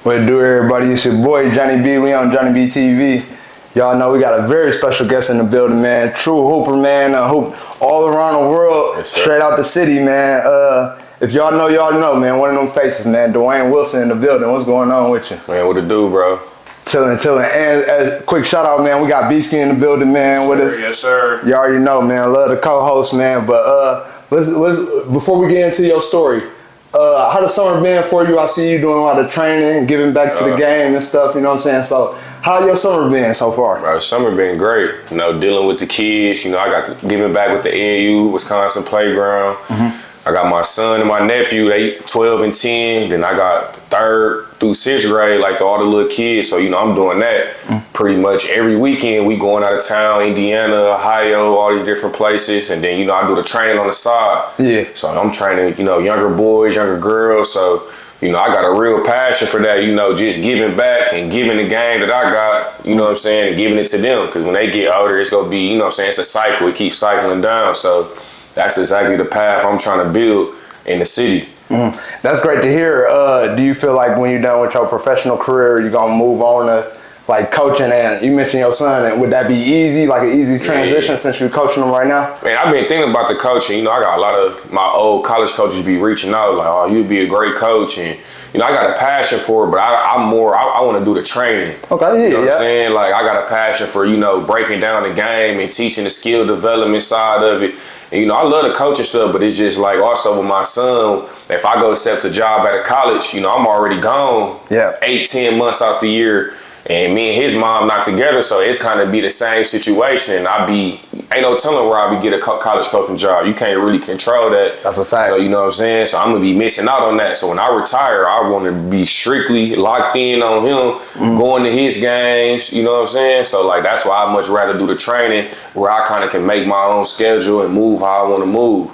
What it do, everybody? It's your boy Johnny B. We on JonnyBeeTV. Y'all know we got a very special guest in the building, man. True hooper, man. Hoop all around the world, yes, straight out the city, man. If y'all know, man. One of them faces, man. Duane Wilson in the building. What's going on with you? Man, what it do, bro? Chilling. And quick shout out, man. We got Beasky in the building, man. With us. Yes, sir. You already know, man. Love the co-host, man. But let's before we get into your story. How the summer been for you? I see you doing a lot of training, giving back to the game and stuff, you know what I'm saying? So how your summer been so far? Bro, summer been great. You know, dealing with the kids. You know, I got giving back with the AAU, Wisconsin playground. I got my son and my nephew, they 12 and 10. Then I got 3rd through 6th grade, like all the little kids. So, you know, I'm doing that pretty much every weekend. We going out of town, Indiana, Ohio, all these different places. And then, you know, I do the training on the side. Yeah. So I'm training, you know, younger boys, younger girls. So, you know, I got a real passion for that, you know, just giving back and giving the game that I got, you know what I'm saying, and giving it to them. Because when they get older, it's going to be, you know what I'm saying, it's a cycle. It keeps cycling down. So that's exactly the path I'm trying to build in the city. That's great to hear. Do you feel like when you're done with your professional career, you're going to move on to like coaching? And you mentioned your son, and would that be easy, like an easy transition since you're coaching him right now? Man, I've been thinking about the coaching. You know, I got a lot of my old college coaches be reaching out like, oh, you'd be a great coach. And, you know, I got a passion for it, but I want to do the training. Okay, you know what I'm saying? Like, I got a passion for, you know, breaking down the game and teaching the skill development side of it. And, you know, I love the coaching stuff, but it's just like also with my son, if I go accept a job at a college, you know, I'm already gone 8-10 months out the year. And me and his mom not together, so it's kind of be the same situation. And ain't no telling where I'll be get a college coaching job. You can't really control that. That's a fact. So you know what I'm saying? So I'm gonna be missing out on that. So when I retire, I want to be strictly locked in on him, going to his games, you know what I'm saying? So like that's why I much rather do the training where I kind of can make my own schedule and move how I want to move.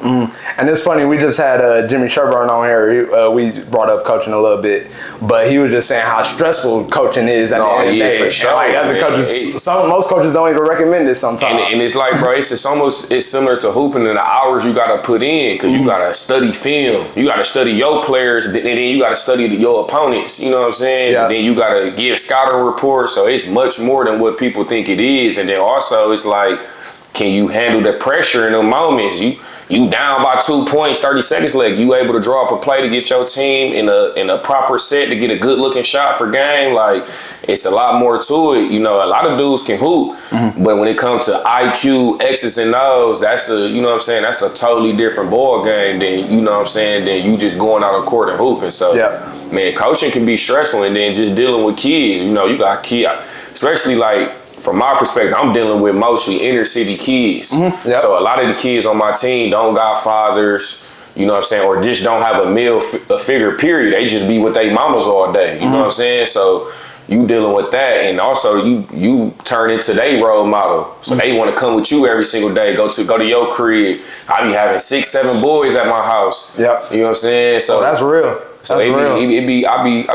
And it's funny, we just had Jimmy Sherburne on here. We brought up coaching a little bit, but he was just saying how stressful coaching is at the end of the day. For sure. And like other coaches, most coaches don't even recommend it sometimes. And it's like, bro, it's similar to hooping in the hours you gotta put in, because you gotta study film, you gotta study your players, and then you gotta study your opponents. You know what I'm saying? Yeah. And then you gotta give scouting reports. So it's much more than what people think it is. And then also it's like, can you handle the pressure in the moments? You down by 2 points, 30 seconds left. You able to draw up a play to get your team in a proper set to get a good looking shot for game. Like, it's a lot more to it. You know, a lot of dudes can hoop, but when it comes to IQ, X's and O's, that's you know what I'm saying, that's a totally different ball game than, you know what I'm saying, than you just going out on court and hooping. So, man, coaching can be stressful, and then just dealing with kids. You know, you got kids, especially like, from my perspective, I'm dealing with mostly inner city kids. So a lot of the kids on my team don't got fathers, you know what I'm saying, or just don't have a figure, period. They just be with their mamas all day, you know what I'm saying? So you dealing with that, and also you turn into their role model. So they want to come with you every single day, go to your crib. I be having 6-7 boys at my house. You know what I'm saying? So that's real. So I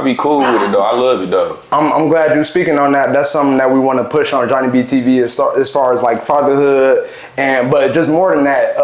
be cool with it though. I love it though. I'm glad you're speaking on that. That's something that we want to push on JonnyBeeTV as far as like fatherhood, but just more than that,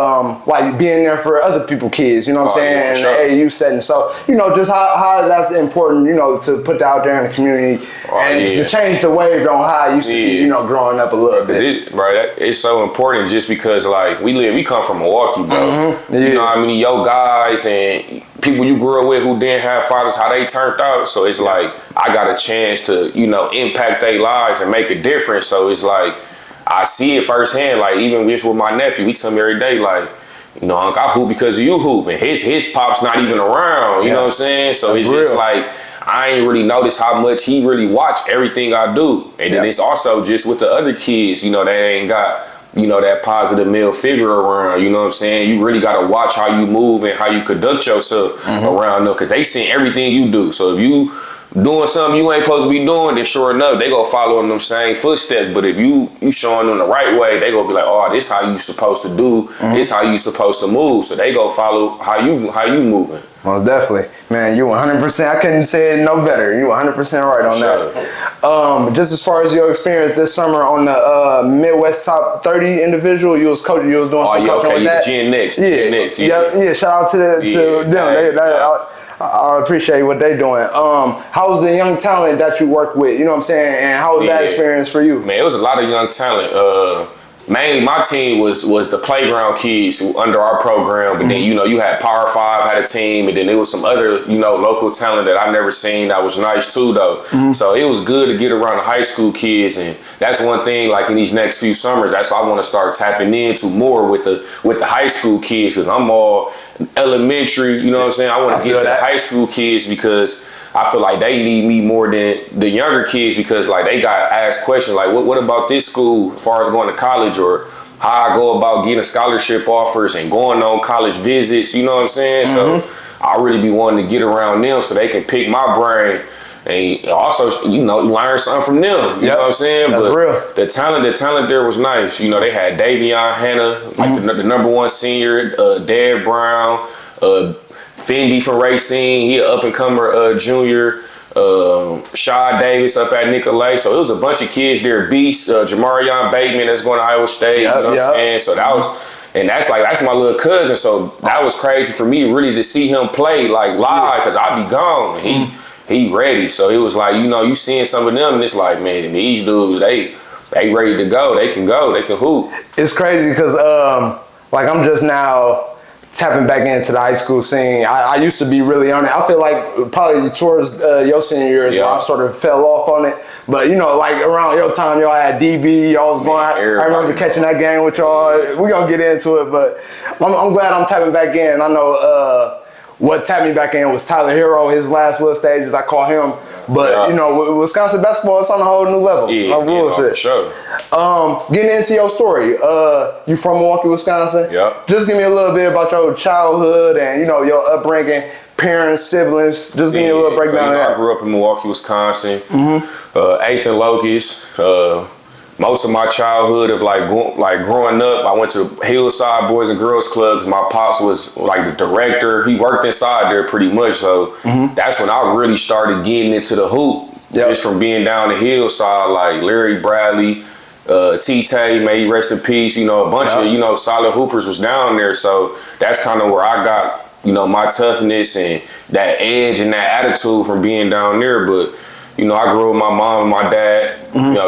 like being there for other people's kids. You know what I'm saying? And sure. AAU setting. So you know, just how that's important. You know, to put that out there in the community and to change the wave on how I used to be. You know, growing up a little bit. It's so important just because like we come from Milwaukee, bro. You know how many your guys and people you grew up with who didn't have fathers, how they turned out. So it's like, I got a chance to, you know, impact their lives and make a difference. So it's like, I see it firsthand. Like, even with my nephew, he tell me every day, like, you know, Unc, I hoop because of you hoop. And his pop's not even around, you know what I'm saying? So it's just like, I ain't really noticed how much he really watched everything I do. And then it's also just with the other kids, you know, they ain't got, you know, that positive male figure around, you know what I'm saying? You really got to watch how you move and how you conduct yourself around them, because they see everything you do. So if you doing something you ain't supposed to be doing, then sure enough, they go follow in them same footsteps. But if you showing them the right way, they go be like, oh, this how you supposed to do, this how you supposed to move. So they go follow how you moving. Well, definitely. Man, you 100%. I couldn't say it no better. You 100% right on that. Just as far as your experience this summer on the Midwest Top 30 individual, you was coaching, you was doing some coaching with that. Gen Next. Yeah, shout out to them. I appreciate what they doing. How's the young talent that you work with? You know what I'm saying? And how was that experience for you? Man, it was a lot of young talent. Mainly my team was the playground kids who under our program, but then you had Power 5 had a team, and then there was some other local talent that I never seen that was nice too though. So it was good to get around the high school kids, and that's one thing. Like in these next few summers, that's what I want to start tapping into more with the high school kids, because I'm all elementary. You know what I'm saying? I want to get to the high school kids because I feel like they need me more than the younger kids, because like they got asked questions like, what about this school as far as going to college, or how I go about getting scholarship offers and going on college visits, you know what I'm saying? So I really be wanting to get around them so they can pick my brain and also, learn something from them. You know what I'm saying? That's but real. The talent there was nice. They had Davion Hanna, like the number one senior, Dad Brown, Fendi from Racine, he an up-and-comer junior, Shaw Davis up at Nicolay. So it was a bunch of kids there. Beast, Jamarion Bateman that's going to Iowa State. You know what I'm saying? So that was, and that's my little cousin. So that was crazy for me really to see him play like live, because I'd be gone. He ready. So it was like, you seeing some of them, and it's like, man, these dudes, they ready to go. They can hoop. It's crazy because like I'm just now tapping back into the high school scene. I used to be really on it. I feel like probably towards your senior year is when I sort of fell off on it. But like around your time, y'all had DB, y'all was going. I remember catching that game with y'all. We're gonna get into it, but I'm glad I'm tapping back in. I know what tapped me back in was Tyler Hero, his last little stages. I call him, but Wisconsin basketball, it's on a whole new level. For sure. Getting into your story, you from Milwaukee, Wisconsin. Just give me a little bit about your childhood and your upbringing, parents, siblings. Just give me a little breakdown of that. I grew up in Milwaukee, Wisconsin, 8th and Locust. Most of my childhood of growing up, I went to Hillside Boys and Girls Club because my pops was like the director. He worked inside there pretty much. So that's when I really started getting into the hoop. Just from being down the Hillside, like Larry Bradley, T-Tay, may he rest in peace. A bunch of solid hoopers was down there. So that's kind of where I got my toughness and that edge and that attitude from being down there. But I grew up with my mom and my dad.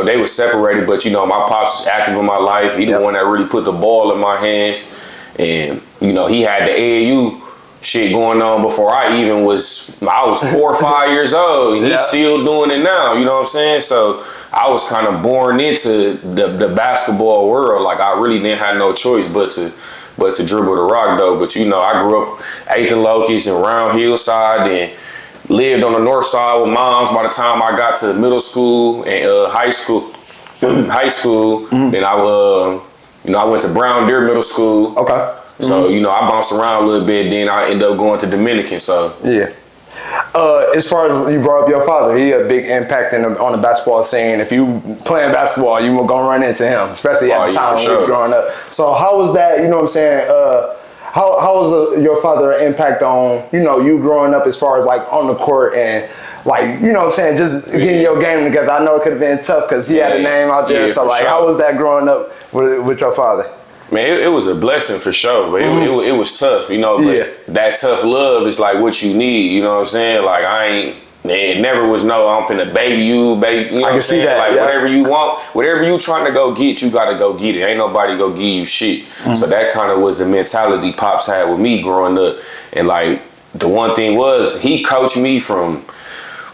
They were separated, but my pops was active in my life. He the one that really put the ball in my hands, and he had the AAU shit going on before I was 4 or 5 years old. He's still doing it now. You know what I'm saying? So I was kind of born into the basketball world. Like I really didn't have no choice but to dribble the rock though. But I grew up 8th and Locust and around Hillside, and lived on the north side with moms by the time I got to middle school and high school. Then I went to Brown Deer Middle School. So I bounced around a little bit. Then I ended up going to Dominican. So as far as you brought up your father, he had a big impact on the basketball scene. If you playing basketball, you were gonna run into him, especially at the time when you were growing up. So how was that? You know what I'm saying? How was your father impact on, you growing up as far as like on the court and like, what I'm saying, just getting your game together? I know it could have been tough because he had a name out there. So like, how was that growing up with your father? Man, it was a blessing for sure, but it was tough, but that tough love is like what you need, you know what I'm saying? Like it never was I'm finna baby you, you know what I'm saying? That, like whatever you want, whatever you trying to go get, you gotta go get it. Ain't nobody go give you shit. So that kind of was the mentality Pops had with me growing up. And like the one thing was he coached me from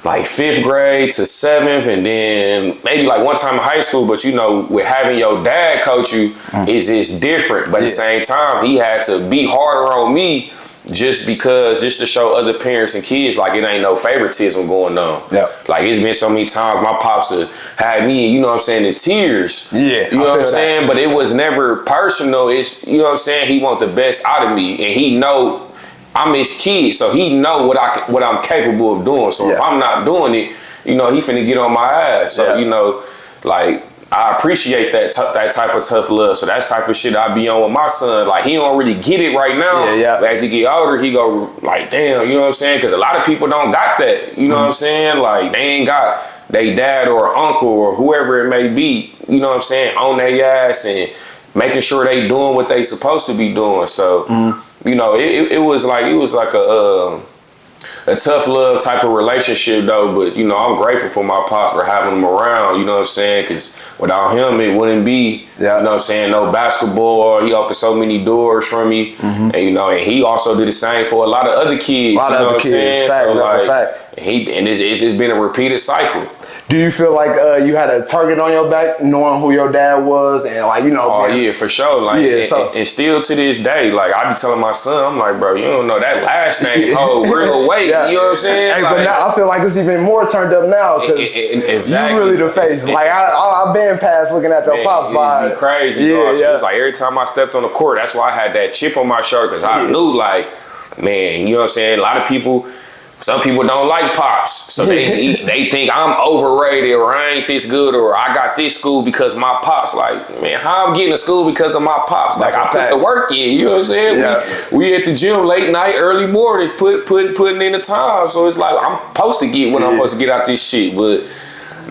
like 5th grade to 7th, and then maybe like one time in high school. But with having your dad coach you is different. But at the same time, he had to be harder on me just to show other parents and kids like it ain't no favoritism going on. Like it's been so many times my pops had me, in tears. You know what I'm saying? But it was never personal. It's what I'm saying. He want the best out of me, and he know I'm his kid, so he know what I'm capable of doing. So if I'm not doing it, he finna get on my ass. So like I appreciate that type of tough love. So that type of shit I be on with my son. Like he don't really get it right now. But as he get older, he go like, damn, you know what I'm saying? Because a lot of people don't got that. You know what I'm saying? Like they ain't got they dad or uncle or whoever it may be. You know what I'm saying? On their ass and making sure they doing what they supposed to be doing. So it was like a tough love type of relationship though, but you know, I'm grateful for my pops for having him around, you know what I'm saying? Because without him, it wouldn't be, you know what I'm saying, no basketball. He opened so many doors for me. And you know, and he also did the same for a lot of other kids, you know what I'm saying? Fact, so that's like, a fact. It's just been a repeated cycle. Do you feel like you had a target on your back, knowing who your dad was, and like, you know? Oh yeah, for sure. Like, yeah, and still to this day, like I be telling my son, I'm like, bro, you don't know that last name hold real weight. You know what I'm saying? Hey, like, but now I feel like it's even more turned up now because exactly. you really the face. Like I've been past looking at your pops by crazy. Yeah, so it's like every time I stepped on the court, that's why I had that chip on my shoulder because I knew, like, man, you know what I'm saying. A lot of people. Some people don't like pops, so they think I'm overrated or I ain't this good or I got this school because my pops. Like, man, how I'm getting to school because of my pops? Like, I put the work in, you know what I'm saying? Yeah. We at the gym late night, early mornings, putting in the time. So it's like I'm supposed to get what I'm supposed to get out this shit. But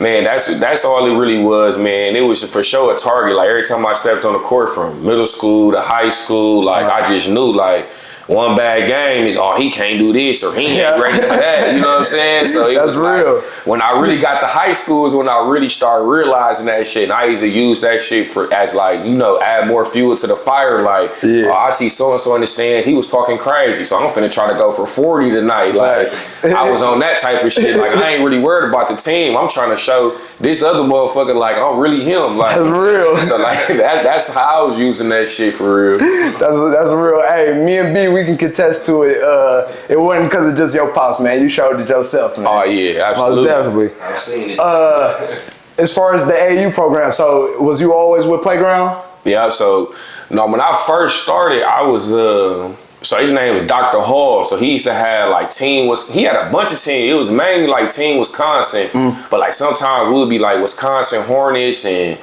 man, that's all it really was, man. It was for sure a target. Like every time I stepped on the court from middle school to high school, like I just knew, like, one bad game is, oh, he can't do this or he ain't ready for that. You know what I'm saying? So it was real. Like, when I really got to high school is when I really started realizing that shit. And I used to use that shit for as like, you know, add more fuel to the fire. Like, oh, I see so-and-so in the stand. He was talking crazy. So I'm finna try to go for 40 tonight. Like, I was on that type of shit. Like, I ain't really worried about the team. I'm trying to show this other motherfucker, like, I'm really him. Like, that's real. So, like, that's how I was using that shit for real. That's real. Hey, me and B, we can contest to it. It wasn't because of just your pops, man. You showed it yourself, man. Oh yeah, absolutely. Most definitely. I've seen it. As far as the AU program, so was you always with Playground? Yeah. So no, when I first started, I was so his name was Dr. Hall. So he used to have like he had a bunch of teams. It was mainly like Team Wisconsin, but like sometimes we would be like Wisconsin Hornets and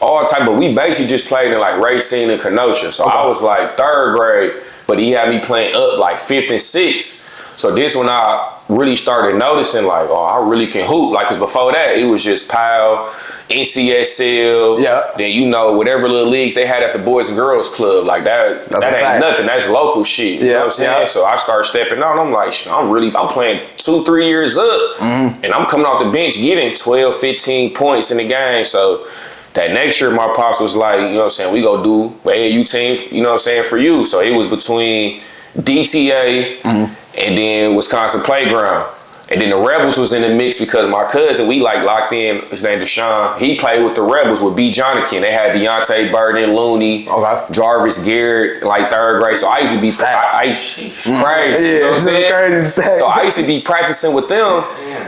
all type. But we basically just played in like Racine and Kenosha. So I was like 3rd grade. But he had me playing up like 5th and 6th. So this when I really started noticing, like, oh, I really can hoop. Like, cause before that, it was just PAL, NCSL. Then, you know, whatever little leagues they had at the Boys and Girls Club. Like that ain't nothing. That's local shit. You know what I'm saying? So I started stepping out. I'm like, I'm playing 2-3 years up. And I'm coming off the bench getting 12, 15 points in the game. So that next year, my pops was like, you know what I'm saying, we go do AAU team, you know what I'm saying, for you. So it was between DTA and then Wisconsin Playground. And then the Rebels was in the mix because my cousin, we like locked in, his name Deshaun, he played with the Rebels with B. Jonathan. They had Deontay Burden, Looney, Jarvis Garrett, like 3rd grade. So I used to be crazy, you know what I'm saying? So I used to be practicing with them.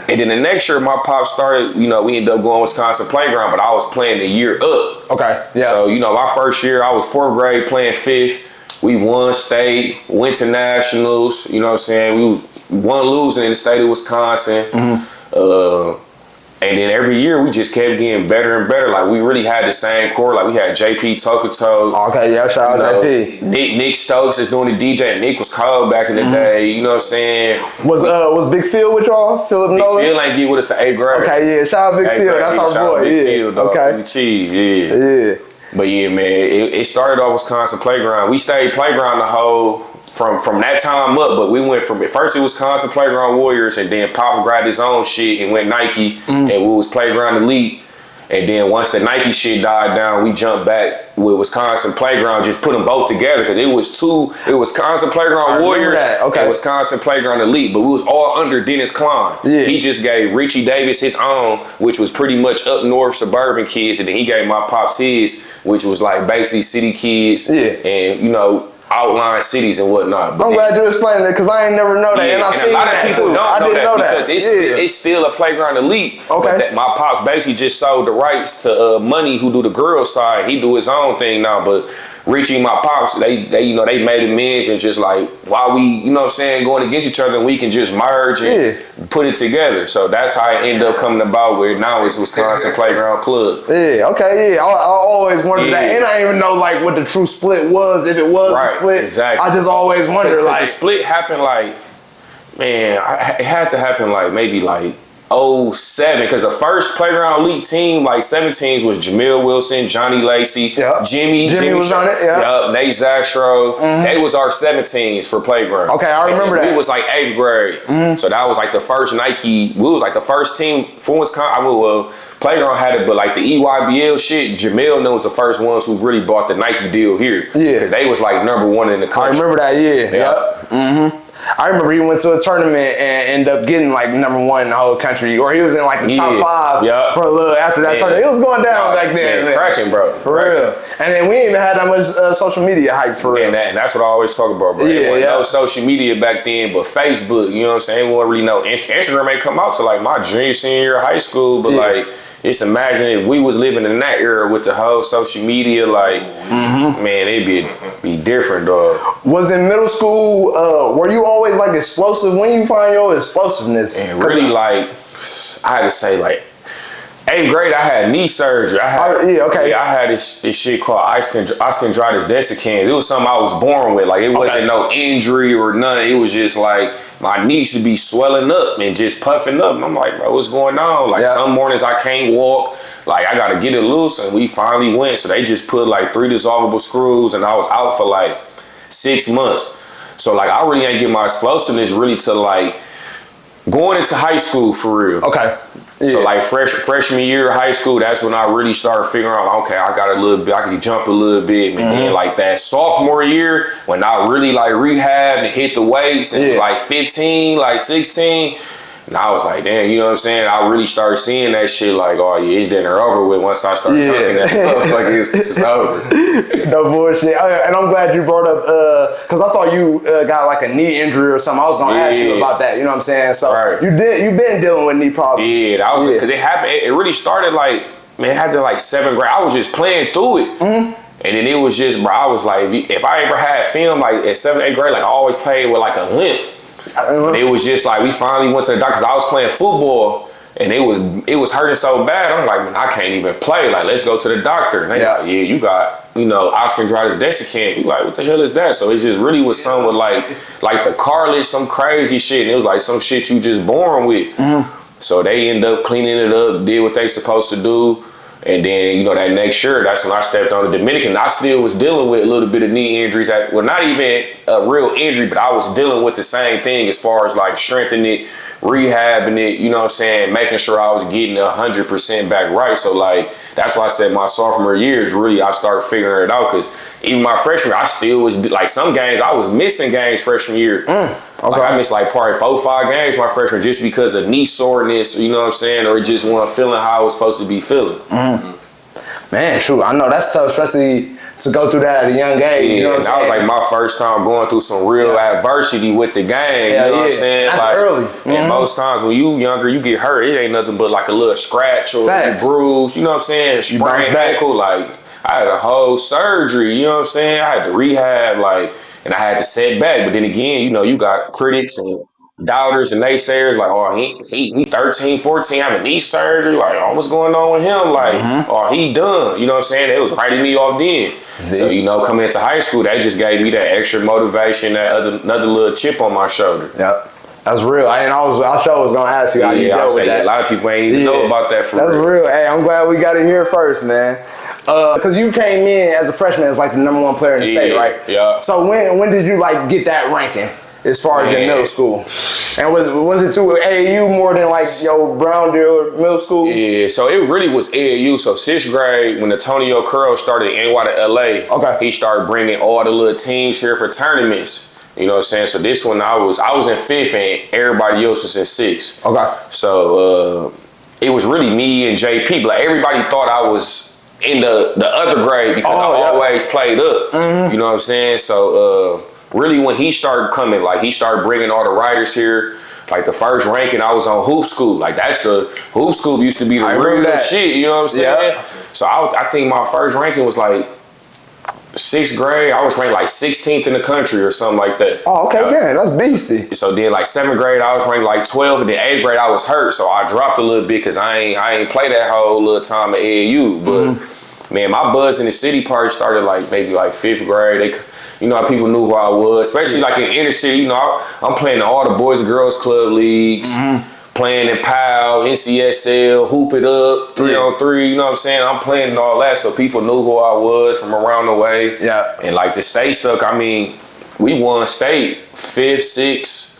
And then the next year, my pop started, you know, we ended up going Wisconsin Playground, but I was playing the year up. So, you know, my first year, I was 4th grade playing 5th. We won state, went to nationals, you know what I'm saying? We won losing in the state of Wisconsin. And then every year we just kept getting better and better. Like we really had the same core. Like we had JP Tokoto. Shout out JP. Nick Stokes is doing the DJ. Nick was cold back in the day. You know what I'm saying? Was Big Phil with y'all? Philip Nolan? Big Phil ain't get with us to 8th grade. Shout out Big Phil. That's our boy. Big Phil, dog. Cheese, But yeah, man, it started off Wisconsin Playground. We stayed Playground the whole from that time up, but we went from first it was Wisconsin Playground Warriors, and then Pops grabbed his own shit and went Nike, and we was Playground Elite. And then once the Nike shit died down, we jumped back with Wisconsin Playground, just put them both together because it was Wisconsin Playground Warriors and Wisconsin Playground Elite, but we was all under Dennis Klein. He just gave Richie Davis his own, which was pretty much up north suburban kids, and then he gave my pops his, which was like basically city kids and, you know, outlying cities and whatnot. But I'm glad you explained it because I ain't never know that. And I seen a lot of people don't know that because it's still a Playground Elite. But my pops basically just sold the rights to Money, who do the girls side. He do his own thing now, but Richie and my pops, they you know, they made amends and just like, why we, you know what I'm saying, going against each other, and we can just merge and put it together. So that's how it ended up coming about where now it's Wisconsin Playground Club. I always wondered that. And I didn't even know like what the true split was, if it was a split. Exactly. I just always wondered like. The split happened like, man, it had to happen like maybe like 07, because the first playground elite team, like 17s, was Jamil Wilson, Johnny Lacey, Jimmy was on it, Nate Zastro. They was our 17s for playground. Okay, I remember that. We was like 8th grade. So that was like the first Nike, we was like the first team for Wisconsin. Playground had it, but like the EYBL shit, Jamil was the first ones who really bought the Nike deal here. Yeah. Because they was like #1 in the country. I remember that, Yep. I remember he went to a tournament and ended up getting like #1 in the whole country, or he was in like the top 5 for a little after that tournament. It was going down back then, man. Cracking, bro. For real. And then we ain't even had that much social media hype for real. And that's what I always talk about, bro. No social media back then, but Facebook, you know what I'm saying? Anyone really know. Instagram ain't come out till like my junior, senior year of high school, but like, just imagine if we was living in that era with the whole social media, like, man, it'd be different, dog. Was in middle school, were you always like explosive? When you find your explosiveness? And really, like, I had to say, like, 8th grade, I had knee surgery. I had this shit called osteochondritis dissecans. It was something I was born with. Like, it wasn't no injury or nothing. It was just like my knees should be swelling up and just puffing up. And I'm like, bro, what's going on? Like, some mornings I can't walk. Like, I got to get it loose. And we finally went. So they just put like 3 dissolvable screws, and I was out for like 6 months. So, like, I really ain't get my explosiveness really till like going into high school for real. Okay. So like freshman year of high school, that's when I really started figuring out, okay, I got a little bit, I can jump a little bit. And then like that sophomore year, when I really like rehabbed and hit the weights, and it was like 15, like 16. And I was like, damn, you know what I'm saying? I really started seeing that shit like, oh yeah, it's dinner over with once I started dunking that stuff. Like it's over. No bullshit. And I'm glad you brought up, because I thought you got like a knee injury or something. I was going to ask you about that, you know what I'm saying? So you've been dealing with knee problems. Yeah, that was because it happened. It really started like, man, it had to like 7th grade. I was just playing through it. And then it was just, bro, I was like, if I ever had film like at 7th, 8th grade, like I always played with like a limp. It was just like we finally went to the doctor because I was playing football and it was hurting so bad. I'm like, man, I can't even play. Like, let's go to the doctor. And they like, yeah, you got, osteochondritis dissecans. You like, what the hell is that? So it just really was something with like the cartilage, some crazy shit. And it was like some shit you just born with. So they end up cleaning it up, did what they supposed to do. And then, that next year, that's when I stepped on the Dominican. I still was dealing with a little bit of knee injuries. Well, not even a real injury, but I was dealing with the same thing as far as like strengthening it, rehabbing it, you know what I'm saying, making sure I was getting 100% back right. So like, that's why I said my sophomore year is really, I started figuring it out, because even my freshman year, I still was, like some games, I was missing games freshman year. Like I missed like probably 4 or 5 games my freshman just because of knee soreness, you know what I'm saying, or it just wasn't feeling how I was supposed to be feeling. Man, true. I know that's tough, especially to go through that at a young age. You know what I'm saying? That was like my first time going through some real adversity with the game. You know what I'm saying? That's like, early. And most times when you younger, you get hurt, it ain't nothing but like a little scratch or a bruise. You know what I'm saying? Sprained ankle. Like I had a whole surgery. You know what I'm saying? I had to rehab. Like, and I had to set back. But then again, you got critics and doubters and naysayers like, oh, he 13, 14 having knee surgery. Like, oh, what's going on with him? Like, oh, he done. You know what I'm saying? They was writing me off then. So, coming into high school, that just gave me that extra motivation, another little chip on my shoulder. Yep. That's real. I sure was gonna ask you how you dealt with that. A lot of people ain't even know about that for real. That's real. Hey, I'm glad we got it here first, man. Because you came in as a freshman as like the #1 player in the state, right? Yeah. So when did you like get that ranking as far as in middle school? And was it through AAU more than like Brown Deer middle school? Yeah, so it really was AAU. So 6th grade, when Antonio Curl started in NY to LA, he started bringing all the little teams here for tournaments. You know what I'm saying? So this one, I was in 5th and everybody else was in 6th. Okay. So it was really me and JP. Like everybody thought I was in the other grade because I always played up. You know what I'm saying? So really when he started coming, like he started bringing all the writers here. Like the first ranking, I was on Hoop Scoop. Like that's the Hoop Scoop used to be the real shit. You know what I'm saying? Yeah. So I think my first ranking was like 6th grade. I was ranked like 16th in the country or something like that. Oh, okay, yeah, that's beastie. So then like 7th grade, I was ranked like 12th, and then 8th grade, I was hurt, so I dropped a little bit because I ain't play that whole little time at AAU. But man, my buzz in the city part started like maybe like 5th grade. How people knew who I was, especially like in inner city. I'm playing in all the Boys and Girls Club leagues. playing in PAL, NCSL, hoop it up, 3-on-3, you know what I'm saying? I'm playing and all that, so people knew who I was from around the way. Yeah. And like the state suck, I mean, we won state 5th, 6th,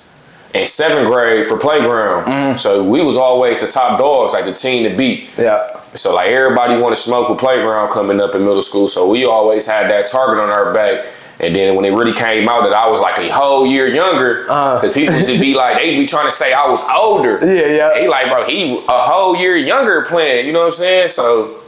and 7th grade for playground. So we was always the top dogs, like the team to beat. Yeah. So like everybody want to smoke with playground coming up in middle school, so we always had that target on our back. And then when it really came out that I was like a whole year younger, because people used to be like, they used to be trying to say I was older. Yeah. They like, bro, he a whole year younger playing, you know what I'm saying? So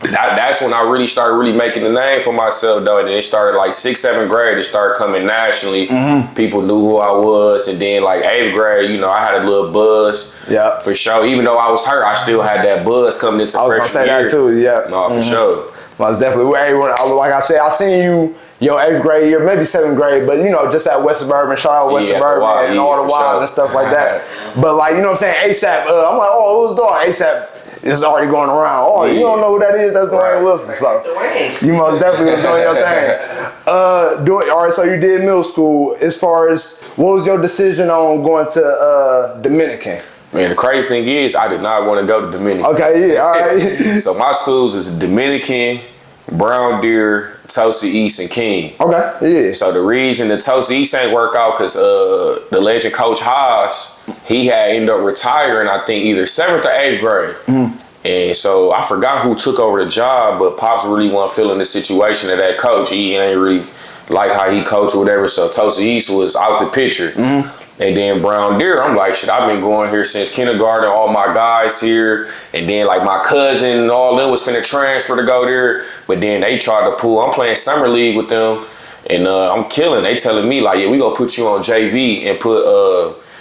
that's when I really started really making the name for myself, though. And then it started like 6th, 7th grade, it started coming nationally. People knew who I was. And then like 8th grade, you know, I had a little buzz. Yeah. For sure. Even though I was hurt, I still had that buzz coming into freshman year. I was gonna say that too, yeah. No, for sure. Most definitely. Like I said, I seen you your 8th grade year, maybe 7th grade, but you know, just at West Suburban, shout out West Suburban and all the wives and stuff like that. But like, you know what I'm saying, ASAP, I'm like, oh, who's doing ASAP? It's already going around. Oh, you don't know who that is? That's Duane Wilson. So you most definitely was doing your thing. All right, so you did middle school. As far as, what was your decision on going to Dominican? Man, the crazy thing is, I did not want to go to Dominican. Okay, yeah, all right. So my schools was Dominican, Brown Deer, Tulsa East, and King. Okay, yeah. So the reason the Tulsa East ain't work out because the legend Coach Haas, he had ended up retiring, I think, either 7th or 8th grade. And so I forgot who took over the job, but Pops really wasn't feeling the situation of that coach. He ain't really like how he coached or whatever, so Tulsa East was out the picture. And then Brown Deer, I'm like, shit, I've been going here since kindergarten, all my guys here. And then like my cousin and all them was finna transfer to go there. But then they tried to pull, I'm playing summer league with them. And I'm killing. They telling me like, yeah, we gonna put you on JV and put,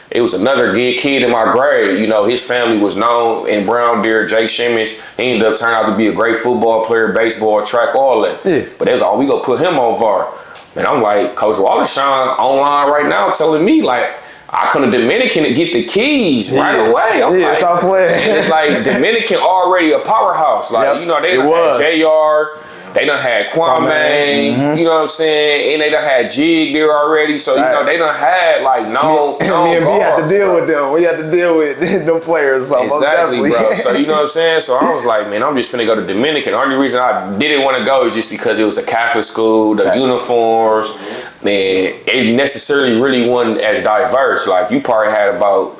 it was another good kid in my grade. You know, his family was known in Brown Deer, Jake Shimmish. He ended up turning out to be a great football player, baseball, track, all that. Yeah. But they was like, we gonna put him on VAR. And I'm like, Coach Wallershawn online right now telling me like, I come to Dominican to get the keys right away. I'm like, stop playing. It's like Dominican already a powerhouse. Like, you know, they done had JR, they done had Kwame, you know what I'm saying? And they done had Jig there already. So, you know, they done had like me and B had to deal with them. We had to deal with them players. So exactly, bro. So, you know what I'm saying? So I was like, man, I'm just finna go to Dominican. The only reason I didn't want to go is just because it was a Catholic school, the uniforms. Man, it necessarily really wasn't as diverse. Like, you probably had about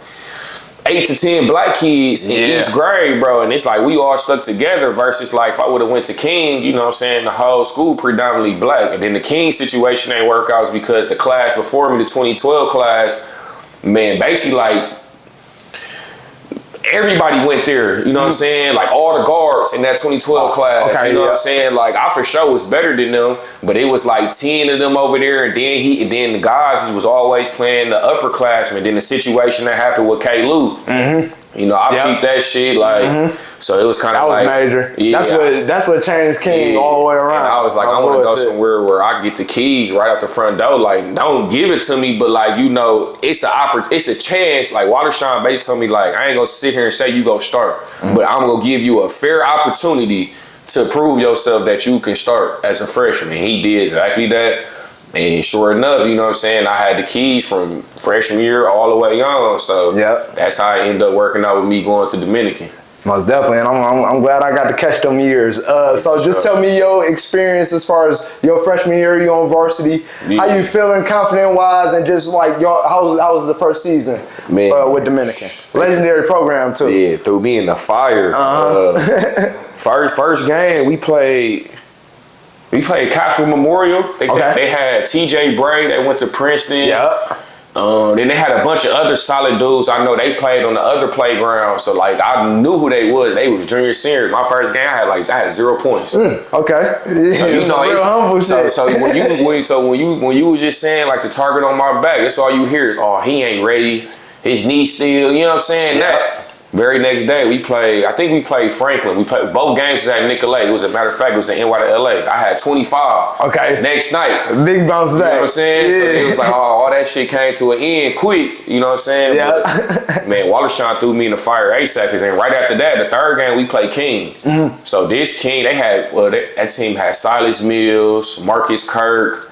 8 to 10 black kids in each grade, bro. And it's like we all stuck together versus like if I would have went to King, you know what I'm saying, the whole school predominantly black. And then the King situation ain't work out because the class before me, the 2012 class, man, basically like everybody went there, you know what I'm saying? Like all the guards in that 2012 class, you know what I'm saying? Like I for sure was better than them, but it was like 10 of them over there, and then the guys was always playing the upperclassmen. Then the situation that happened with K. Lou, you know, I beat that shit like. So it was kind of like major. Yeah, that's what changed King all the way around. And I was like, I want to go somewhere where I get the keys right out the front door. Like, don't give it to me, but like, you know, it's a chance. Like Wallershawn Bates told me, like, I ain't gonna sit here and say you go start, but I'm gonna give you a fair opportunity to prove yourself that you can start as a freshman. He did exactly that. And sure enough, you know what I'm saying, I had the keys from freshman year all the way on. So that's how it ended up working out with me going to Dominican. Most definitely, and I'm glad I got to catch them years. So just tell me your experience as far as your freshman year, you on varsity. How you feeling, confident wise, and just like how was the first season with Dominican? Legendary program too. Yeah, threw me in the fire. First game we played Catholic Memorial. They had TJ Bray. They went to Princeton. Then they had a bunch of other solid dudes. I know they played on the other playground, so like I knew who they was. They was junior seniors. My first game, I had 0 points. So, you know, real humble shit. So when you was just saying like the target on my back, that's all you hear is, oh, he ain't ready. His knee still. You know what I'm saying? That. Very next day, I think we played Franklin. We played both games at Nicolay. It was a matter of fact, it was in NY to LA. I had 25. Next night. Big bounce back. You know what I'm saying? So it was like, all that shit came to an end quick. You know what I'm saying? But, man, Wallershawn threw me in the fire ASAP. And right after that, the third game, we played King. So this King, they had, that team had Silas Mills, Marcus Kirk.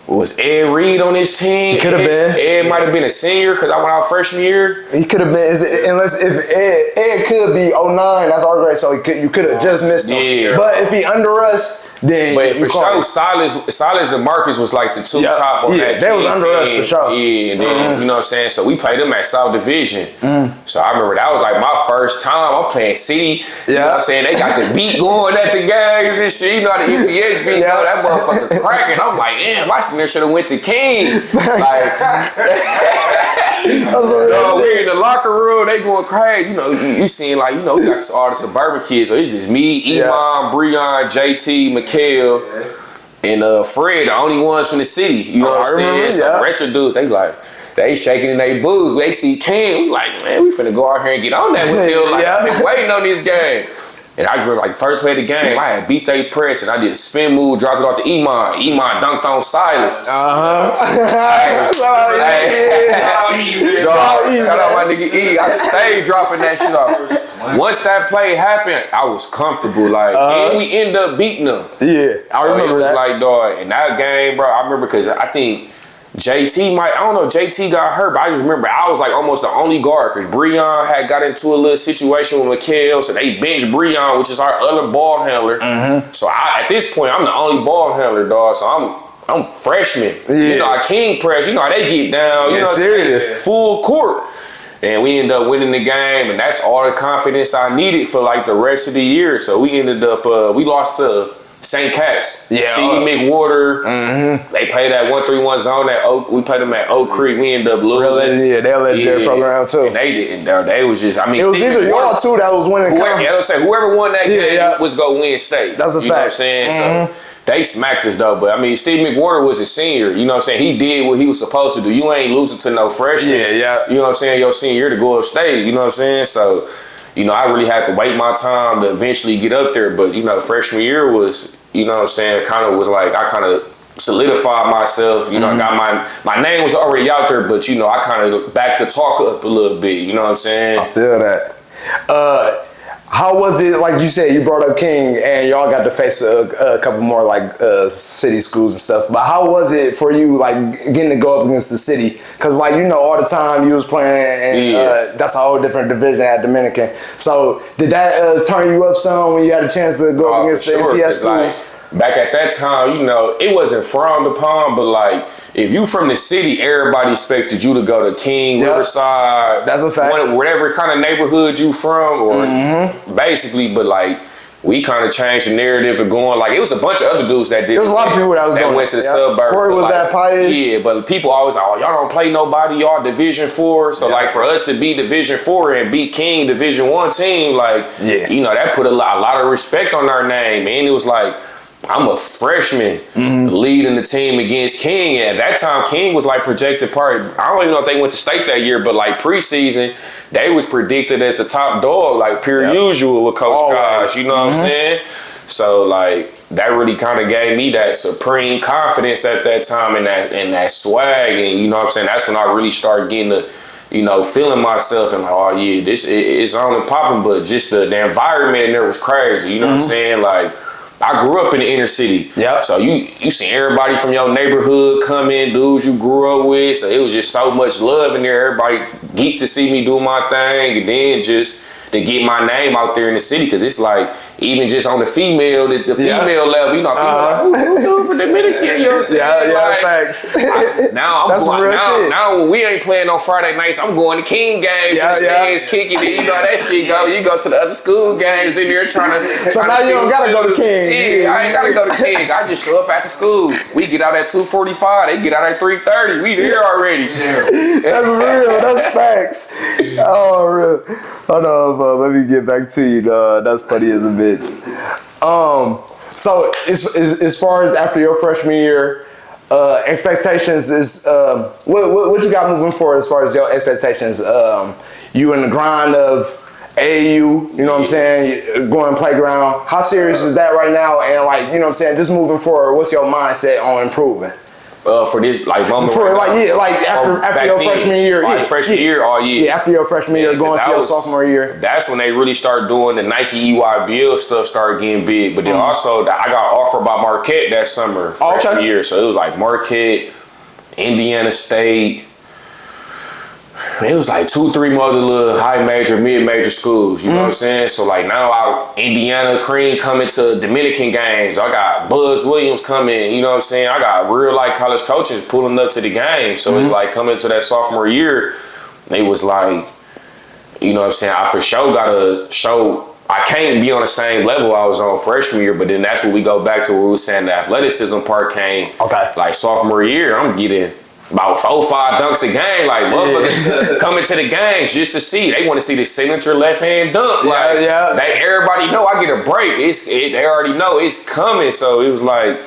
Was Ed Reed on his team? He could have been. Ed might have been a senior because I went out freshman year. He could have been. Unless if Ed could be 09, that's our grade, so you could have just missed him. Yeah. But if he under us, then but for sure, Silas and Marcus was like the two top on that. They was under us for sure. Yeah, and then you know what I'm saying. So we played them at South Division. So I remember that was like my first time. I'm playing City. You know what I'm saying? They got the beat going at the games and shit. You know how the EPS beat? That motherfucker cracking. I'm like, damn, I should have went to King. Like, we in the locker room, they going crazy. You know, you seen like, you know, we got all the suburban kids. So it's just me, Iman, Breon, JT, Mikhail, and Fred, the only ones from the city. You know what I'm saying? So the rest of the dudes, they shaking in their boots. We see King, we like, man, we finna go out here and get on that with them. Like, I've been waiting on this game. And I just remember, like, first play of the game, I had beat they press, and I did a spin move, dropped it off to Iman. Iman dunked on Silas. Shout out my nigga E. I stayed dropping that shit off. Once that play happened, I was comfortable. Like, and we ended up beating them. Yeah, I remember it was that. like, dog, in that game, bro, I remember because I think JT I don't know, JT got hurt, but I just remember I was like almost the only guard because Breon had got into a little situation with Mikhail, so they benched Breon, which is our other ball handler. So at this point, I'm the only ball handler, dog. So I'm freshman. You know, I king press. You know how they get down. You know, serious full court. And we ended up winning the game, and that's all the confidence I needed for like the rest of the year. So we ended up we lost to St. Cat's. Steve McWater. They played that 1-3-1 zone at Oak. We played them at Oak Creek. We ended up losing. They led their program too. And they didn't. They was just. I mean, it was either y'all two that was winning. Whoever won that game was gonna win state. That's a fact. You know what I'm saying? So they smacked us though. But I mean, Steve McWater was a senior. You know what I'm saying? He did what he was supposed to do. You ain't losing to no freshman. You know what I'm saying? Your senior year to go upstate. You know what I'm saying? So, you know, I really had to wait my time to eventually get up there. But, you know, freshman year was, you know what I'm saying, kind of was like, I kind of solidified myself. You know, I got my name was already out there, but, you know, I kind of backed the talk up a little bit. You know what I'm saying? I feel that. How was it, like you said, you brought up King and y'all got to face a couple more like city schools and stuff, but how was it for you like getting to go up against the city? Because like, you know, all the time you was playing and that's a whole different division at Dominican. So did that turn you up some when you had a chance to go up against the MPS schools? Like, back at that time, you know, it wasn't frowned upon, but like, if you from the city, everybody expected you to go to King, Riverside. That's a fact. Whatever kind of neighborhood you from, or basically, but like, we kind of changed the narrative of going, like, it was a bunch of other dudes that did. There's a lot of people that went to the suburbs. Corey was at Pius. Yeah, but people always, oh, y'all don't play nobody, y'all Division 4. So like, for us to be Division 4 and beat King Division 1 team, like, you know, that put a lot of respect on our name. And it was like, I'm a freshman leading the team against King. And at that time, King was like projected part. I don't even know if they went to state that year, but like preseason, they was predicted as a top dog, like per usual with Coach Gosh. You know what I'm saying? So like that really kind of gave me that supreme confidence at that time and that swag. And you know what I'm saying? That's when I really started getting the, you know, feeling myself and like, oh yeah, this is on and popping. But just the environment in there was crazy. You know what I'm saying? Like, I grew up in the inner city. So you seen everybody from your neighborhood come in, dudes you grew up with. So it was just so much love in there. Everybody geeked to see me do my thing. And then just to get my name out there in the city. Because it's like, even just on the female, the female level, you know, people like, who doing for Dominican? You know what I'm saying? Like, facts. Now I'm going, now when we ain't playing on Friday nights, I'm going to King games and the stands kicking it. You know how that shit go. You go to the other school games in there trying to. So now you don't gotta go to King. Yeah, I ain't gotta go to King. I just show up after school. We get out at 2:45. They get out at 3:30. We there already. That's real. That's facts. Oh, real. Hold on, let me get back to you, dog. That's funny as a bitch. So as far as after your freshman year, expectations is what you got moving forward as far as your expectations? You in the grind of AAU, you know what I'm saying, going playground. How serious is that right now? And like, you know what I'm saying, just moving forward, what's your mindset on improving? For this like moment after your freshman year, freshman year, after your freshman year, going to your sophomore year. That's when they really started doing the Nike EYBL stuff, started getting big. But then also, I got offered by Marquette that summer, freshman year. So it was like Marquette, Indiana State. It was like 2-3 other little high major, mid major schools. You know what I'm saying? So like now, Indiana Cream coming to Dominican games. I got Buzz Williams coming. You know what I'm saying? I got real like college coaches pulling up to the game. So it's like coming to that sophomore year, they was like, you know what I'm saying? I for sure gotta show. I can't be on the same level I was on freshman year, but then that's when we go back to where we were saying the athleticism part came. Okay. Like sophomore year, I'm getting about 4-5 dunks a game. Like motherfuckers coming to the games just to see. They want to see the signature left hand dunk. Like everybody know I get a break. They already know it's coming. So it was like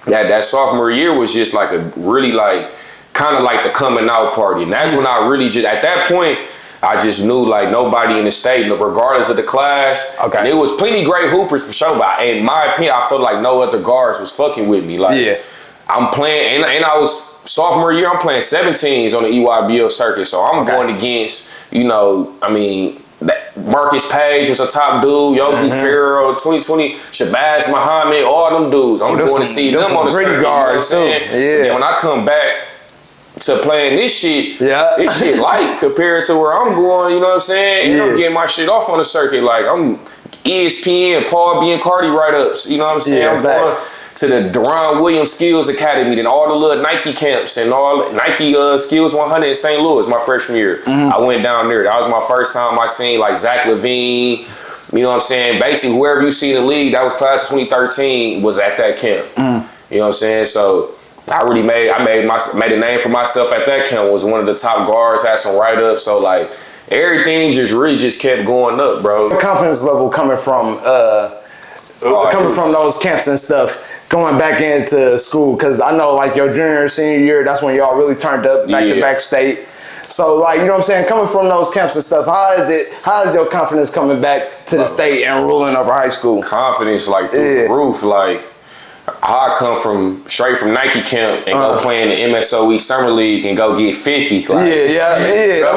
that sophomore year was just like a really like kind of like the coming out party. And that's when I really just at that point I just knew like nobody in the state, regardless of the class. Okay. And it was plenty great hoopers for sure, but in my opinion, I felt like no other guards was fucking with me. Like I'm playing, and I was sophomore year, I'm playing 17s on the EYBL circuit. So I'm going against, you know, I mean, Marcus Page was a top dude, Yogi Ferrell, 2020, Shabazz Muhammad, all them dudes. I'm going to see them on the circuit. Guards, you know what I'm saying? So then when I come back to playing this shit, this shit light compared to where I'm going, you know what I'm saying? And I'm getting my shit off on the circuit. Like I'm ESPN, Paul Biancardi write-ups, you know what I'm saying? I'm going to the Deron Williams Skills Academy, then all the little Nike camps and all Nike Skills 100 in St. Louis my freshman year. I went down there. That was my first time I seen like Zach LaVine, you know what I'm saying? Basically, whoever you see in the league, that was class of 2013, was at that camp. You know what I'm saying? So I really made a name for myself at that camp. Was one of the top guards, had some write-ups. So like everything just kept going up, bro. The confidence level coming from those camps and stuff, going back into school, because I know like your junior, senior year, that's when y'all really turned up back to back state. So like, you know what I'm saying, coming from those camps and stuff, how is your confidence coming back to the state and ruling over high school? Confidence like through the roof. Like I come straight from Nike camp and go play in the MSOE Summer League and go get 50. Like, bro,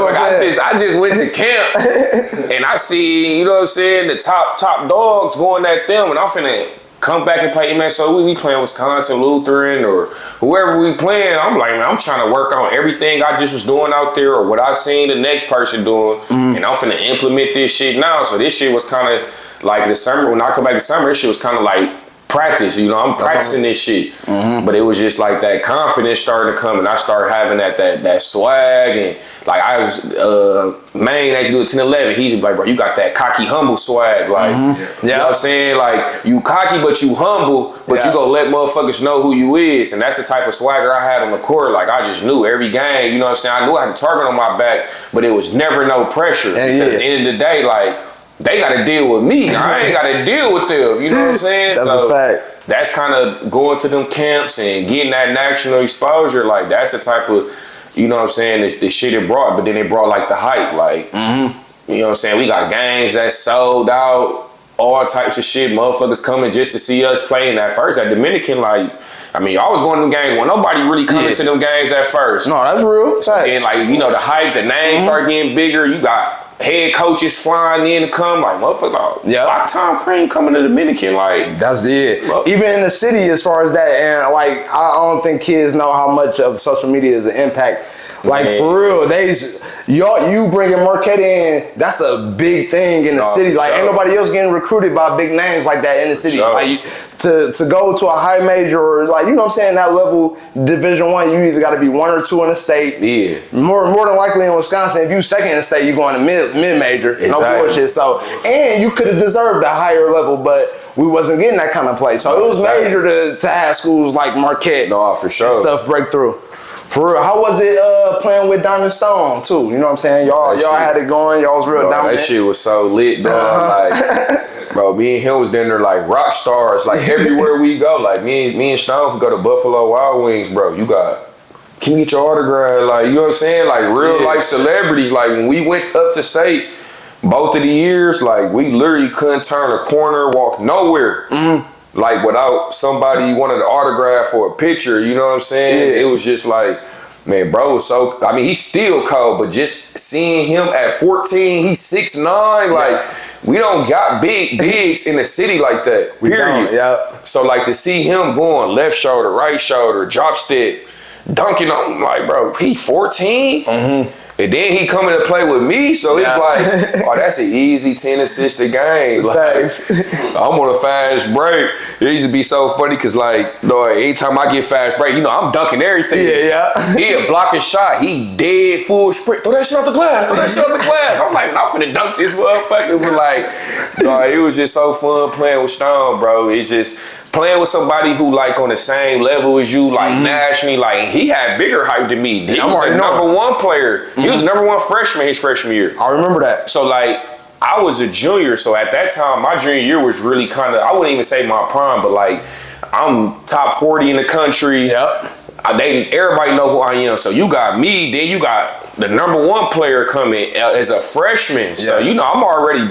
like I just went to camp and I see, you know what I'm saying, the top dogs going at them, and I'm finna come back and play MSOE. We playing Wisconsin Lutheran or whoever we playing. I'm like, man, I'm trying to work on everything I just was doing out there or what I seen the next person doing, and I'm finna implement this shit now. So this shit was kind of like the summer. When I come back to summer, this shit was kind of like practice, you know, I'm practicing this shit. But it was just like that confidence started to come, and I started having that swag, and like I was Maine as you do at 10-11, he's like, bro, you got that cocky humble swag, like you know what I'm saying? Like you cocky but you humble, but you gonna let motherfuckers know who you is. And that's the type of swagger I had on the court. Like I just knew every game, you know what I'm saying? I knew I had a target on my back, but it was never no pressure. Because at the end of the day, like they got to deal with me. I ain't got to deal with them. You know what I'm saying? That's a fact. That's kind of going to them camps and getting that national exposure. Like that's the type of, you know what I'm saying, the shit it brought. But then it brought like the hype. Like, you know what I'm saying? We got games that sold out, all types of shit. Motherfuckers coming just to see us playing at first. At Dominican, like, I mean, I was going to them games when nobody really coming to them games at first. No, that's real. So then, like, you know, the hype, the names start getting bigger. You got head coaches flying in to come, like, motherfucker, like Tom Crean coming to Dominican, like. That's it. Even in the city, as far as that, and like, I don't think kids know how much of social media is an impact. Like, for real, you bringing Marquette in, that's a big thing in the city. Like, ain't nobody else getting recruited by big names like that in the city. Like, to go to a high major, or like, you know what I'm saying, that level, Division I, you either got to be 1 or 2 in the state. More than likely in Wisconsin, if you second in the state, you going to mid-major. No bullshit. So, and you could have deserved a higher level, but we wasn't getting that kind of play. So it was major to have schools like Marquette for sure. stuff break through. For real, how was it playing with Diamond Stone too? You know what I'm saying? Y'all had it going. Y'all was real dominant. That shit was so lit, dog. Like, bro, me and him was down there like rock stars. Like everywhere we go, like me and Stone could go to Buffalo Wild Wings, bro. Can you get your autograph? Like, you know what I'm saying? Like real life celebrities. Like when we went up to state, both of the years, like we literally couldn't turn a corner, walk nowhere. like without somebody you wanted an autograph or a picture, you know what I'm saying? Yeah. It was just like, man, bro was so, I mean, he's still cold, but just seeing him at 14, he's 6'9", like, we don't got bigs in the city like that, period. Yeah. So, like, to see him going left shoulder, right shoulder, drop stick, dunking on, like, bro, he 14? Mm-hmm. And then he coming to play with me, so it's like, oh, that's an easy 10 assisted game. Like, I'm on a fast break. It used to be so funny because, like, anytime I get fast break, you know, I'm dunking everything. He a blocking shot. He dead full sprint. Throw that shit off the glass. Throw that shit off the glass. I'm like, I'm finna dunk this motherfucker. But like, it was just so fun playing with Stone, bro. It's just playing with somebody who like on the same level as you, like nationally, like he had bigger hype than me. He was the number one player. He was the number one freshman his freshman year. I remember that. So like, I was a junior, so at that time, my junior year was really kind of, I wouldn't even say my prime, but like, I'm top 40 in the country. Everybody know who I am. So you got me, then you got the number one player coming as a freshman. So you know, I'm already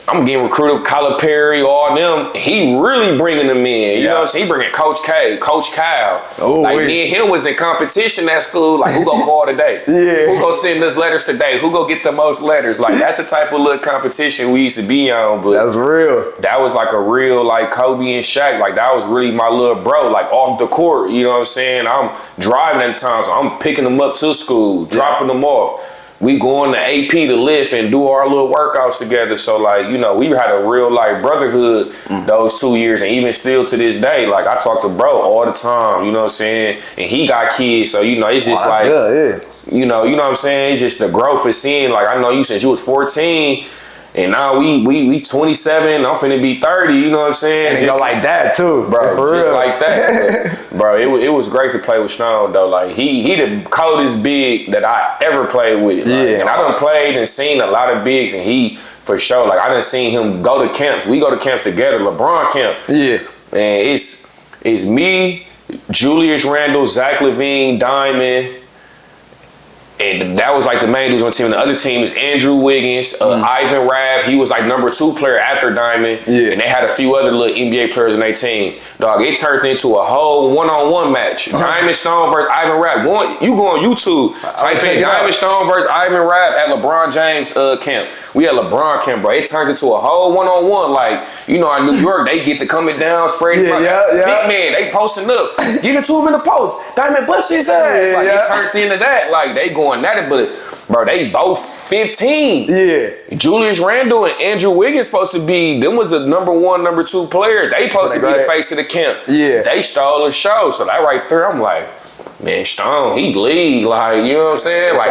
I'm getting recruited, Calipari, all them. He really bringing them in. You know what I'm saying? He bringing Coach K, Coach Kyle. Me and him was in competition at school. Like, who gonna call today? Who gonna send us letters today? Who gonna get the most letters? Like, that's the type of little competition we used to be on. But that's real. That was like a real, like, Kobe and Shaq. Like, that was really my little bro, like, off the court. You know what I'm saying? I'm driving at the time, so I'm picking them up to school, dropping them off. We go on the AP to lift and do our little workouts together. So, like, you know, we had a real, like, brotherhood those 2 years. And even still to this day, like, I talk to bro all the time, you know what I'm saying? And he got kids. So, you know, it's just you know what I'm saying? It's just the growth of seeing, like, I know you since you was 14. And now we 27, I'm finna be 30, you know what I'm saying? And just like that too, bro. For just real. like that. Bro, it was great to play with Stone though. Like he the coldest big that I ever played with. Like, and I done played and seen a lot of bigs, and he for sure, like I done seen him go to camps. We go to camps together, LeBron camp. And it's me, Julius Randle, Zach LaVine, Diamond. And that was like the main dudes on the team. And the other team is Andrew Wiggins, Ivan Rabb. He was like number 2 player after Diamond. And they had a few other little NBA players in their team. Dog, it turned into a whole one-on-one match. Diamond Stone versus Ivan Rabb. You go on YouTube, type in Diamond Stone versus Ivan Rabb at LeBron James camp. We had LeBron camp, bro. It turned into a whole one-on-one. Like, you know, in New York, they get to coming down, spraying big man, they posting up. Give it to him in the post. Diamond bust his ass. Like, it turned into that. Like, they going at it, but bro, they both 15. Julius Randle and Andrew Wiggins supposed to be, them was the number 1, number 2 players. They supposed to be the face of the camp. They stole the show. So that right there, I'm like, man, Stone, he lead. Like, you know what I'm saying? Like,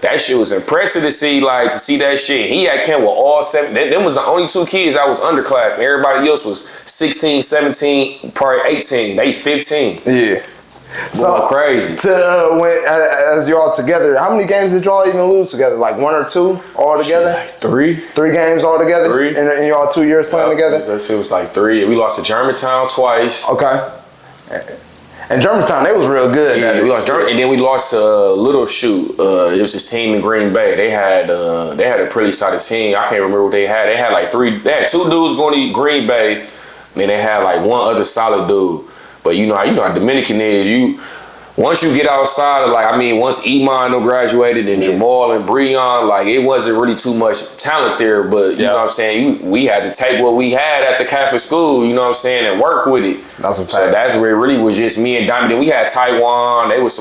that shit was impressive to see, like, to see that shit. He had camp with all 7. Them was the only 2 kids that was underclassmen. Everybody else was 16, 17, probably 18. They 15. So crazy. As y'all together, how many games did y'all even lose together? Like 1 or 2 all together? Like 3. 3 games all together? 3. In y'all 2 years playing together? That shit was like 3. We lost to Germantown twice. Okay. And Germantown, they was real good. Yeah, we lost Germantown, and then we lost to Little Shoot. It was this team in Green Bay. They had a pretty solid team. I can't remember what they had. They had like 3. They had 2 dudes going to Green Bay, and they had like 1 other solid dude. But you know how Dominican is. Once you get outside of, like, I mean, once Iman graduated and Jamal and Breon, like, it wasn't really too much talent there. But, you know what I'm saying, we had to take what we had at the Catholic school, you know what I'm saying, and work with it. That's a fact. So that's where it really was just me and Diamond. Then we had Taiwan. They was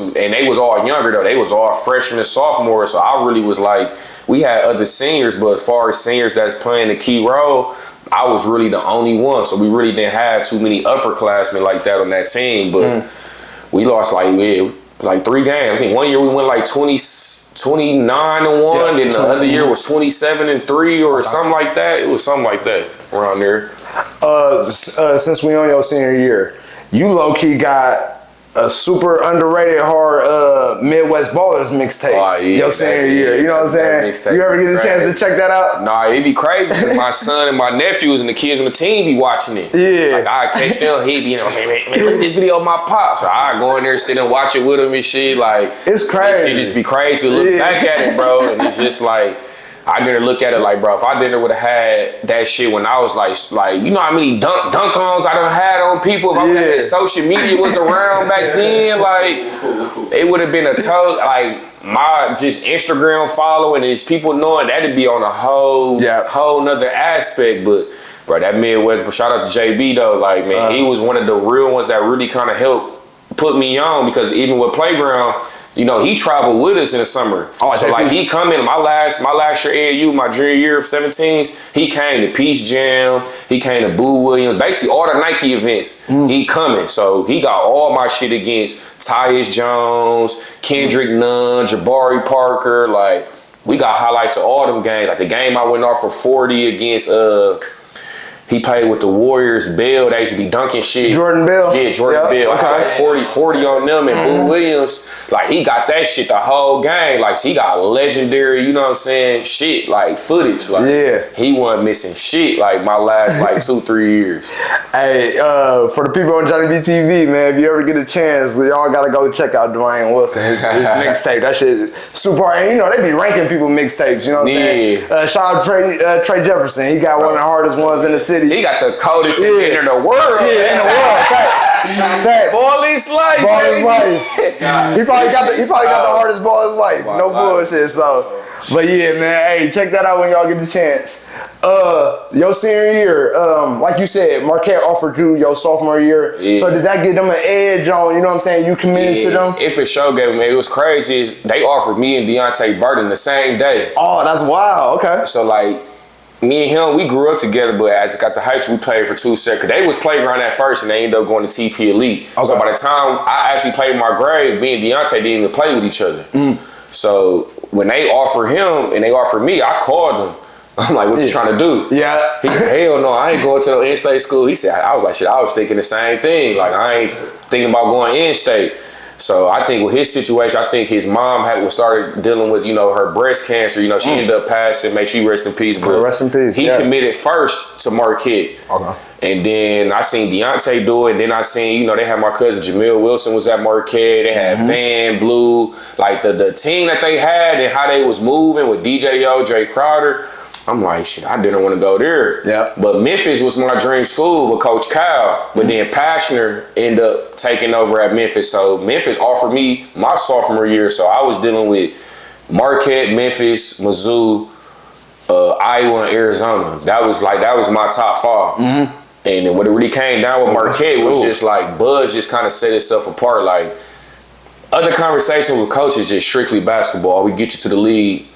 all younger, though. They was all freshmen and sophomores. So I really was like, we had other seniors, but as far as seniors that's playing the key role, I was really the only one. So we really didn't have too many upperclassmen like that on that team. But we lost like 3 games. I think one year we went like 29-1. Then the other year was 27-3 or something like that. It was something like that around there. Since we on your senior year, you low-key got a super underrated hard Midwest Ballers mixtape your senior year. You know what I'm saying? You ever get a chance to check that out? Nah, it'd be crazy because my son and my nephews and the kids on the team be watching it. Like, I catch them, he'd be, you know, man, look at this video of my pops. So I go in there, sit and watch it with him and shit. Like, it's crazy. It just be crazy to look back at it, bro. And it's just like, I didn't look at it like, bro, if I didn't would have had that shit when I was like, you know how many dunk-ons I done had on people? If I would have social media was around back then, like, it would have been a total, like, my just Instagram following and just people knowing that'd be on a whole nother aspect. But bro, that Midwest, but shout out to JB though, like man, he was one of the real ones that really kind of helped put me on, because even with Playground, you know, he traveled with us in the summer. So like he come in my last year AAU, my junior year of 17s, he came to Peace Jam, he came to Boo Williams, basically all the Nike events, he coming. So he got all my shit against Tyus Jones, Kendrick Nunn, Jabari Parker, like we got highlights of all them games. Like the game I went off for 40 against he played with the Warriors, Bell. They used to be dunking shit. Jordan Bell? Yeah, Jordan Bell. Okay. I had 40 on them. And Boo Williams, like, he got that shit the whole game. Like, he got legendary, you know what I'm saying, shit, like, footage. Like, he wasn't missing shit, like, my last, like, 2-3 years. Hey, for the people on JonnyBeeTV, man, if you ever get a chance, y'all gotta go check out Duane Wilson, his mixtape. That shit is super hard. And, you know, they be ranking people mixtapes, you know what I'm saying? Shout out Trey Jefferson. He got one of the hardest ones in the city. He got the coldest in the world. Yeah, in the world. Fact. Ball is life. Ball is life. He probably got the hardest ball is life. No bullshit. So, but yeah, man. Hey, check that out when y'all get the chance. Your senior year, like you said, Marquette offered you your sophomore year. Yeah. So did that give them an edge on? You know what I'm saying? You committed to them. It for sure gave them. It was crazy. They offered me and Deontay Burton the same day. Oh, that's wild. Okay. So like, me and him, we grew up together, but as it got to high school, we played for 2 seconds. They was Playground at first, and they ended up going to TP Elite. Okay. So by the time I actually played my grade, me and Deontay didn't even play with each other. So when they offered him and they offered me, I called him. I'm like, what you trying to do? Yeah. He said, hell no, I ain't going to no in-state school. He said, I was like, shit, I was thinking the same thing. Like, I ain't thinking about going in-state. So I think with his situation, I think his mom started dealing with, you know, her breast cancer. You know, she ended up passing. May she rest in peace. But rest in peace. He committed first to Marquette. Okay. And then I seen Deontay do it. And then I seen, you know, they had my cousin Jamil Wilson was at Marquette. They had Van Blue, like the team that they had and how they was moving with DJ Jay Crowder. I'm like, shit, I didn't want to go there. Yeah. But Memphis was my dream school with Coach Kyle. But then Pashner ended up taking over at Memphis. So Memphis offered me my sophomore year. So I was dealing with Marquette, Memphis, Mizzou, Iowa, and Arizona. That was my top 5. And then what it really came down with Marquette was just like Buzz just kind of set itself apart. Like other conversations with coaches just strictly basketball. We get you to the league.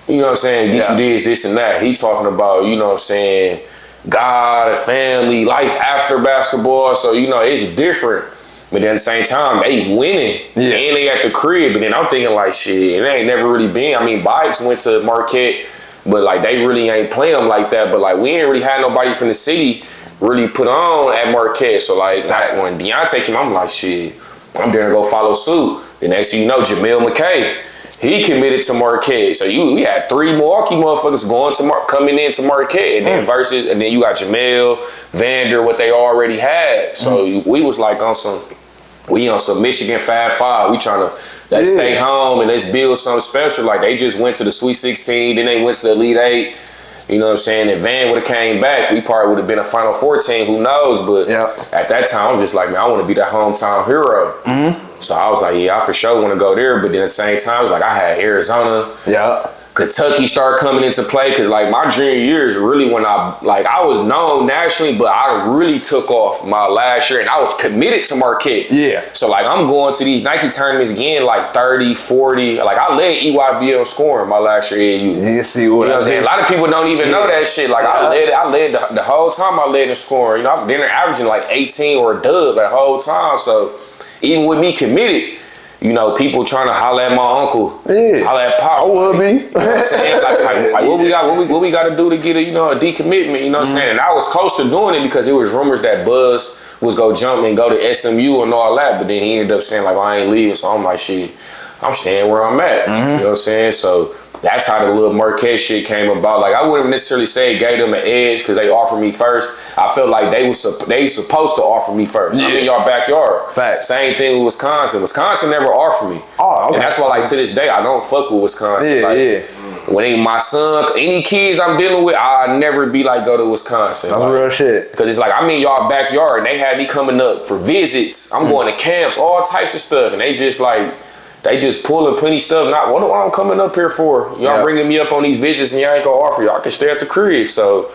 You know what I'm saying? Get you this and that. He talking about, you know what I'm saying, God, family, life after basketball. So, you know, it's different. But at the same time, they winning. And they at the crib. But then I'm thinking like, shit, it ain't never really been. I mean, Bikes went to Marquette, but like they really ain't play them like that. But like we ain't really had nobody from the city really put on at Marquette. So like that's when Deontay came, I'm like, shit, I'm there to go follow suit. The next thing you know, Jamel McKay. He committed to Marquette. So we had 3 Milwaukee motherfuckers coming into Marquette. And then then you got Jamel, Vander, what they already had. So we was like on some Michigan Fab 5. We trying to stay home and let's build something special. Like they just went to the Sweet 16, then they went to the Elite 8. You know what I'm saying? If Van would have came back, we probably would have been a Final 14, who knows? But at that time, I'm just like, man, I want to be the hometown hero. So I was like, yeah, I for sure want to go there. But then at the same time, it was like I had Arizona. Kentucky started coming into play because like my junior year is really when I was known nationally, but I really took off my last year and I was committed to Marquette. So like I'm going to these Nike tournaments again like 30, 40. Like I led EYBL scoring my last year AAU. You see what I'm saying? A lot of people don't even know that shit. Like I led the whole time I led in scoring. You know, I was there averaging like 18 or a dub that whole time. So even with me committed, you know, people trying to holler at my uncle, holler at Pops. I would be. You know what I'm saying? Like what we got to do to get a decommitment, you know what I'm saying? And I was close to doing it because it was rumors that Buzz was go jump and go to SMU and all that, but then he ended up saying like, I ain't leaving. So I'm like, shit, I'm staying where I'm at. You know what I'm saying? So that's how the little Marquette shit came about. Like I wouldn't necessarily say it gave them an edge because they offered me first. I felt like they was supposed to offer me first. I'm in y'all backyard. Fact. Same thing with Wisconsin. Wisconsin never offered me. Oh, okay. And that's why like to this day I don't fuck with Wisconsin. when my son, any kids I'm dealing with, I'll never be like, go to Wisconsin. That's like, real shit. Cause it's like, I'm in y'all backyard and they had me coming up for visits. I'm going to camps, all types of stuff. And they just like, they just pulling plenty stuff. Not what I'm coming up here for. Y'all bringing me up on these visits and y'all ain't gonna offer. Y'all can stay at the crib. So,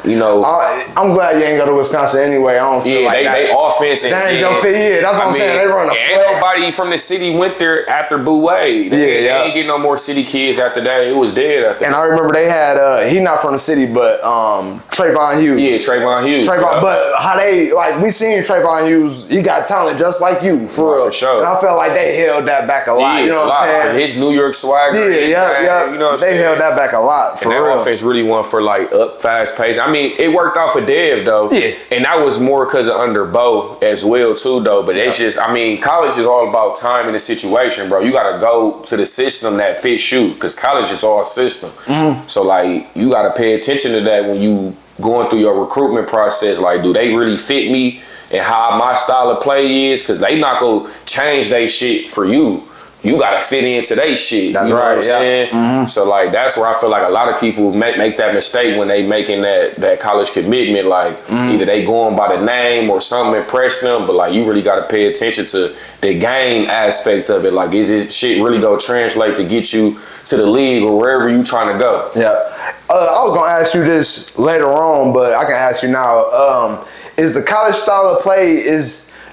you know, I'm glad you ain't go to Wisconsin anyway. I don't feel like they offense and that ain't your fit. Yeah, that's what I'm saying. They run a flex. Ain't nobody from the city went there after Boo Wade. They ain't getting no more city kids after that. It was dead after. And I remember they had he not from the city, but Trayvon Hughes. Yeah, Trayvon Hughes. But how they like we seen Trayvon Hughes, he got talent just like you for real. For sure. And I felt like they held that back a lot. You know what I'm saying? His New York swagger. Yeah. You know what I'm saying? They held that back a lot. For and that real. offense really went for like up fast pace. I mean, it worked out for Dev though. Yeah. And that was more because of under Bo as well too though. But it's just, I mean, college is all about time and the situation, bro. You gotta go to the system that fits you, because college is all system. So like you gotta pay attention to that when you going through your recruitment process. Like, do they really fit me and how my style of play is? Because they not gonna change they shit for you. You gotta fit into they shit. That's you know right, what I'm saying? So like that's where I feel like a lot of people make that mistake when they making that college commitment. Like either they going by the name or something impressing them, but like you really gotta pay attention to the game aspect of it. Like, is this shit really gonna translate to get you to the league or wherever you trying to go? Yeah. I was gonna ask you this later on, but I can ask you now. Is the college style of play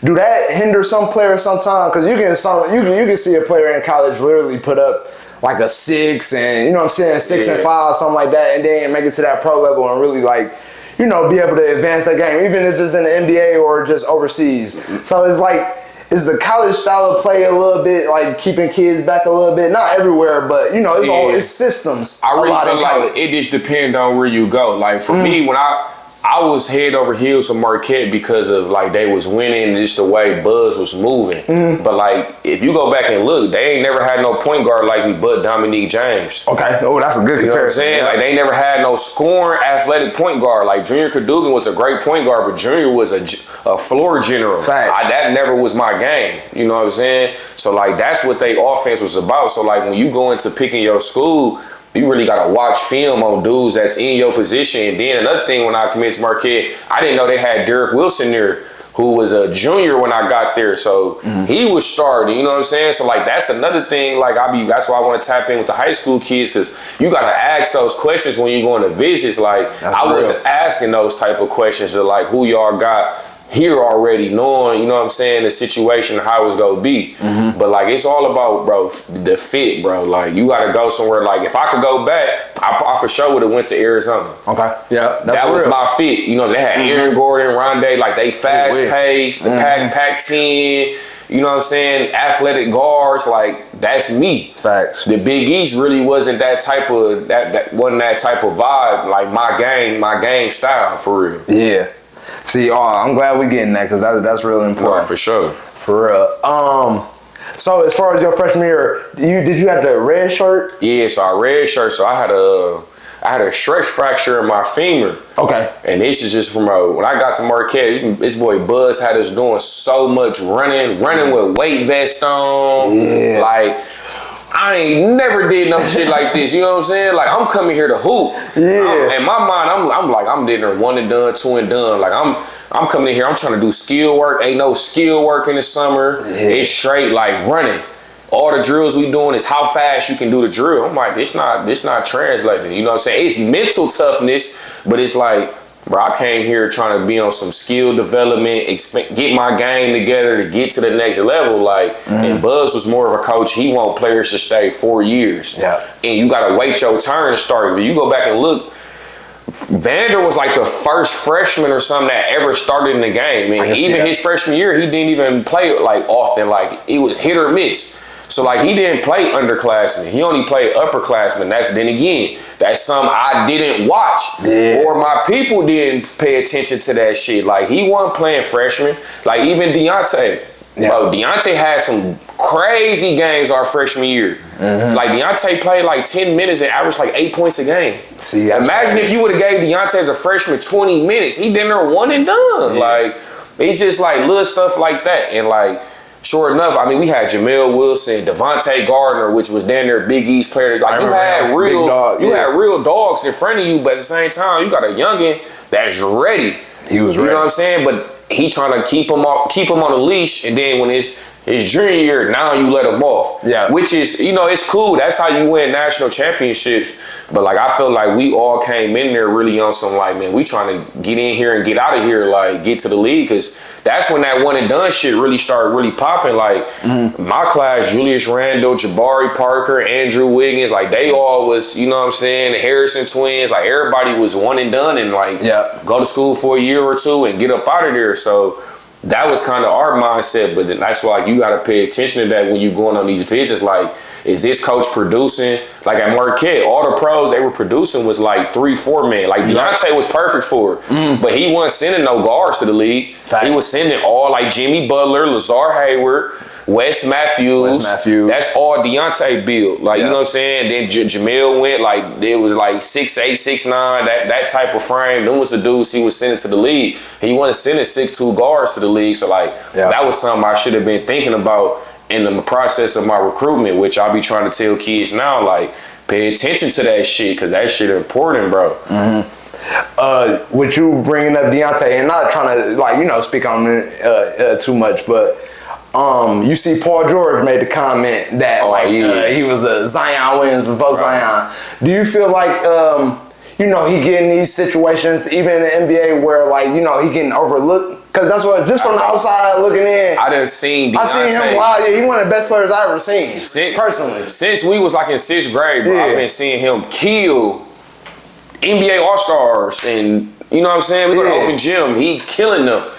do that hinder some players sometimes? Because you can see a player in college literally put up like a 6 and, you know what I'm saying, 6 and 5, something like that, and then make it to that pro level and really like, you know, be able to advance that game, even if it's in the NBA or just overseas. So it's like, is the college style of play a little bit like keeping kids back a little bit? Not everywhere, but you know, it's systems. I really feel like it just depends on where you go. Like for me, when I was head over heels for Marquette because of like they was winning and just the way Buzz was moving. But like if you go back and look, they ain't never had no point guard like me but Dominique James. Okay. Oh, that's a good comparison. You know what I'm saying? Yeah. Like they never had no scoring athletic point guard. Like Junior Cadogan was a great point guard, but Junior was a floor general. That never was my game. You know what I'm saying? So like that's what they offense was about. So like when you go into picking your school, you really gotta watch film on dudes that's in your position. And then another thing, when I committed to Marquette, I didn't know they had Derek Wilson there, who was a junior when I got there. So he was starting, you know what I'm saying? So like that's another thing, like that's why I want to tap in with the high school kids, because you gotta ask those questions when you're going to visits. Like I wasn't asking those type of questions of like who y'all got here already, knowing, you know what I'm saying, the situation and how it's gonna be. But like it's all about, bro, the fit, bro. Like you gotta go somewhere. Like if I could go back, I for sure would have went to Arizona. Okay. Yeah. That was my fit. You know, they had Aaron Gordon, Rondé, like they fast paced, the Pac-10, you know what I'm saying, athletic guards, like that's me. Facts. The Big East really wasn't that type of wasn't that type of vibe, like my game style for real. Yeah. See, I'm glad we're getting that, because that's really important. Right, for sure. For real. So as far as your freshman year, did you have the red shirt? Yeah, so I red shirt. So I had a stretch fracture in my femur. Okay. And this is just from when I got to Marquette, this boy Buzz had us doing so much running with weight vests on. Yeah. Like, I ain't never did no shit like this. You know what I'm saying? Like, I'm coming here to hoop. Yeah. In my mind, I'm getting 1 and done, 2 and done. Like, I'm coming in here, I'm trying to do skill work. Ain't no skill work in the summer. Yeah. It's straight like running. All the drills we doing is how fast you can do the drill. I'm like, this not translating. You know what I'm saying? It's mental toughness, but it's like, bro, I came here trying to be on some skill development, get my game together to get to the next level. Like, and Buzz was more of a coach. He want players to stay 4 years. Yeah. And you got to wait your turn to start. But you go back and look, Vander was like the first freshman or something that ever started in the game. And even his freshman year, he didn't even play like often. Like, it was hit or miss. So like he didn't play underclassmen. He only played upperclassmen. That's something I didn't watch. Yeah. Or my people didn't pay attention to that shit. Like he wasn't playing freshman. Like even Deontay. Yeah. Bro, Deontay had some crazy games our freshman year. Like Deontay played like 10 minutes and averaged like 8 points a game. See, imagine if you would have gave Deontay as a freshman 20 minutes. He did there 1 and done. Yeah. Like it's just like little stuff like that. And like sure enough, I mean, we had Jamel Wilson, Devontae Gardner, which was down there, Big East player. Like you had real dogs in front of you, but at the same time, you got a youngin that's ready. He was ready. You know what I'm saying? But he trying to keep him on a leash, and then when his junior year, now you let him off. Yeah. Which is, it's cool. That's how you win national championships. But like, I feel like we all came in there really on some like, man, we trying to get in here and get out of here, like get to the league, because that's when that one and done shit really started really popping. Like my class, Julius Randle, Jabari Parker, Andrew Wiggins, like they all was, you know what I'm saying, the Harrison twins, like everybody was one and done and like go to school for a year or two and get up out of there. So that was kind of our mindset, but then that's why you got to pay attention to that when you're going on these visits. Like, is this coach producing? Like at Marquette, all the pros they were producing was like 3-4 men. Like Deontay was perfect for it, but he wasn't sending no guards to the league. He was sending all like Jimmy Butler, Lazar Hayward, Wes Matthews. That's all Deontay built. Like, you know what I'm saying? Then Jamel went, like, it was like 6'8", 6'9", that type of frame. Them was the dudes he was sending to the league. He wasn't sending 6'2" guards to the league. So, like, that was something I should have been thinking about in the process of my recruitment, which I'll be trying to tell kids now, like, pay attention to that shit, because that shit important, bro. With you bringing up Deontay, and not trying to, like, speak on it too much, but you see Paul George made the comment that he was a Zion Williams before Zion. Do you feel like he getting these situations even in the NBA where he getting overlooked? Because that's what, just from the outside looking in, I done seen Deontay. I seen him live. Yeah, he one of the best players I ever seen personally. Since we was like in 6th grade, bro, I've been seeing him kill NBA All-Stars, and you know what I'm saying? We go to open gym, he killing them.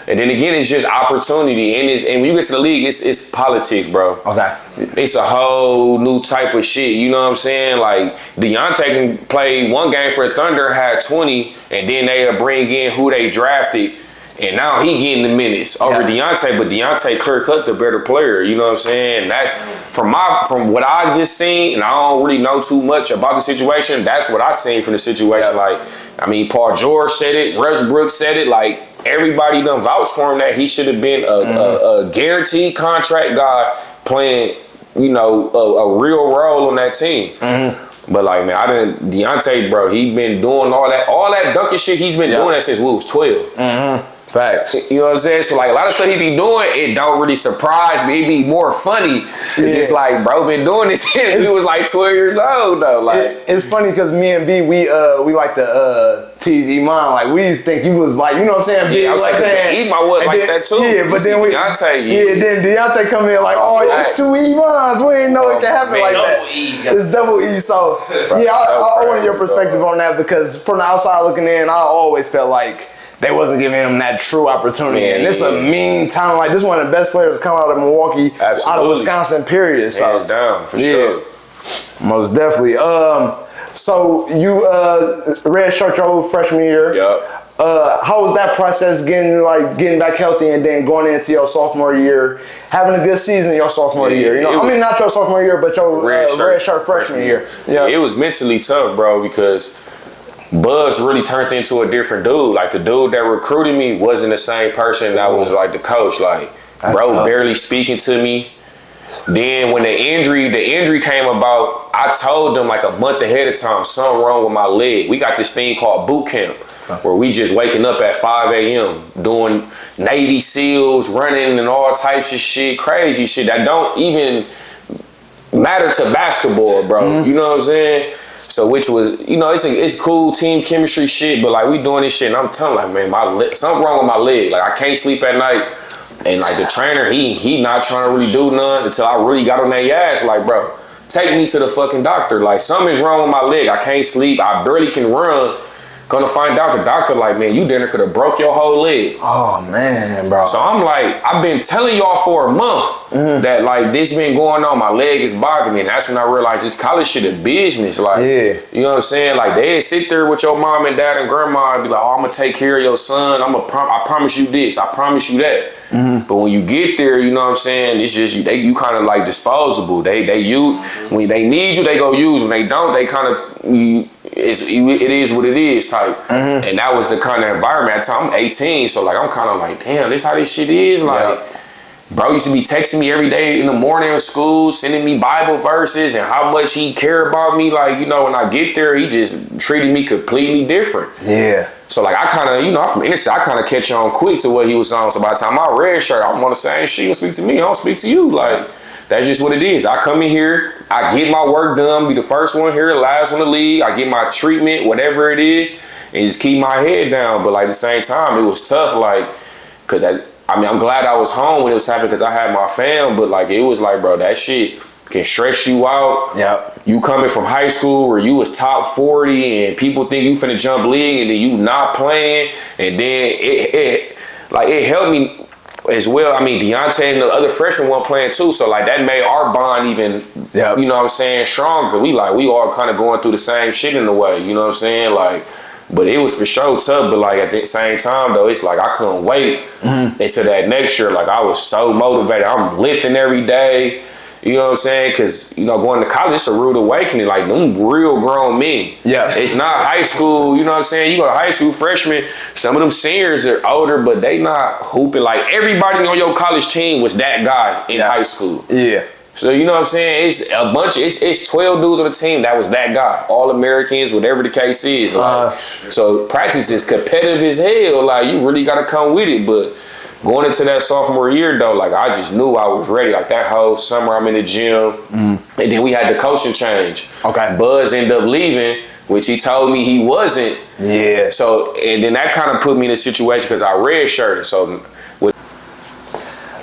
And then again, it's just opportunity. And when you get to the league, it's politics, bro. Okay. It's a whole new type of shit. You know what I'm saying? Like, Deontay can play one game for the Thunder, had 20, and then they'll bring in who they drafted. And now he getting the minutes over Deontay, but Deontay clear-cut the better player. You know what I'm saying? That's from what I just seen, and I don't really know too much about the situation. That's what I seen from the situation. Like, I mean, Paul George said it, Westbrook said it, like, everybody done vouched for him that he should have been a guaranteed contract guy playing, a real role on that team. But like, man, Deontay, bro, he been doing all that dunking shit. He's been doing that since we was 12. Facts. You know what I'm saying? So like a lot of stuff he be doing, it don't really surprise me. It be more funny. It's like, bro, been doing this since we was like 12 years old though. Like it's funny because me and B, we like to tease Iman. Like we used to think he was like, you know what I'm saying? Big, I was like that. Iman was like that too. Yeah, but then Deontay. Then Deontay come in like, oh, it's 2 Imans. We ain't know it can happen like that. It's double E. So I want your perspective on that, because from the outside looking in, I always felt like they wasn't giving him that true opportunity. And this is a mean talent. Like, this is one of the best players to come out of Milwaukee, out of Wisconsin, period. So, hands down, for sure. Most definitely. So you red shirt your freshman year. How was that process getting back healthy and then going into your sophomore year, having a good season your sophomore year? I mean, not your sophomore year, but your red shirt freshman year. It was mentally tough, bro, because Buzz really turned into a different dude. Like, the dude that recruited me wasn't the same person that was like the coach. Like, bro, barely speaking to me. Then when the injury came about, I told them like a month ahead of time, something wrong with my leg. We got this thing called boot camp, where we just waking up at 5 a.m. doing Navy SEALs, running and all types of shit, crazy shit that don't even matter to basketball, bro. You know what I'm saying? So which was, it's cool team chemistry shit, but like we doing this shit and I'm telling like, man, my leg, something wrong with my leg. Like I can't sleep at night. And like the trainer, he not trying to really do nothing until I really got on that ass. Like, bro, take me to the fucking doctor. Like, something's wrong with my leg. I can't sleep. I barely can run. Gonna find out the doctor like, man, you dinner could have broke your whole leg. Oh man, bro. So I'm like, I've been telling y'all for a month that like this been going on. My leg is bothering me, and that's when I realized this college shit a business. Like, you know what I'm saying? Like they sit there with your mom and dad and grandma and be like, oh, I'm gonna take care of your son. I promise you this. I promise you that. But when you get there, you know what I'm saying? It's just you kind of like disposable. They use when they need you, they go use. When they don't, they kind of it is what it is type. And that was the kind of environment at the time. I'm 18, so like I'm kind of like, damn, this how this shit is. Like Bro used to be texting me every day in the morning in school, sending me Bible verses and how much he cared about me. Like, you know, when I get there, he just treated me completely different. Yeah. So, like, I kind of, you know, I'm from innocent. I kind of catch on quick to what he was on. So, by the time I red shirt, I'm on the same shit. You speak to me, I don't speak to you. Like, that's just what it is. I come in here, I get my work done, be the first one here, the last one to leave. I get my treatment, whatever it is, and just keep my head down. But, like, at the same time, it was tough, like, because I mean, I'm glad I was home when it was happening because I had my fam, but like, it was like, bro, that shit can stress you out. Yeah. You coming from high school where you was top 40 and people think you finna jump league and then you not playing. And then it helped me as well. I mean, Deontay and the other freshmen weren't playing too. So like that made our bond even, you know what I'm saying, stronger. We all kind of going through the same shit in a way, you know what I'm saying? Like, but it was for sure tough, but like at the same time though, it's like I couldn't wait until that next year. Like I was so motivated. I'm lifting every day, you know what I'm saying? Cause you know, going to college, it's a rude awakening. Like them real grown men. Yeah. It's not high school, you know what I'm saying? You go to high school, freshmen, some of them seniors are older, but they not hooping. Like everybody on your college team was that guy in high school. Yeah. So you know what I'm saying? It's a bunch of it's 12 dudes on the team that was that guy. All Americans, whatever the case is. Like, so practice is competitive as hell. Like you really gotta come with it. But going into that sophomore year though, like I just knew I was ready. Like that whole summer I'm in the gym. And then we had the coaching change. Okay. Buzz ended up leaving, which he told me he wasn't. Yeah. So and then that kind of put me in a situation because I redshirted.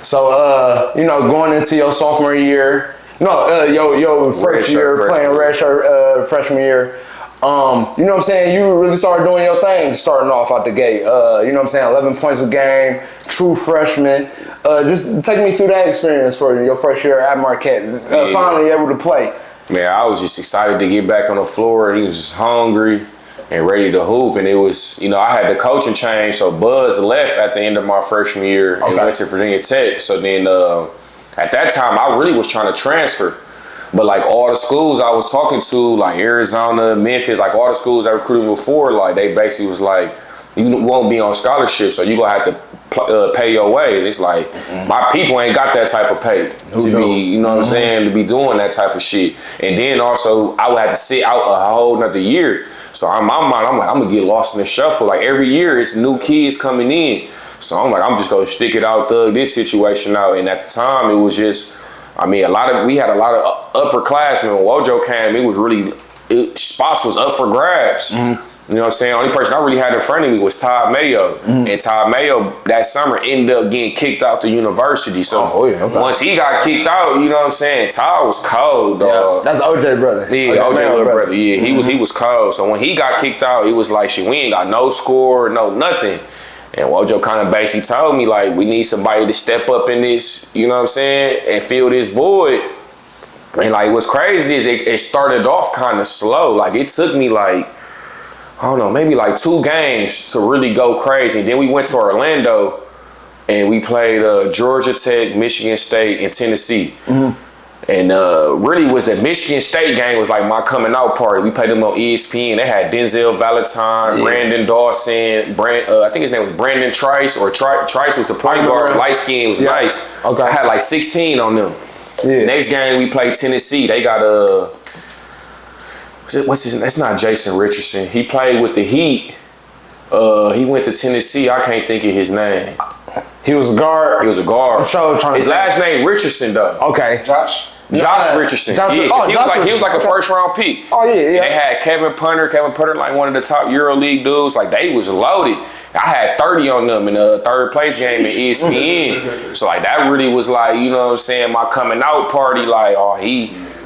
So, you know, going into your sophomore year, your freshman year, playing redshirt freshman year, you know what I'm saying? You really started doing your thing starting off out the gate. You know what I'm saying? 11 points a game, true freshman. Just take me through that experience for your first year at Marquette. Finally able to play. Man, I was just excited to get back on the floor. He was just hungry and ready to hoop. And it was, you know, I had the coaching change. So Buzz left at the end of my freshman year and went to Virginia Tech. So then at that time, I really was trying to transfer. But like all the schools I was talking to, like Arizona, Memphis, like all the schools I recruited before, like they basically was like, you won't be on scholarship, so you gonna have to pay your way. And it's like, my people ain't got that type of pay to be, you know what I'm saying, to be doing that type of shit. And then also, I would have to sit out a whole nother year. So in my mind, I'm like, I'm gonna get lost in the shuffle. Like every year, it's new kids coming in. So I'm like, I'm just gonna stick it out, thug this situation out. And at the time, it was just, I mean, we had a lot of upperclassmen. When Wojo came, it was really, spots was up for grabs. You know what I'm saying? Only person I really had in front of me was Todd Mayo. And Todd Mayo that summer ended up getting kicked out the university. So once he got kicked out, you know what I'm saying? Todd was cold, dog. That's OJ brother. Yeah, OJ little brother. Yeah, he was cold. So when he got kicked out, it was like, shit, we ain't got no score, no nothing. And Wojo kind of basically told me, like, we need somebody to step up in this, you know what I'm saying, and fill this void. And like, what's crazy is it started off kind of slow. Like, it took me like, I don't know, maybe like 2 games to really go crazy. And then we went to Orlando and we played Georgia Tech, Michigan State, and Tennessee. And really was the Michigan State game was like my coming out party. We played them on ESPN. They had Denzel Valentine, Brandon Dawson, I think his name was Brandon Trice, or Trice was the point guard. Light skin was nice. I had like 16 on them. Next game we played Tennessee. They got what's his name? That's not Jason Richardson. He played with the Heat. He went to Tennessee. I can't think of his name. He was a guard. He was a guard. I'm sure trying his last name Richardson though. Okay. Josh Richardson. He was like a first round pick. Oh yeah. They had Kevin Punter, like one of the top EuroLeague dudes. Like they was loaded. I had 30 on them in the third place game in ESPN. So like that really was like, you know what I'm saying, my coming out party. Like,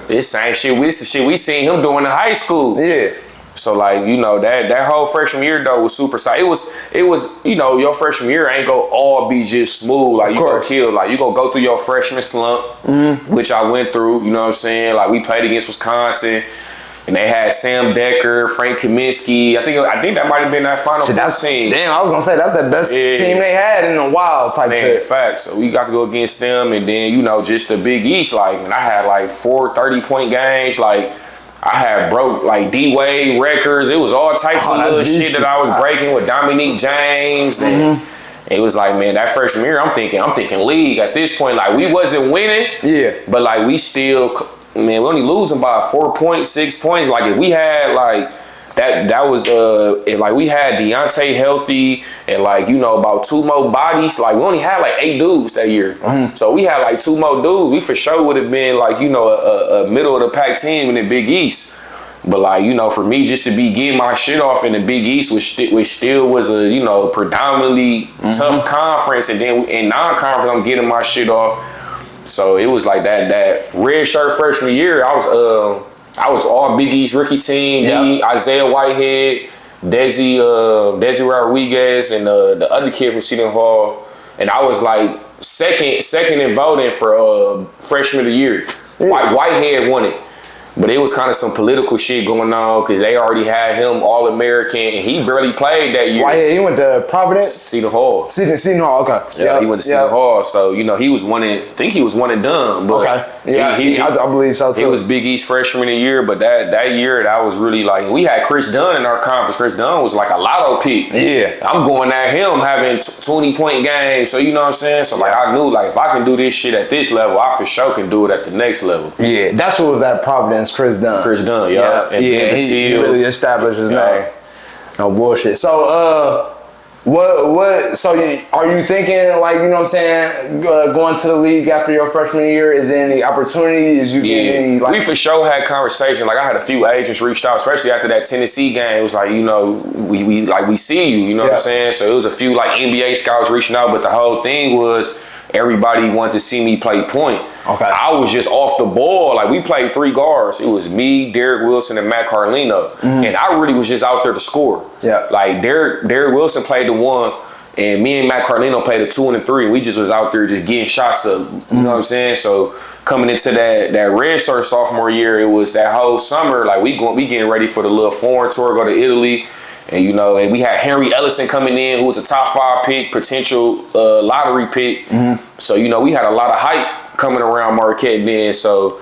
this same shit. This is shit we seen him doing in high school. Yeah. So like, you know, that whole freshman year though was super exciting. It was, you know, your freshman year ain't go all be just smooth. Like you go kill, like you go through your freshman slump, which I went through, you know what I'm saying? Like we played against Wisconsin and they had Sam Decker, Frank Kaminsky. I think that might have been that Final Four team. Damn, I was gonna say that's the best team they had in a while type shit. Facts. So we got to go against them, and then, you know, just the Big East, like, man, I had like 4 30-point games, like I had broke like D-Wade records. It was all types of little shit that I was breaking with Dominique James It was like, man, that freshman year, I'm thinking league at this point. Like, we wasn't winning. Yeah. But, like, we still, man, we only losing by 4 points, 6 points. Like, if we had, like, that was, if, like, we had Deontay healthy and, like, you know, about 2 more bodies. Like, we only had, like, 8 dudes that year. So, we had, like, 2 more dudes. We for sure would have been, like, you know, a middle-of-the-pack team in the Big East. But, like, you know, for me just to be getting my shit off in the Big East, which still was a, you know, predominantly tough conference, and then in non-conference, I'm getting my shit off. So it was like that red shirt freshman year. I was all Big East rookie team. Me, Isaiah Whitehead, Desi Rodriguez, and the other kid from Seton Hall, and I was like second in voting for freshman of the year. Whitehead won it. But it was kind of some political shit going on because they already had him All-American, and he barely played that year. Why? He went to Providence? Seton Hall. Seton Hall, okay. Yeah, he went to Seton Hall. So, you know, he was one and done. But okay. Yeah, I believe so too. He was Big East freshman of the year, but that year, that was really like, we had Chris Dunn in our conference. Chris Dunn was like a lotto pick. Yeah. I'm going at him having 20-point games. So, you know what I'm saying? So, like, I knew, like, if I can do this shit at this level, I for sure can do it at the next level. Yeah, that's what was at Providence, Chris Dunn. Chris Dunn, yeah. And he really established his name. No bullshit. So, so are you thinking, like, you know what I'm saying, going to the league after your freshman year? Is there any opportunity? Is you getting any, like, we for sure had conversation. Like, I had a few agents reached out, especially after that Tennessee game. It was like, you know, we see you, you know what I'm saying? So it was a few like NBA scouts reaching out, but the whole thing was everybody wanted to see me play point. Okay. I was just off the ball. Like, we played 3 guards. It was me, Derek Wilson, and Matt Carlino. And I really was just out there to score. Yeah. Like, Derek Wilson played the 1, and me and Matt Carlino played the 2 and the 3. We just was out there just getting shots up. You know what I'm saying? So coming into that red shirt sophomore year, it was that whole summer. Like, we getting ready for the little foreign tour, go to Italy. And, you know, and we had Henry Ellison coming in, who was a top 5 pick, potential lottery pick. So, you know, we had a lot of hype coming around Marquette then. So,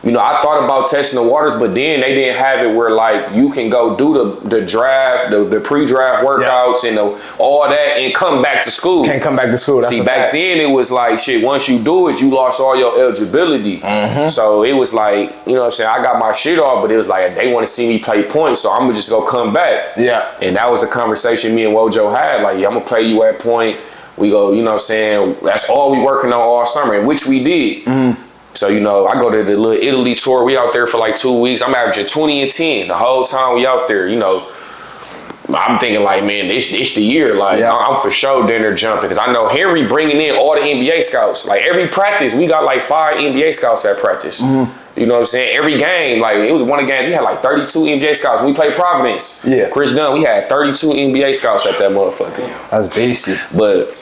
you know, I thought about testing the waters, but then they didn't have it where, like, you can go do the draft, the pre-draft workouts and all that and come back to school. Can't come back to school. That's See, back then it was like, shit, once you do it, you lost all your eligibility. So it was like, you know what I'm saying, I got my shit off, but it was like, they want to see me play point, so I'm going to just go come back. Yeah. And that was a conversation me and Wojo had, like, yeah, I'm going to play you at point. We go, you know what I'm saying, that's all we working on all summer, which we did. So, you know, I go to the little Italy tour. We out there for like 2 weeks. I'm averaging 20 and 10 the whole time we out there. You know, I'm thinking like, man, it's the year. Like, I'm for sure down there jumping because I know Henry bringing in all the NBA scouts. Like, every practice, we got like 5 NBA scouts at practice. You know what I'm saying? Every game, like, it was one of the games, we had like 32 NBA scouts. When we played Providence. Yeah. Chris Dunn, we had 32 NBA scouts at that motherfucker. That's basic. But,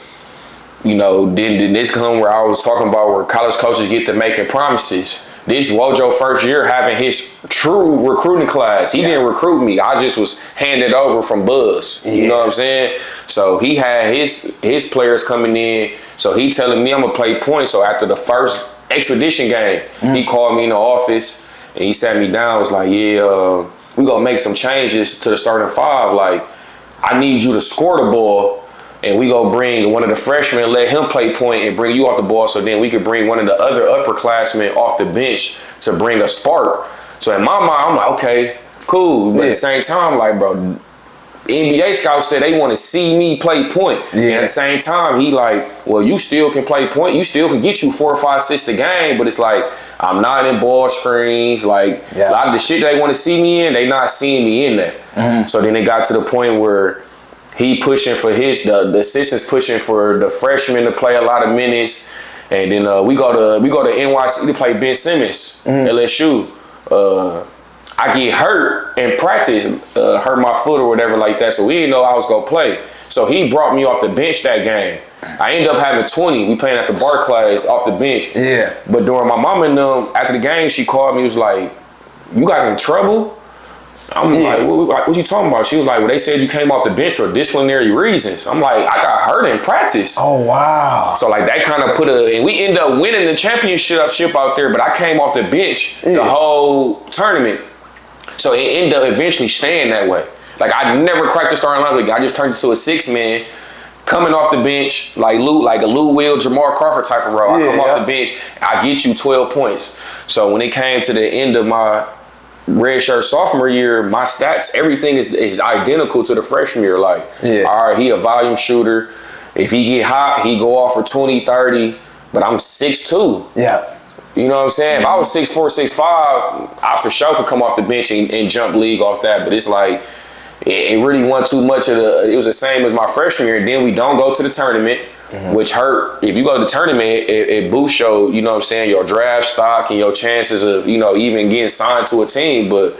you know, then this come where I was talking about where college coaches get to making promises. This Wojo first year having his true recruiting class. He didn't recruit me. I just was handed over from Buzz. You know what I'm saying? So he had his players coming in. So he telling me I'm gonna play point. So after the first expedition game, he called me in the office and he sat me down. Was like, yeah, we gonna make some changes to the starting 5. Like, I need you to score the ball. And we go bring one of the freshmen, let him play point and bring you off the ball so then we could bring one of the other upperclassmen off the bench to bring a spark. So in my mind, I'm like, okay, cool. But at the same time, like, bro, NBA scouts said they want to see me play point. And at the same time, he like, well, you still can play point. You still can get you 4 or 5 assists a game. But it's like, I'm not in ball screens. Like, a lot of the shit they want to see me in, they not seeing me in that. So then it got to the point where he pushing for the assistants pushing for the freshmen to play a lot of minutes, and then we go to NYC to play Ben Simmons, LSU. I get hurt in practice, hurt my foot or whatever like that, so we didn't know I was gonna play. So he brought me off the bench that game. I ended up having 20. We playing at the Barclays off the bench. Yeah. But during my mom and them after the game, she called me. Was like, "You got in trouble?" I'm like, what you talking about? She was like, well, they said you came off the bench for disciplinary reasons. I'm like, I got hurt in practice. Oh, wow. So, like, that kind of and we ended up winning the championship out there, but I came off the bench the whole tournament. So, it ended up eventually staying that way. Like, I never cracked the starting lineup. I just turned into a 6-man. coming off the bench, like a Lou Will, Jamar Crawford type of role. I come off the bench, I get you 12 points. So when it came to the end of my redshirt sophomore year, my stats, everything is identical to the freshman year. Like, all right, he a volume shooter. If he get hot, he go off for 20, 30, but I'm 6'2". Yeah. You know what I'm saying? If I was 6'4", 6'5", I for sure could come off the bench and jump league off that. But it's like, it really wasn't too much of it was the same as my freshman year. And then we don't go to the tournament, which hurt. If you go to the tournament, it boosts your, you know what I'm saying, your draft stock and your chances of, you know, even getting signed to a team. But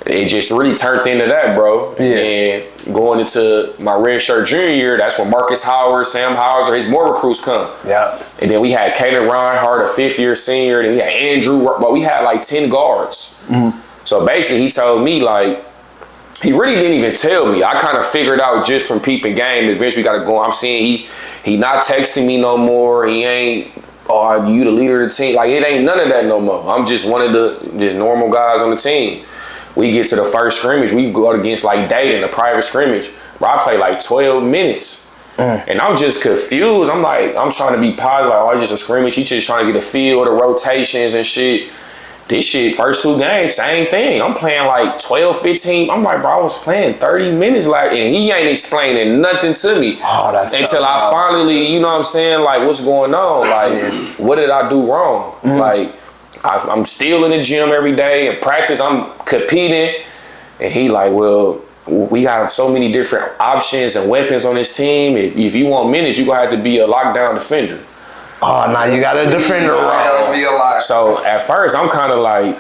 it just really turned into that, bro. Yeah. And going into my redshirt junior year, that's when Marcus Howard, Sam Hauser, his more recruits come. Yeah. And then we had Caden Reinhardt, a fifth-year senior. Then we had Andrew, but we had like 10 guards. So basically, he told me, like, he really didn't even tell me. I kind of figured out just from peeping game. Eventually, got to go. I'm seeing he not texting me no more. He ain't, oh, you the leader of the team. Like, it ain't none of that no more. I'm just one of the just normal guys on the team. We get to the first scrimmage. We go against like Dayton, the private scrimmage, where I play like 12 minutes. And I'm just confused. I'm like, I'm trying to be positive. Like, oh, it's just a scrimmage. He just trying to get a feel of the rotations and shit. This shit, first 2 games, same thing. I'm playing like 12, 15. I'm like, bro, I was playing 30 minutes, like, and he ain't explaining nothing to me. Oh, that's until I finally, you know what I'm saying, like, what's going on? Like, what did I do wrong? Like, I'm still in the gym every day. In practice, I'm competing. And he like, well, we have so many different options and weapons on this team. If you want minutes, you gonna have to be a lockdown defender. Oh, now you got a defender role. So at first, I'm kind of like,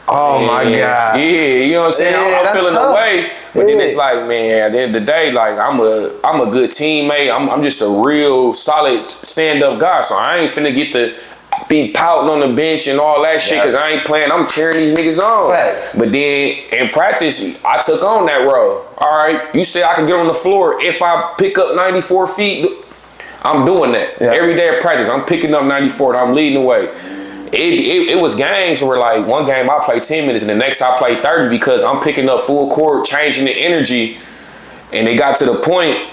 oh my God. Yeah, you know what I'm saying? I'm feeling the way. But then it's like, man, at the end of the day, like, I'm a good teammate. I'm just a real solid stand-up guy. So I ain't finna get to be pouting on the bench and all that shit because I ain't playing. I'm cheering these niggas on. Right. But then in practice, I took on that role. All right, you say I can get on the floor if I pick up 94 feet. I'm doing that every day at practice. I'm picking up 94 and I'm leading the way. It was games where, like, one game I play 10 minutes and the next I play 30 because I'm picking up full court, changing the energy. And it got to the point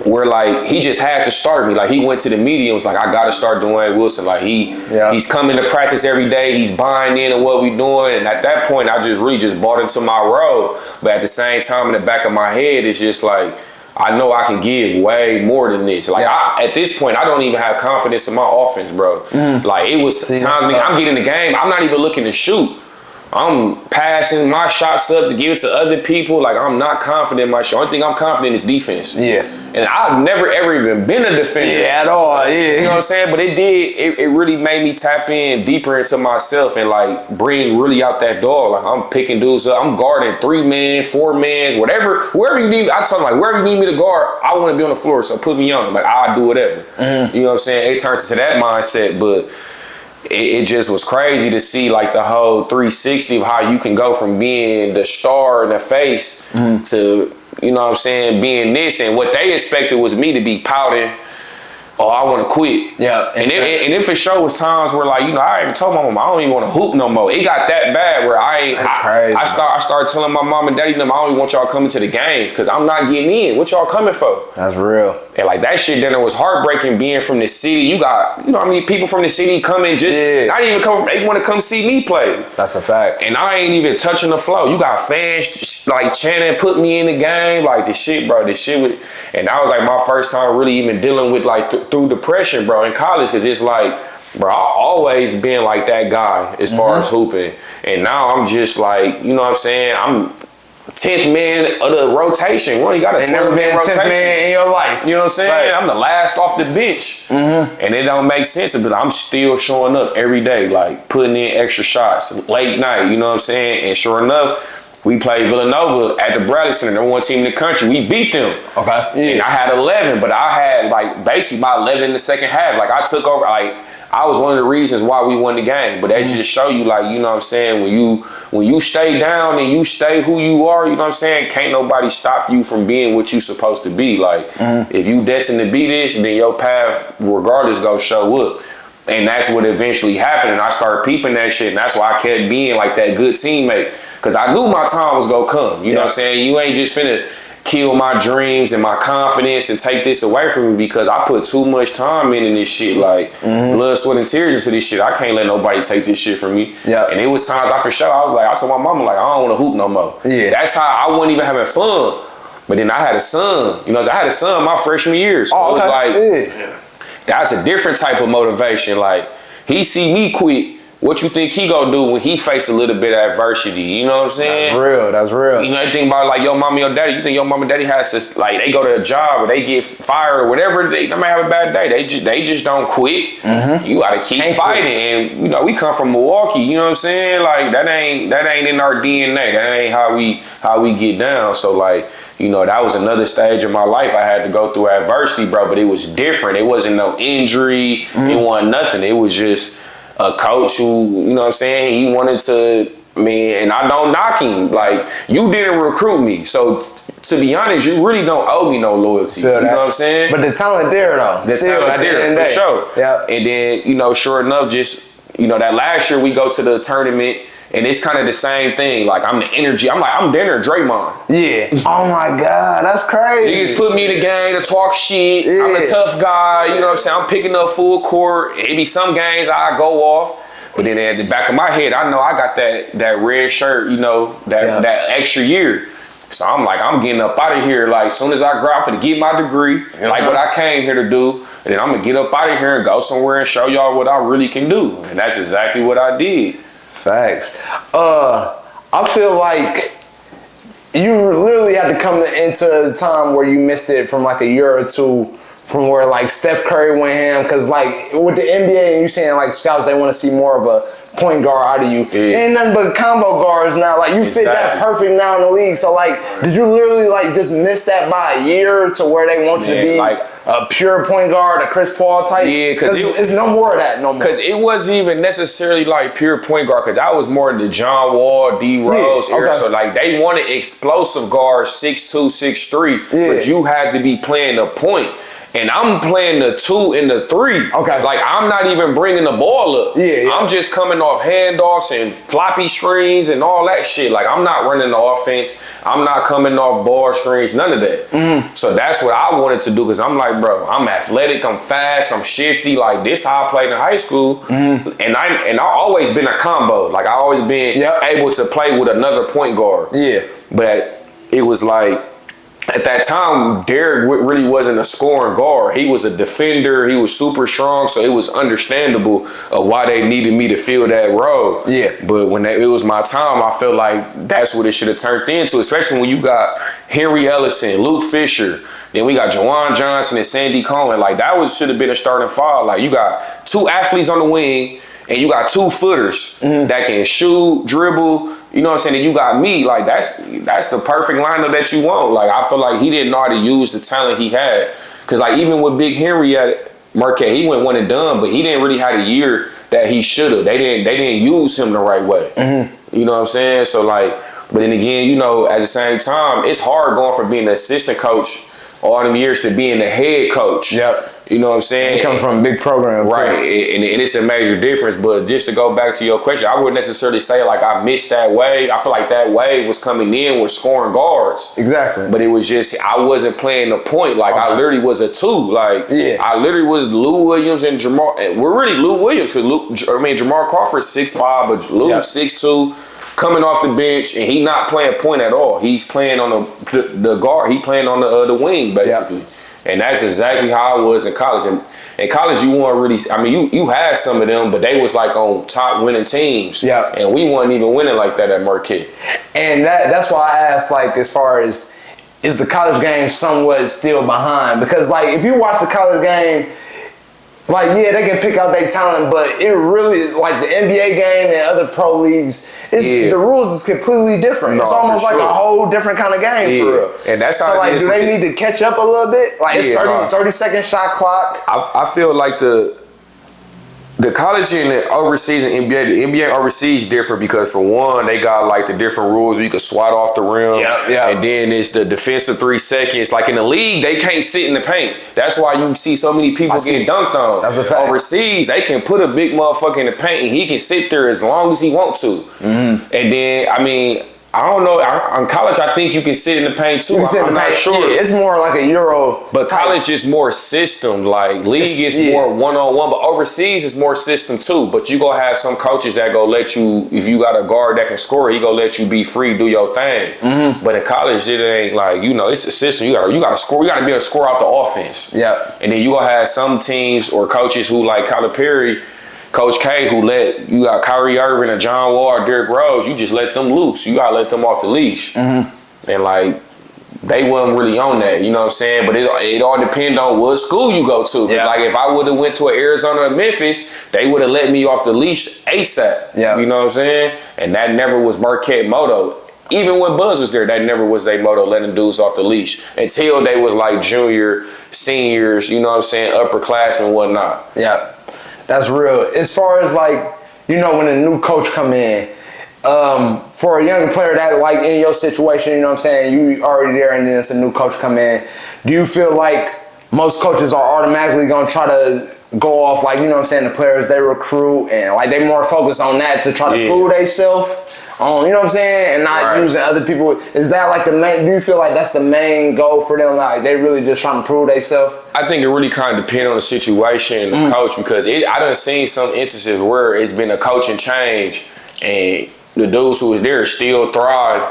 where, like, he just had to start me. Like, he went to the media and was like, I got to start Duane Wilson. Like, he's coming to practice every day. He's buying in on what we doing. And at that point, I just really just bought into my role. But at the same time, in the back of my head, it's just like, I know I can give way more than this. Like, at this point, I don't even have confidence in my offense, bro. Like, it was times I'm getting the game, I'm not even looking to shoot. I'm passing my shots up to give it to other people. Like, I'm not confident in my shot. Only thing I'm confident is defense. Yeah. And I've never ever even been a defender. Yeah, at all. Yeah. You know what I'm saying? But it really made me tap in deeper into myself and, like, bring really out that dog. Like, I'm picking dudes up. I'm guarding 3 men, 4 men, whatever. Whoever you need, I tell them, like, wherever you need me to guard, I want to be on the floor. So put me on. Like, I'll do whatever. You know what I'm saying? It turned into that mindset, but it just was crazy to see, like, the whole 360 of how you can go from being the star in the face to, you know what I'm saying, being this. And what they expected was me to be pouting, oh, I want to quit. Yeah. And it for sure was times where, like, you know, I even told my mom, I don't even want to hoop no more. It got that bad where I started telling my mom and daddy, I don't even want y'all coming to the games because I'm not getting in. What y'all coming for? That's real. And, like, that shit then it was heartbreaking being from the city. You got, you know, I mean, people from the city coming just, not even come, they want to come see me play. That's a fact. And I ain't even touching the floor. You got fans, like, chanting, put me in the game. Like, this shit, bro, and that was, like, my first time really even dealing with, like, through depression, bro, in college. Because it's like, bro, I always been, like, that guy as far as hooping. And now I'm just, like, you know what I'm saying? I'm 10th man of the rotation. Well, you got a 12 man rotation. 10th man in your life. You know what I'm saying? Right. I'm the last off the bench. And it don't make sense, but I'm still showing up every day, like, putting in extra shots, late night, you know what I'm saying? And sure enough, we played Villanova at the Bradley Center, number 1 team in the country. We beat them. Okay. Yeah. And I had 11, but I had, like, basically about 11 in the second half. Like, I took over, like, I was one of the reasons why we won the game. But that just show you, like, you know what I'm saying, when you stay down and you stay who you are, you know what I'm saying, can't nobody stop you from being what you supposed to be. Like, if you destined to be this, then your path, regardless, go show up. And that's what eventually happened. And I started peeping that shit. And that's why I kept being, like, that good teammate. Because I knew my time was going to come. You know what I'm saying? You ain't just finna kill my dreams and my confidence and take this away from me because I put too much time in this shit, like blood, sweat, and tears into this shit. I can't let nobody take this shit from me. Yeah. And it was times I told my mama, like, I don't want to hoop no more. Yeah. That's how I wasn't even having fun. But then I had a son. You know, I had a son my freshman year. So it was like, that's a different type of motivation. Like, he see me quit. What you think he gonna do when he face a little bit of adversity? You know what I'm saying? That's real. You know, you think about like your mama, your daddy. You think your mama and daddy has to, like, they go to a job or they get fired or whatever. They might have a bad day. They just don't quit. You gotta keep fighting. And you know, we come from Milwaukee. You know what I'm saying? Like that ain't in our DNA. That ain't how we get down. So like, you know, that was another stage of my life. I had to go through adversity, bro. But it was different. It wasn't no injury. It wasn't nothing. It was just a coach who, you know what I'm saying, he wanted to, and I don't knock him. Like, you didn't recruit me. So, to be honest, you really don't owe me no loyalty. You know what I'm saying? But the talent there, though. The talent there, for sure. Yeah. And then, you know, sure enough, just, you know, that last year we go to the tournament, and it's kind of the same thing. Like, I'm the energy. I'm dinner Draymond. Yeah. Oh, my God. That's crazy. Niggas put me in the game to talk shit. Yeah. I'm a tough guy. You know what I'm saying? I'm picking up full court. It be some games I go off. But then at the back of my head, I know I got that red shirt, you know, that extra year. So I'm like, I'm getting up out of here. Like, as soon as I grab to get my degree, like what I came here to do, and then I'm going to get up out of here and go somewhere and show y'all what I really can do. And that's exactly what I did. Facts. I feel like you literally had to come into the time where you missed it from like a year or two from where like Steph Curry went ham, because like with the NBA and you saying like scouts, they want to see more of a point guard out of you. Yeah. Ain't nothing but combo guards now. Like you fit that perfect now in the league. So like, did you literally like just miss that by a year to where they want you to be like a pure point guard, a Chris Paul type? Yeah, because it's no more of that no more. Because it wasn't even necessarily like pure point guard, because I was more in the John Wall, D Rose era. So like they wanted explosive guards, 6'2", 6'3", but you had to be playing the point. And I'm playing the 2 and the 3. Okay. Like, I'm not even bringing the ball up. Yeah. I'm just coming off handoffs and floppy screens and all that shit. Like, I'm not running the offense. I'm not coming off ball screens, none of that. So that's what I wanted to do, because I'm like, bro, I'm athletic, I'm fast, I'm shifty. Like, this how I played in high school. And I always been a combo. Like, I always been able to play with another point guard. Yeah. But it was like, at that time, Derek really wasn't a scoring guard. He was a defender. He was super strong, so it was understandable of why they needed me to fill that role. Yeah. But when it was my time, I felt like that's what it should have turned into, especially when you got Henry Ellison, Luke Fisher, then we got Jawan Johnson and Sandy Cohen. Like, that should have been a starting five. Like, you got 2 athletes on the wing, and you got 2 footers that can shoot, dribble. You know what I'm saying? And you got me. Like, that's the perfect lineup that you want. Like, I feel like he didn't know how to use the talent he had. Because, like, even with Big Henry at Marquette, he went one and done, but he didn't really have a year that he should have. They didn't use him the right way. You know what I'm saying? So, like, but then again, you know, at the same time, it's hard going from being an assistant coach all them years to being the head coach. Yep. You know what I'm saying? He comes from a big program, right? And it's a major difference. But just to go back to your question, I wouldn't necessarily say like I missed that wave. I feel like that wave was coming in with scoring guards. Exactly. But it was just I wasn't playing the point. Like I literally was a 2. Like I literally was Lou Williams and Jamal. We're really Lou Williams because Jamal Crawford 6'5", but Lou 6'2", coming off the bench, and he not playing point at all. He's playing on the guard. He playing on the wing basically. And that's exactly how I was in college. And in college, you weren't really, I mean, you had some of them, but they was like on top winning teams. Yeah. And we weren't even winning like that at Marquette. And that's why I asked, like, as far as, is the college game somewhat still behind? Because, like, if you watch the college game, like, yeah, they can pick out their talent, but it really, like the NBA game and other pro leagues, the rules is completely different. It's almost like a whole different kind of game for real. And that's how like, do they need to catch up a little bit? Like, it's 30-second shot clock. I feel like the college and the overseas and NBA, the NBA overseas different because for one, they got like the different rules where you can swat off the rim. And then it's the defensive 3 seconds. Like in the league, they can't sit in the paint. That's why you see so many people get dunked on. That's a fact. Overseas, they can put a big motherfucker in the paint and he can sit there as long as he wants to. And then, I mean, I don't know. In college, I think you can sit in the paint too. I'm not sure. Yeah, it's more like a Euro. But college is more system. Like league is more one-on-one. But overseas is more system too. But you gonna have some coaches that go let you, if you got a guard that can score, he gonna let you be free, do your thing. But in college, it ain't like, you know, it's a system. You gotta score. You gotta be able to score out the offense. Yeah. And then you gonna have some teams or coaches who like Calipari, Coach K, who you got Kyrie Irving and John Wall, Derrick Rose, you just let them loose. You gotta let them off the leash. And like, they wasn't really on that, you know what I'm saying? But it all depends on what school you go to. Yeah. Like if I would have went to Arizona or Memphis, they would have let me off the leash ASAP. Yeah. You know what I'm saying? And that never was Marquette motto. Even when Buzz was there, that never was their motto, letting dudes off the leash. Until they was like junior, seniors, you know what I'm saying, upperclassmen, whatnot. Yeah. That's real. As far as like, you know, when a new coach come in, for a younger player that like in your situation, you know what I'm saying, you already there and then it's a new coach come in, do you feel like most coaches are automatically going to try to go off like, you know what I'm saying, the players they recruit and like they more focused on that to try to prove themselves? You know what I'm saying, and not using other people. Is that like the main? Do you feel like that's the main goal for them? Like they really just trying to prove themselves? I think it really kind of depends on the situation and the coach, because I done seen some instances where it's been a coaching change and the dudes who was there still thrive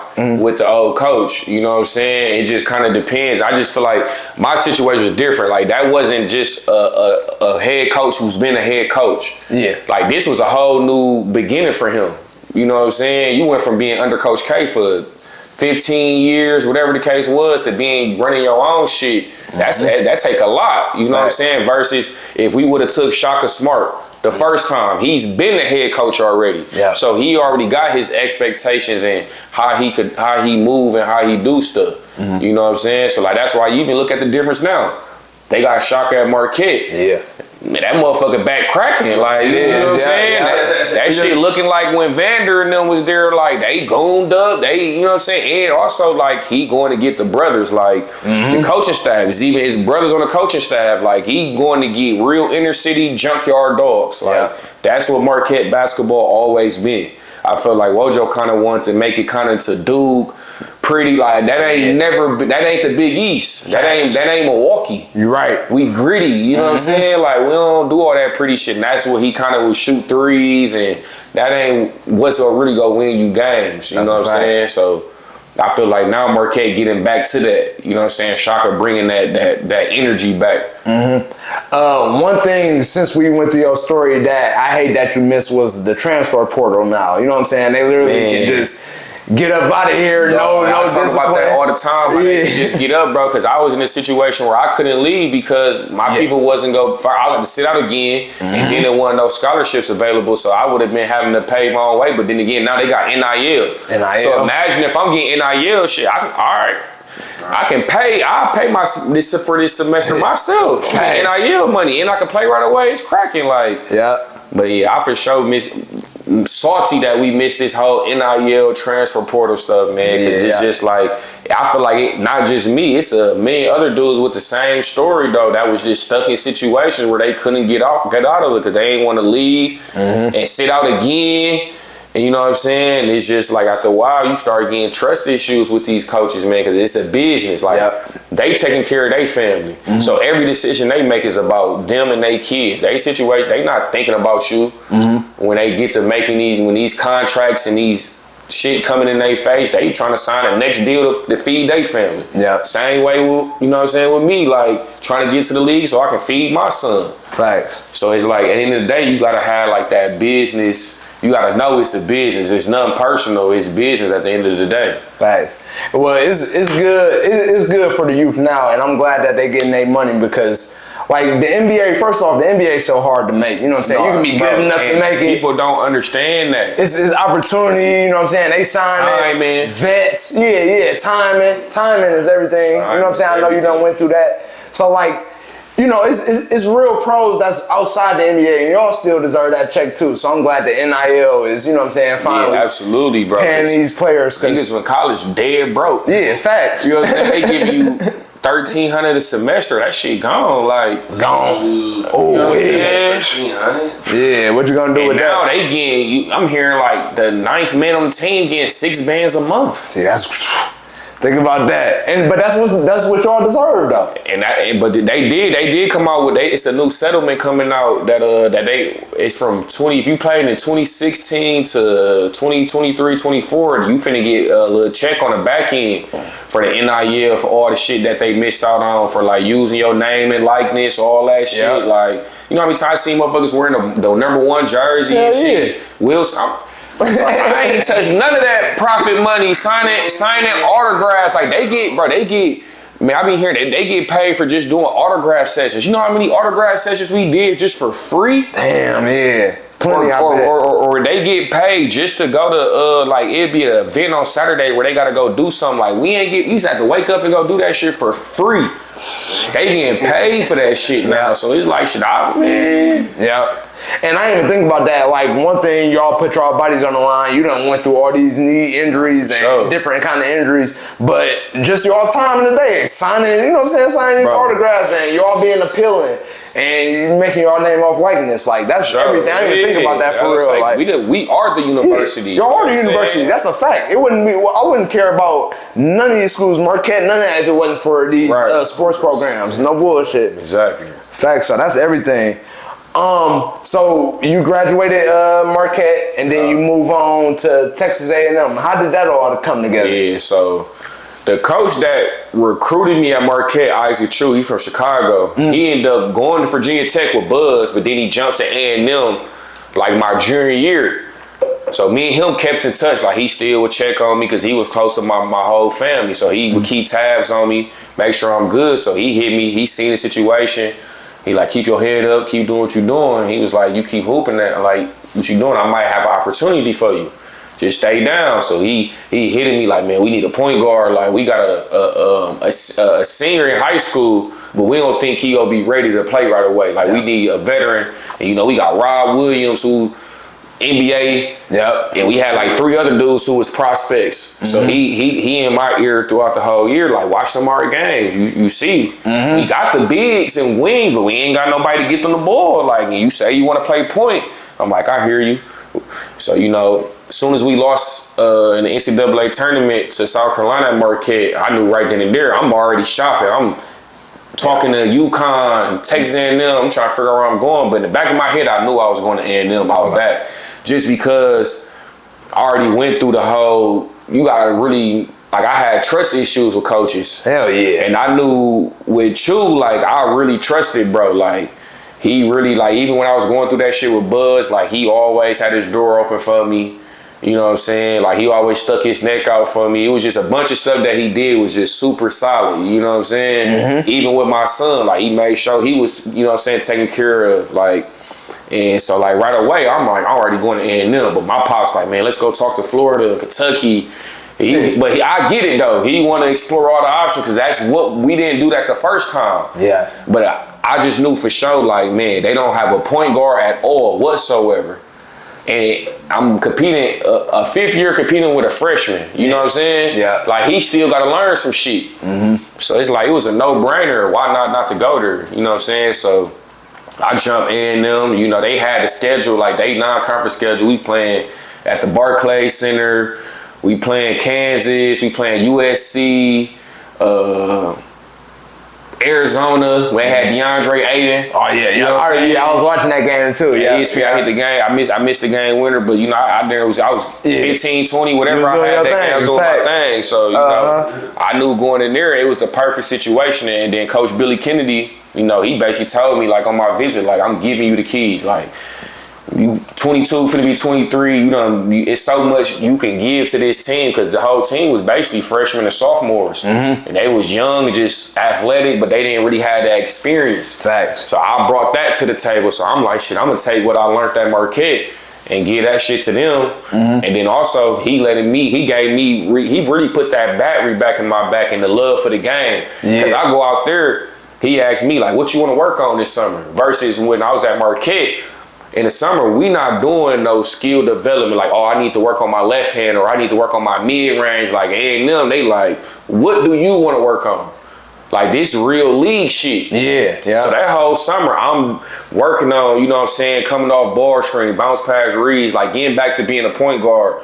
with the old coach. You know what I'm saying? It just kind of depends. I just feel like my situation is different. Like that wasn't just a head coach who's been a head coach. Yeah. Like this was a whole new beginning for him. You know what I'm saying? You went from being under Coach K for 15 years, whatever the case was, to being running your own shit. That take a lot. You know what I'm saying? Versus if we would have took Shaka Smart the first time, he's been the head coach already. Yeah. So he already got his expectations and how he move and how he do stuff. You know what I'm saying? So like that's why you even look at the difference now. They got Shaka at Marquette. Yeah. Man, that motherfucker back cracking, like, you know what I'm saying? That shit looking like when Vander and them was there, like, they gooned up, you know what I'm saying? And also, like, he going to get the brothers, like, the coaching staff, is even his brothers on the coaching staff, like, he going to get real inner city junkyard dogs. Like, that's what Marquette basketball always been. I feel like Wojo kind of wanted to make it kind of to Duke, pretty, like that ain't the Big East. That ain't Milwaukee. You're right. We gritty, you know what I'm saying? Like we don't do all that pretty shit. And that's what he kind of would shoot threes, and that ain't what's gonna really go win you games. You know what I'm saying? So I feel like now Marquette getting back to that. You know what I'm saying? Shaka bringing that energy back. One thing since we went through your story that I hate that you missed was the transfer portal. Now you know what I'm saying? They literally can just get up out of here, no discipline. About that all the time. Like, just get up, bro. Because I was in a situation where I couldn't leave because my people wasn't go. I had to sit out again, and then there wasn't no scholarships available, so I would have been having to pay my own way. But then again, now they got NIL. So imagine if I'm getting NIL shit. I can pay. I'll pay this for this semester myself. NIL money, and I can play right away. It's cracking, like But yeah, I for sure salty that we missed this whole NIL transfer portal stuff, man. Because it's just like, I feel like it, not just me, it's a million other dudes with the same story though that was just stuck in situations where they couldn't get out of it because they ain't want to leave and sit out again. And you know what I'm saying? It's just like after a while, you start getting trust issues with these coaches, man, because it's a business. Like they taking care of their family. So every decision they make is about them and their kids. They situation, they not thinking about you when they get to making these contracts and these shit coming in their face. They trying to sign a next deal to feed their family. Same way with, you know what I'm saying, with me, like trying to get to the league so I can feed my son. So it's like at the end of the day, you gotta have like that business. You gotta know it's a business. It's nothing personal. It's business at the end of the day. Well, it's good. It's good for the youth now, and I'm glad that they getting their money because, like the NBA. First off, the NBA is so hard to make. You know what I'm saying? You can be good enough to make it. People don't understand that. It's opportunity. You know what I'm saying? They sign vets. Timing is everything. You know what I'm saying? I know you done went through that. So like, you know, it's real pros that's outside the NBA, and y'all still deserve that check too. So I'm glad the NIL is, you know what I'm saying, finally absolutely, bro. paying these players. Niggas in college dead broke. Facts. You know what I'm saying? They give you $1,300 a semester. That shit gone. Like Gone. Oh, you know what I'm yeah. saying? Yeah, what you gonna do And with now that? they getting. I'm hearing like the 9th man on the team getting 6 bands a month. See, that's think about that. But that's what y'all deserve though. But they did come out with it's a new settlement coming out that it's from 20. If you played in 2016 to 2023, 24, you finna get a little check on the back end for the NIL for all the shit that they missed out on for like using your name and likeness, all that shit. Yep. Like, you know how many times I see motherfuckers wearing the #1 jersey and shit. Wilson. I ain't touched none of that profit money, signing autographs. Like they get, man, I be hearing they get paid for just doing autograph sessions. You know how many autograph sessions we did just for free? Damn, yeah. Plenty Or they get paid just to go to like it'd be an event on Saturday where they gotta go do something. Like we just have to wake up and go do that shit for free. They getting paid for that shit now. So it's like shit, man. Yeah. And I didn't even think about that. Like, one thing, y'all put y'all bodies on the line. You done went through all these knee injuries and different kind of injuries. But just y'all time in the day, signing, you know what I'm saying, signing these autographs and y'all being appealing and making y'all name off likeness. Like, that's everything. I didn't even think about that for real. Like, we are the university. Y'all are the university. That's a fact. It wouldn't be. I wouldn't care about none of these schools, Marquette, none of that if it wasn't for these sports programs. No bullshit. Exactly. Facts. So that's everything. So you graduated Marquette, and then you move on to Texas A&M. How did that all come together? Yeah, so the coach that recruited me at Marquette, Isaac True, he from Chicago. He ended up going to Virginia Tech with Buzz, but then he jumped to A&M like my junior year. So me and him kept in touch. Like he still would check on me because he was close to my whole family. So he would keep tabs on me, make sure I'm good. So he hit me. He seen the situation. He like, keep your head up, keep doing what you're doing. He was like, you keep hooping that, like, what you doing, I might have an opportunity for you. Just stay down. So he hitting me like, man, we need a point guard. Like, we got a senior in high school, but we don't think he gonna be ready to play right away. Like, we need a veteran. And, you know, we got Rob Williams, who NBA. Yep. And we had like 3 other dudes who was prospects. So he in my ear throughout the whole year, like, watch some of our games. You see, we got the bigs and wings, but we ain't got nobody to get them the ball. Like, you say you want to play point. I'm like, I hear you. So, you know, as soon as we lost in the NCAA tournament to South Carolina at Marquette, I knew right then and there, I'm already shopping. I'm talking to UConn, Texas A&M. I'm trying to figure out where I'm going. But in the back of my head, I knew I was going to A&M out back. Just because I already went through the whole, you got to really, like, I had trust issues with coaches. Hell yeah. And I knew with Chu, like, I really trusted, bro. Like, he really, like, even when I was going through that shit with Buzz, like, he always had his door open for me. You know what I'm saying? Like, he always stuck his neck out for me. It was just a bunch of stuff that he did was just super solid. You know what I'm saying? Even with my son, like, he made sure he was, you know what I'm saying, taken care of. Like, and so, like, right away, I'm like, I'm already going to A&M. But my pop's like, man, let's go talk to Florida, Kentucky. I get it, though. He want to explore all the options because that's what we didn't do that the first time. Yeah. But I just knew for sure, like, man, they don't have a point guard at all whatsoever. And I'm competing, a 5th year competing with a freshman. You know what I'm saying? Yeah. Like, he still got to learn some shit. So it's like, it was a no-brainer. Why not to go there? You know what I'm saying? So I jumped in them. You know, they had a schedule, like, they non-conference schedule. We playing at the Barclays Center. We playing Kansas. We playing USC. Arizona, where they had DeAndre Ayton. Oh yeah, you know I was watching that game too. Yeah, ESPN, I hit the game. I missed the game winner, but you know, I was 15, 20, whatever I had that game. I was doing my thing. So you know, I knew going in there, it was a perfect situation. And then Coach Billy Kennedy, you know, he basically told me, like, on my visit, like, I'm giving you the keys, like, you 22, finna be 23. You know, it's so much you can give to this team because the whole team was basically freshmen and sophomores, and they was young and just athletic, but they didn't really have that experience. Facts. So I brought that to the table. So I'm like, shit, I'm gonna take what I learned at Marquette and give that shit to them. And then also he really put that battery back in my back and the love for the game. Because I go out there, he asked me, like, what you want to work on this summer? Versus when I was at Marquette. In the summer, we not doing no skill development, like, oh, I need to work on my left hand or I need to work on my mid-range. Like, A&M, they like, what do you want to work on? Like, this real league shit. Yeah. So that whole summer, I'm working on, you know what I'm saying, coming off ball screen, bounce pass reads, like getting back to being a point guard,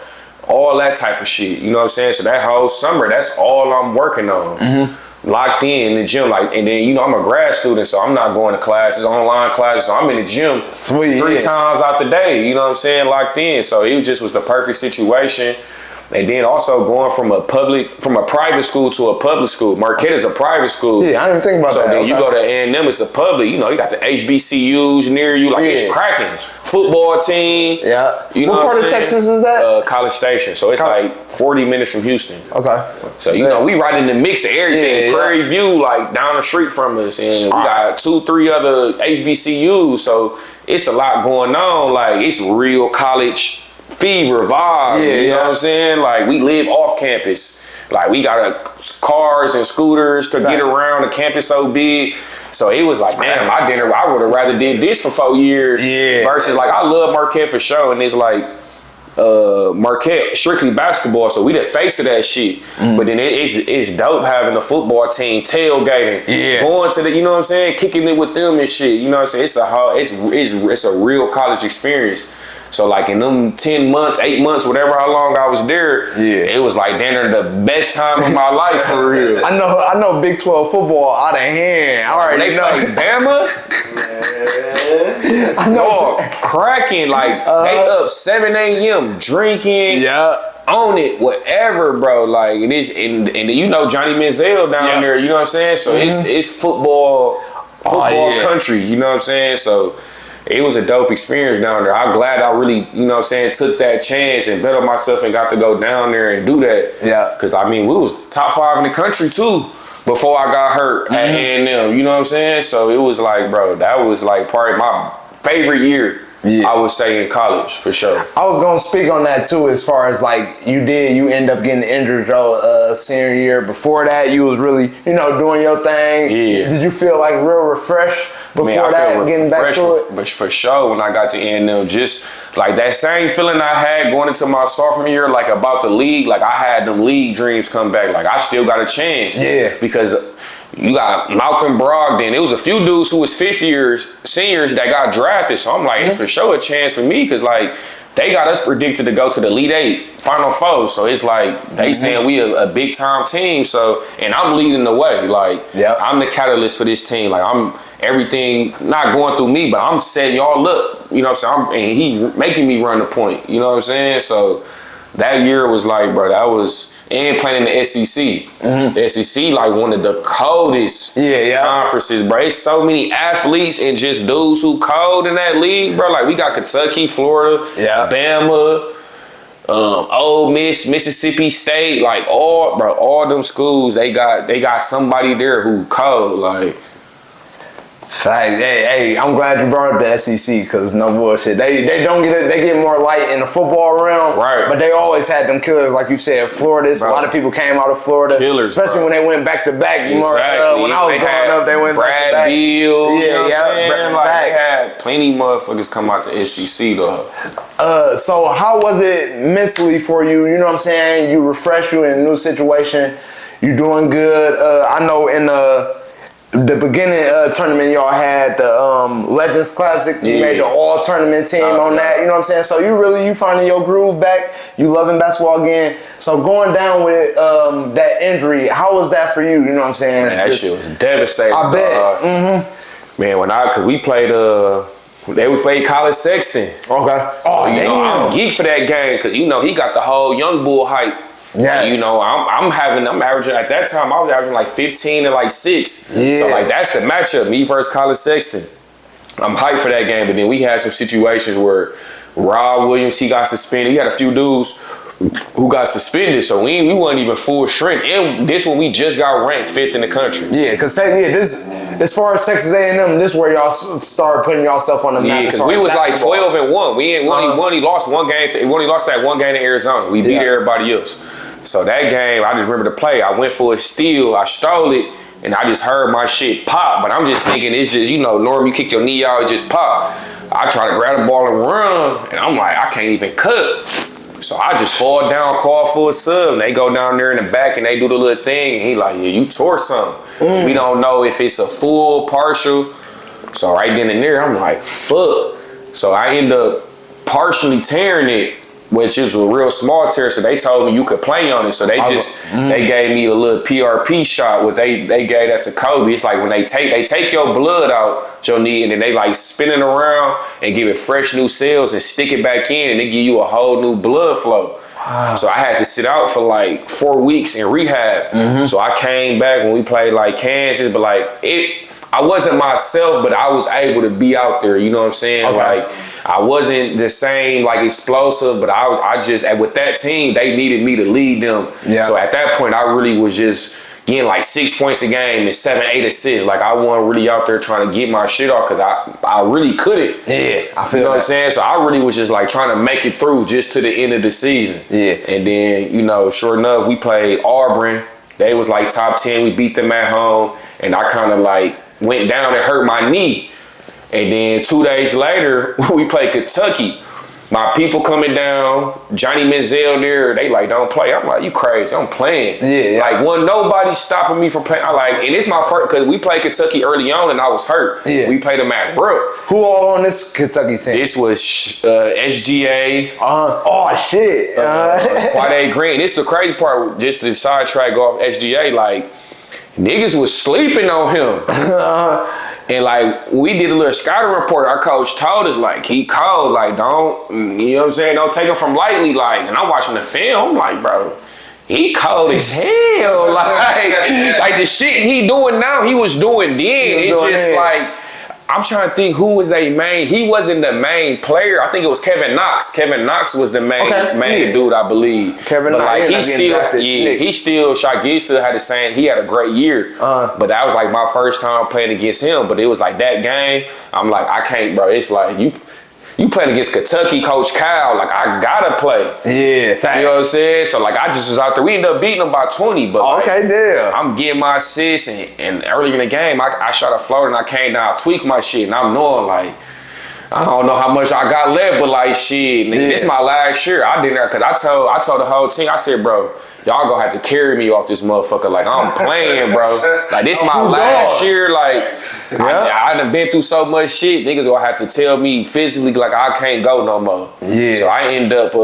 all that type of shit. You know what I'm saying? So that whole summer, that's all I'm working on. Locked in the gym, like, and then, you know, I'm a grad student, so I'm not going to classes, online classes, so I'm in the gym three times out the day, you know what I'm saying, locked in. So it was the perfect situation. And then also going from a private school to a public school. Marquette is a private school. Yeah, I didn't even think about that. So then you go to A&M, it's a public. You know, you got the HBCUs near you. Like, it's cracking. Football team. Yeah. You know what part of Texas is that? College Station. So it's like 40 minutes from Houston. Okay. So, you know, we right in the mix of everything. Prairie View, like, down the street from us. And we got 2-3 other HBCUs. So it's a lot going on. Like, it's real college fever vibe, you know what I'm saying? Like, we live off campus. Like, we got cars and scooters to get around. The campus so big. So it was like, man, I would have rather did this for 4 years versus, like, I love Marquette for sure. And it's like, Marquette strictly basketball, so we the face of that shit. But then it's dope having a football team tailgating, going to the, you know what I'm saying, kicking it with them and shit. You know what I'm saying? It's a real college experience. So like in them 10 months, 8 months, whatever how long I was there, it was like damn near the best time of my life for real. I know Big 12 football out of hand. I already know. They play Bama. I know. Cracking, like they up 7 a.m. drinking. On it, whatever, bro. Like it is, and you know Johnny Manziel down there. You know what I'm saying? So it's football country. You know what I'm saying? So it was a dope experience down there. I'm glad I really, you know what I'm saying, took that chance and bet on myself and got to go down there and do that. Yeah. Because, I mean, we was top 5 in the country, too, before I got hurt at A&M. You know what I'm saying? So it was like, bro, that was like probably my favorite year, I would say, in college, for sure. I was going to speak on that, too, as far as, like, you end up getting injured your senior year. Before that, you was really, you know, doing your thing. Yeah. Did you feel, like, real refreshed? Before that, getting back to it? But for sure, when I got to A&M, just like that same feeling I had going into my sophomore year, like about the league, like I had them league dreams come back. Like I still got a chance. Yeah. Because you got Malcolm Brogdon. There was a few dudes who was seniors that got drafted. So I'm like, it's for sure a chance for me because like they got us predicted to go to the Elite 8, Final Four. So it's like they saying we a big time team. So, and I'm leading the way. Like I'm the catalyst for this team. Like I'm everything not going through me, but I'm setting y'all up. You know what I'm saying? And he making me run the point. You know what I'm saying? So that year was like, bro, that was, and playing in the SEC. The SEC like one of the coldest conferences, bro. It's so many athletes and just dudes who cold in that league, bro. Like we got Kentucky, Florida, Bama, Ole Miss, Mississippi State, like all them schools, they got somebody there who cold, like. Fact. Hey, I'm glad you brought up the SEC because no bullshit. They get more light in the football realm, right? But they always had them killers, like you said. Florida, a lot of people came out of Florida, killers, especially when they went back to back. Exactly. When I was growing up, they went back to back. Beal, they had plenty motherfuckers come out the SEC though. So how was it mentally for you? You know what I'm saying? You refresh, you in a new situation. You doing good. I know in the beginning tournament y'all had the Legends Classic. You made the all-tournament team on that. You know what I'm saying? So you finding your groove back. You loving basketball again. So going down with that injury, how was that for you? You know what I'm saying? Man, that shit was devastating. I bet. Man, cause we played we played College Sexton. Okay. So, you know, I'm a geek for that game because you know he got the whole young bull hype. Yeah, you know, I'm averaging at that time. I was averaging like 15 and like 6. Yeah. So like that's the matchup. Me versus College Sexton. I'm hyped for that game, but then we had some situations where Rob Williams, he got suspended. We had a few dudes who got suspended, so we wasn't even full strength. And this one we just got ranked 5th in the country. Yeah, because this as far as Texas A&M, this is where y'all start putting yourself on the map. Yeah, because we was like 12-1. We only lost one game. We only lost that one game to Arizona. We beat everybody else. So that game, I just remember the play. I went for a steal. I stole it, and I just heard my shit pop. But I'm just thinking it's just, you know, normally you kick your knee out, it just pop. I try to grab the ball and run, and I'm like, I can't even cut. So I just fall down, call for a sub. And they go down there in the back and they do the little thing. And he like, yeah, you tore something. We don't know if it's a full, partial. So right then and there, I'm like, fuck. So I end up partially tearing it, which is a real small tear. So they told me you could play on it. So they they gave me a little PRP shot. What they gave that to Kobe. It's like when they take your blood out your knee and then they like spin it around and give it fresh new cells and stick it back in and they give you a whole new blood flow. Wow. So I had to sit out for like 4 weeks in rehab. So I came back when we played like Kansas, but like I wasn't myself, but I was able to be out there. You know what I'm saying? Okay. Like I wasn't the same like explosive, but I just with that team they needed me to lead them. Yeah. So at that point I really was just getting like 6 points a game and 7, 8 assists. Like I wasn't really out there trying to get my shit off because I really couldn't. Yeah, I feel. You know what I'm saying? So I really was just like trying to make it through just to the end of the season. Yeah. And then sure enough, we played Auburn. They was like top 10. We beat them at home, and I kind of like went down and hurt my knee. And then 2 days later, we played Kentucky. My people coming down, Johnny Manziel there, they like, don't play. I'm like, you crazy, I'm playing. Yeah. Like, wasn't nobody stopping me from playing. And it's my first, because we played Kentucky early on and I was hurt. Yeah. We played them at Brook. Who all on this Kentucky team? This was SGA. Oh, shit. Quade Green. This is the crazy part, just to sidetrack off SGA, like, niggas was sleeping on him. And like we did a little scouting report, our coach told us like he cold, like don't, you know what I'm saying, don't take him from lightly, like, and I'm watching the film, I'm like, bro, he cold as hell, like the shit he doing now, he was doing then. It's just like, I'm trying to think who was they main. He wasn't the main player. I think it was Kevin Knox. Kevin Knox was the main dude, I believe. Kevin Knox, like, he still had the same. He had a great year, but that was like my first time playing against him. But it was like that game. I'm like, I can't, bro. It's like you playing against Kentucky, Coach Kyle. Like I gotta play. Yeah, thanks. You know what I'm saying? So like I just was out there. We ended up beating them by 20. But I'm getting my assists, and earlier in the game, I shot a floater and I came down, tweaked my shit, and I'm knowing like I don't know how much I got left, but like shit, nigga, this my last year. I did that because I told the whole team. I said, bro, y'all gonna have to carry me off this motherfucker. Like I'm playing, bro. Like this my last year. Like I done been through so much shit. Niggas gonna have to tell me physically like I can't go no more. Yeah. So I end up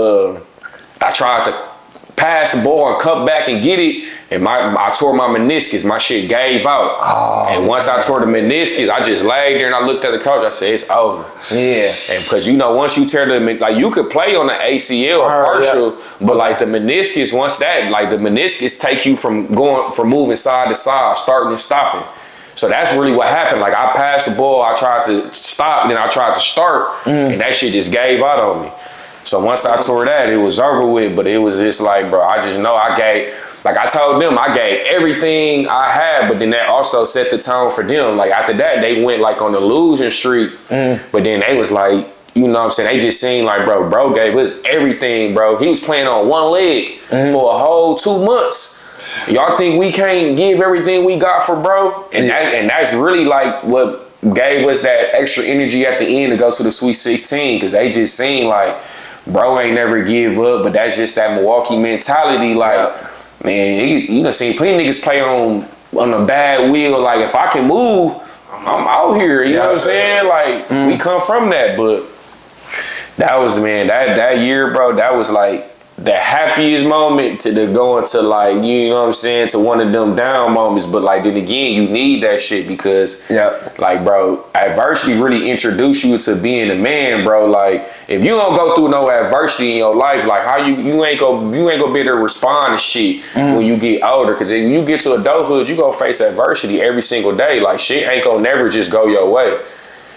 I tried to pass the ball and come back and get it, and I tore my meniscus. My shit gave out. Oh, and once I tore the meniscus, I just laid there and I looked at the coach. I said, it's over. Yeah. And because once you tear like you could play on the ACL or partial, but like the meniscus, once that, like the meniscus take you from moving side to side, starting and stopping. So that's really what happened. Like I passed the ball, I tried to stop, then I tried to start, and that shit just gave out on me. So once I tore that, it was over with. But it was just like, bro, I just know I told them I gave everything I had, but then that also set the tone for them. Like after that, they went like on the losing streak. But then they was like, you know what I'm saying? They just seemed like, bro gave us everything, bro. He was playing on one leg for a whole 2 months. Y'all think we can't give everything we got for bro? And that's really like what gave us that extra energy at the end to go to the Sweet 16, because they just seemed like, bro ain't never give up, but that's just that Milwaukee mentality. Like, man, you done seen plenty of niggas play on a bad wheel. Like, if I can move, I'm out here. You know what I'm saying? Like, we come from that. But that was, man, that year, bro, that was like the happiest moment to go into, like, you know what I'm saying, to one of them down moments. But like, then again, you need that shit because like, bro, adversity really introduce you to being a man, bro. Like, if you don't go through no adversity in your life, like how you ain't gonna be able to respond to shit when you get older. Cause when you get to adulthood, you gonna face adversity every single day. Like shit ain't gonna never just go your way.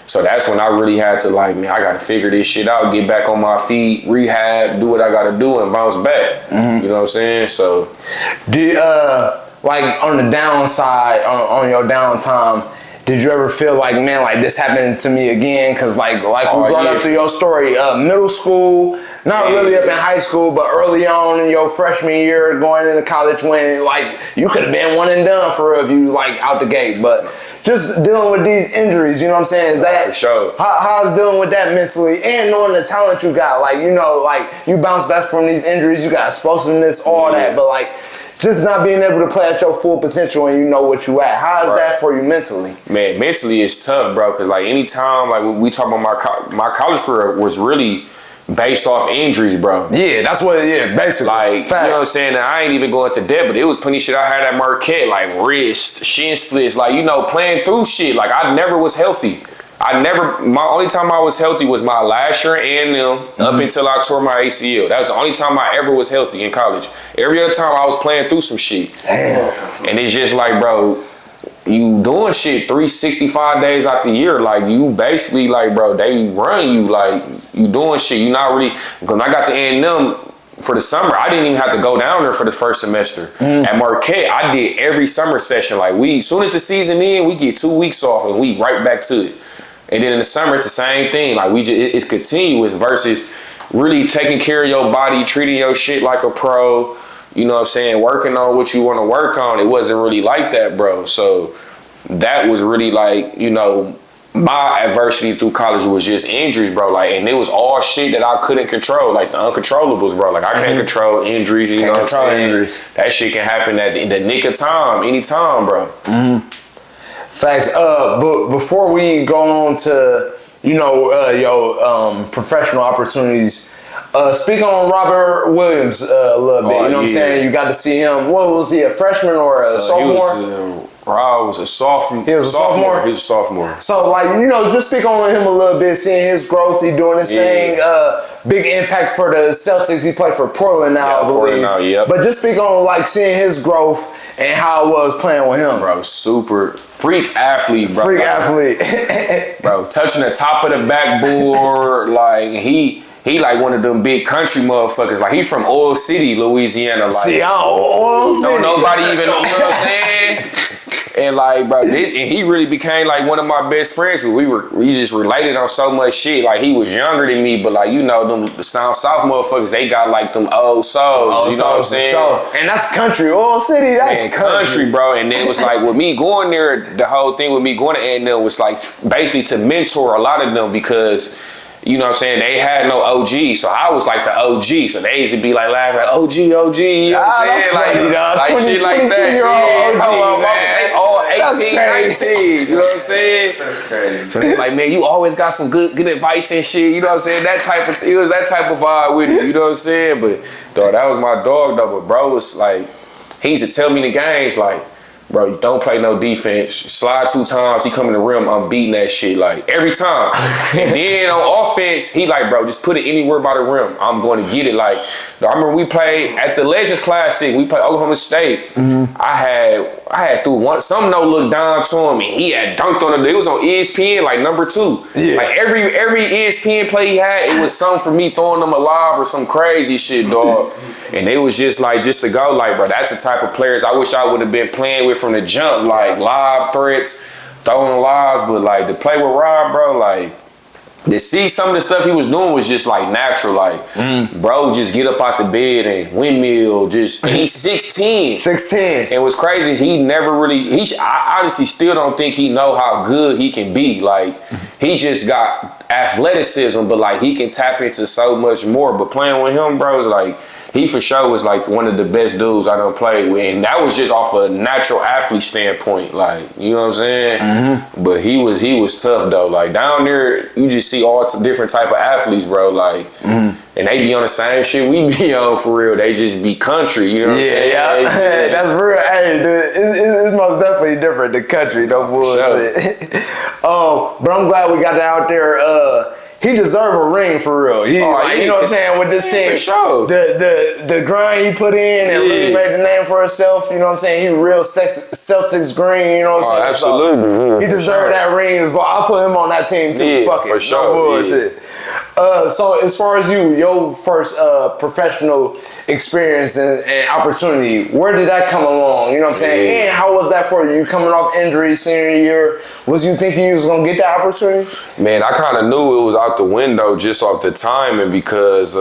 So that's when I really had to, like, man, I got to figure this shit out, get back on my feet, rehab, do what I got to do, and bounce back. You know what I'm saying? So, like on the downside, on your downtime, did you ever feel like, man, like this happened to me again? Because like we brought up through your story, middle school, not really up in high school, but early on in your freshman year going into college when like you could have been one and done for real if you like out the gate. But just dealing with these injuries, you know what I'm saying? Is that for sure? How's dealing with that mentally and knowing the talent you got? Like, you know, like you bounce back from these injuries, you got explosiveness, all that, but like just not being able to play at your full potential and you know what you at. How is that for you mentally? Man, mentally it's tough, bro. Cause like anytime, like when we talk about my college career was really based off injuries, bro. Yeah, that's what. Yeah, basically. Like, facts. you know what I'm saying? Now, I ain't even going to depth, but it was plenty of shit I had at Marquette, like wrist, shin splits, like, you know, playing through shit. Like I never was healthy. My only time I was healthy was my last year in A&M up until I tore my ACL. That was the only time I ever was healthy in college. Every other time I was playing through some shit. Damn. And it's just like, bro, you doing shit 365 days out the year. Like you basically like, bro, they run you. Like you doing shit. You not really, when I got to A&M for the summer, I didn't even have to go down there for the first semester. At Marquette, I did every summer session. Like as soon as the season ends, we get 2 weeks off and we right back to it. And then in the summer, it's the same thing. Like it's continuous versus really taking care of your body, treating your shit like a pro. You know what I'm saying? Working on what you want to work on. It wasn't really like that, bro. So that was really like, you know, my adversity through college was just injuries, bro. Like, and it was all shit that I couldn't control, like the uncontrollables, bro. Like I can't control injuries. You know what I'm saying? Injuries. That shit can happen at the nick of time, anytime, bro. Facts. But before we go on to, you know, your professional opportunities, speak on Robert Williams a little bit. You know what I'm saying? You got to see him. What was he, a freshman or a sophomore? Rob was a sophomore. He was a sophomore? He was a sophomore. So, like, you know, just speak on him a little bit, seeing his growth. He doing his thing. Big impact for the Celtics. He played for Portland now, I believe. But just speak on, like, seeing his growth and how it was playing with him. Bro, super freak athlete, bro. Freak athlete. Bro, touching the top of the backboard. Like, he like one of them big country motherfuckers. Like, he from Oil City, Louisiana. Like, see, Oil City. Don't nobody even, you know what I'm saying? And like, bro, and he really became like one of my best friends. We just related on so much shit. Like, he was younger than me, but like, you know, them the down south motherfuckers, they got like them old souls. You know what I'm saying? And that's country. Oil City, that's country, bro. And then it was like with me going there, the whole thing with me going to A&M was like basically to mentor a lot of them because, you know what I'm saying, they had no OG, so I was like the OG. So they used to be like laughing like OG, you know what I'm saying? Like shit like that. All 18, 19, you know what I'm saying? That's crazy. So they like, man, you always got some good advice and shit, you know what I'm saying? It was that type of vibe with it, you know what I'm saying? But dog, that was my dog though. But bro was like, he used to tell me in the games like, bro, you don't play no defense. Slide 2 times, he come in the rim, I'm beating that shit, like, every time. And then on offense, he like, bro, just put it anywhere by the rim. I'm going to get it. Like, I remember we played at the Legends Classic, we played Oklahoma State. I had threw some no-look down to him, and he had dunked on it. It was on ESPN, like, number 2. Yeah. Like, every ESPN play he had, it was something for me throwing him a lob or some crazy shit, dog. And they was just like, just to go, like, bro, that's the type of players I wish I would have been playing with from the jump, like lob threats, throwing lobs. But like to play with Rob, bro, like to see some of the stuff he was doing was just like natural. Like, bro, just get up out the bed and windmill. And he's 6'10". 6'10". And what's crazy, he never really. I honestly still don't think he know how good he can be. Like, he just got athleticism, but like he can tap into so much more. But playing with him, bro, is like. He for sure was like one of the best dudes I done played with. And that was just off a natural athlete standpoint. Like, you know what I'm saying? But he was tough though. Like down there, you just see all different type of athletes, bro. Like, and they be on the same shit we be on for real. They just be country, you know what I'm saying? Yeah, that's real. Hey, it's most definitely different, the country, no bullshit. Sure. But I'm glad we got that out there. He deserved a ring for real. You know what I'm saying, with this team. For sure. The grind he put in and really made the name for himself, you know what I'm saying? He real Celtics green, you know what I'm saying? Absolutely. So he deserved that ring. I'll put him on that team too. Yeah, fuck it. For sure. No bullshit. So as far as your first professional experience and opportunity. Where did that come along? You know what I'm saying? Yeah. And how was that for you? You coming off injury senior year, was you thinking you was gonna get that opportunity? Man, I kind of knew it was out the window just off the timing because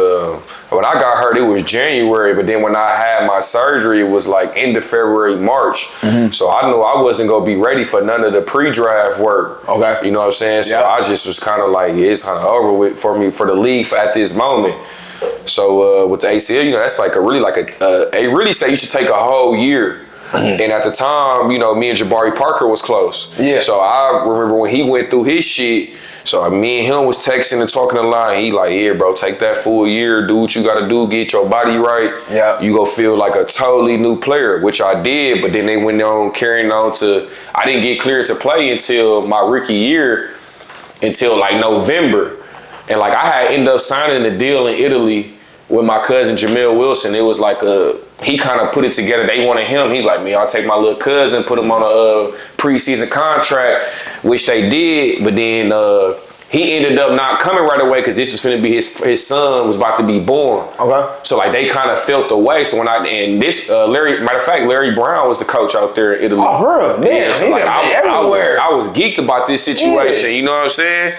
when I got hurt, it was January, but then when I had my surgery, it was like end of February, March. So I knew I wasn't gonna be ready for none of the pre-draft work. Okay. You know what I'm saying? So I just was kind of like, it's kind of over with for me, for the league at this moment. So with the ACL, you know, that's like they really say you should take a whole year. And at the time, you know, me and Jabari Parker was close. Yeah. So I remember when he went through his shit, so me and him was texting and talking a lot. He like, yeah, bro, take that full year, do what you gotta do, get your body right. Yeah. You go feel like a totally new player, which I did, but then they went on carrying on to, I didn't get cleared to play until my rookie year, until like November. And like I had ended up signing a deal in Italy with my cousin Jamil Wilson. It was like he kind of put it together. They wanted him. He's like, man, I'll take my little cousin, put him on a preseason contract, which they did. But then he ended up not coming right away because this was going to be his son was about to be born. Okay. So like they kind of felt the way. So when matter of fact, Larry Brown was the coach out there in Italy. Oh, for real? Yeah. So like I was geeked about this situation. Yeah. You know what I'm saying?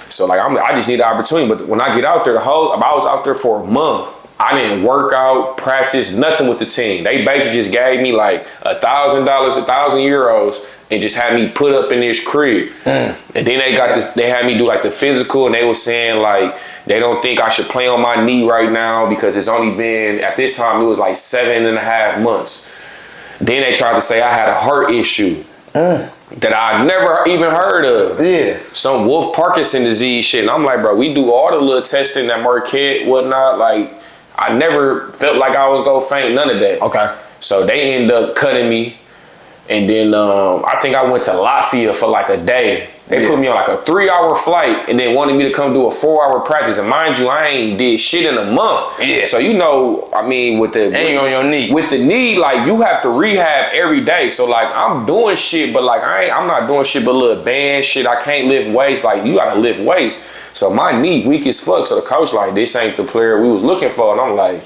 So like I just need the opportunity. But when I get out there, I was out there for a month. I didn't work out, practice, nothing with the team. They basically just gave me like $1,000, €1,000, and just had me put up in this crib. And then they had me do like the physical, and they were saying like they don't think I should play on my knee right now because it's only been, at this time, it was like 7.5 months. Then they tried to say I had a heart issue. That I never even heard of. Yeah. Some Wolf Parkinson disease shit. And I'm like, bro, we do all the little testing at Marquette, whatnot. Like, I never felt like I was gonna faint, none of that. Okay. So they end up cutting me. And then I think I went to Latvia for like a day. They put me on like a 3-hour flight and then wanted me to come do a 4-hour practice. And mind you, I ain't did shit in a month. Yeah. So you know, I mean, with the on your knee. With the knee, like you have to rehab every day. So like I'm doing shit, but like I'm not doing shit but little band shit. I can't lift weights. Like you gotta lift weights. So my knee weak as fuck. So the coach like, this ain't the player we was looking for. And I'm like,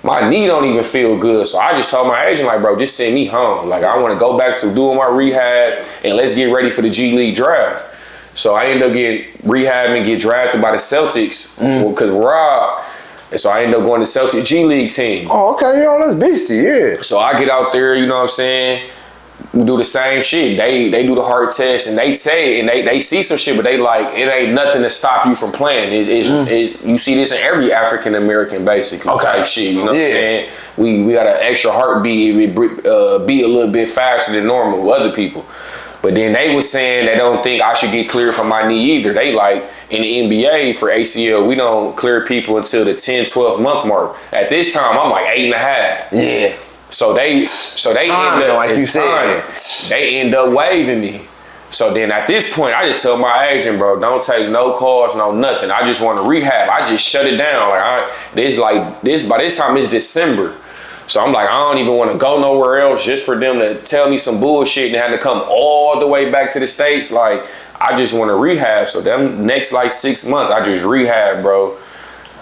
my knee don't even feel good. So I just told my agent, like, bro, just send me home. Like, I want to go back to doing my rehab and let's get ready for the G League draft. So I ended up getting rehab and get drafted by the Celtics because Rob. And so I ended up going to Celtic G League team. Oh, okay. Yo, that's beastie, yeah. So I get out there, you know what I'm saying? We do the same shit. They do the heart test and they say and they see some shit, but they like, it ain't nothing to stop you from playing. You see this in every African American basically type shit. You know what I'm saying? We got an extra heartbeat. It beat a little bit faster than normal with other people. But then they was saying they don't think I should get cleared from my knee either. They like in the NBA for ACL, we don't clear people until the 10, 12 month mark. At this time, I'm like 8.5. Yeah. So they end up, like you said, they end up waiving me. So then at this point, I just tell my agent, bro, don't take no calls, no nothing. I just want to rehab. I just shut it down. By this time it's December. So I'm like, I don't even want to go nowhere else just for them to tell me some bullshit and have to come all the way back to the States. Like, I just want to rehab. So them next like 6 months, I just rehab, bro.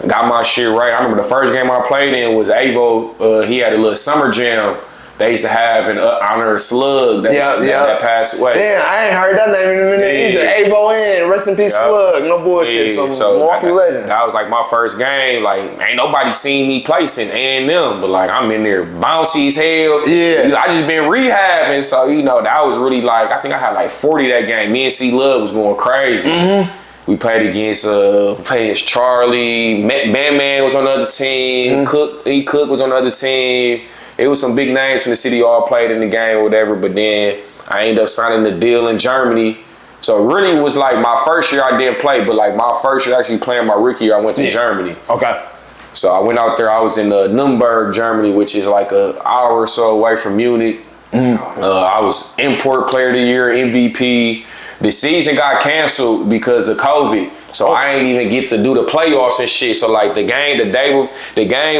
Got my shit right. I remember the first game I played in was Avo. He had a little summer jam they used to have in honor of Slug that passed away. Damn, I ain't heard that name in a minute either. Avo in, rest in peace, Slug. No bullshit. So Milwaukee legend. That was like my first game. Like, ain't nobody seen me play since A&M, but like I'm in there bouncy as hell. Yeah. I just been rehabbing, so you know that was really like, I think I had like 40 that game. Me and C Love was going crazy. We played against Charlie. Man was on the other team. Cook was on the other team. It was some big names from the city all played in the game or whatever, but then I ended up signing the deal in Germany. So really it was like my first year I didn't play, but like my first year actually playing my rookie year, I went to Germany. Okay. So I went out there, I was in Nuremberg, Germany, which is like an hour or so away from Munich. I was import player of the year, MVP. The season got canceled because of COVID. So I ain't even get to do the playoffs and shit. So like the game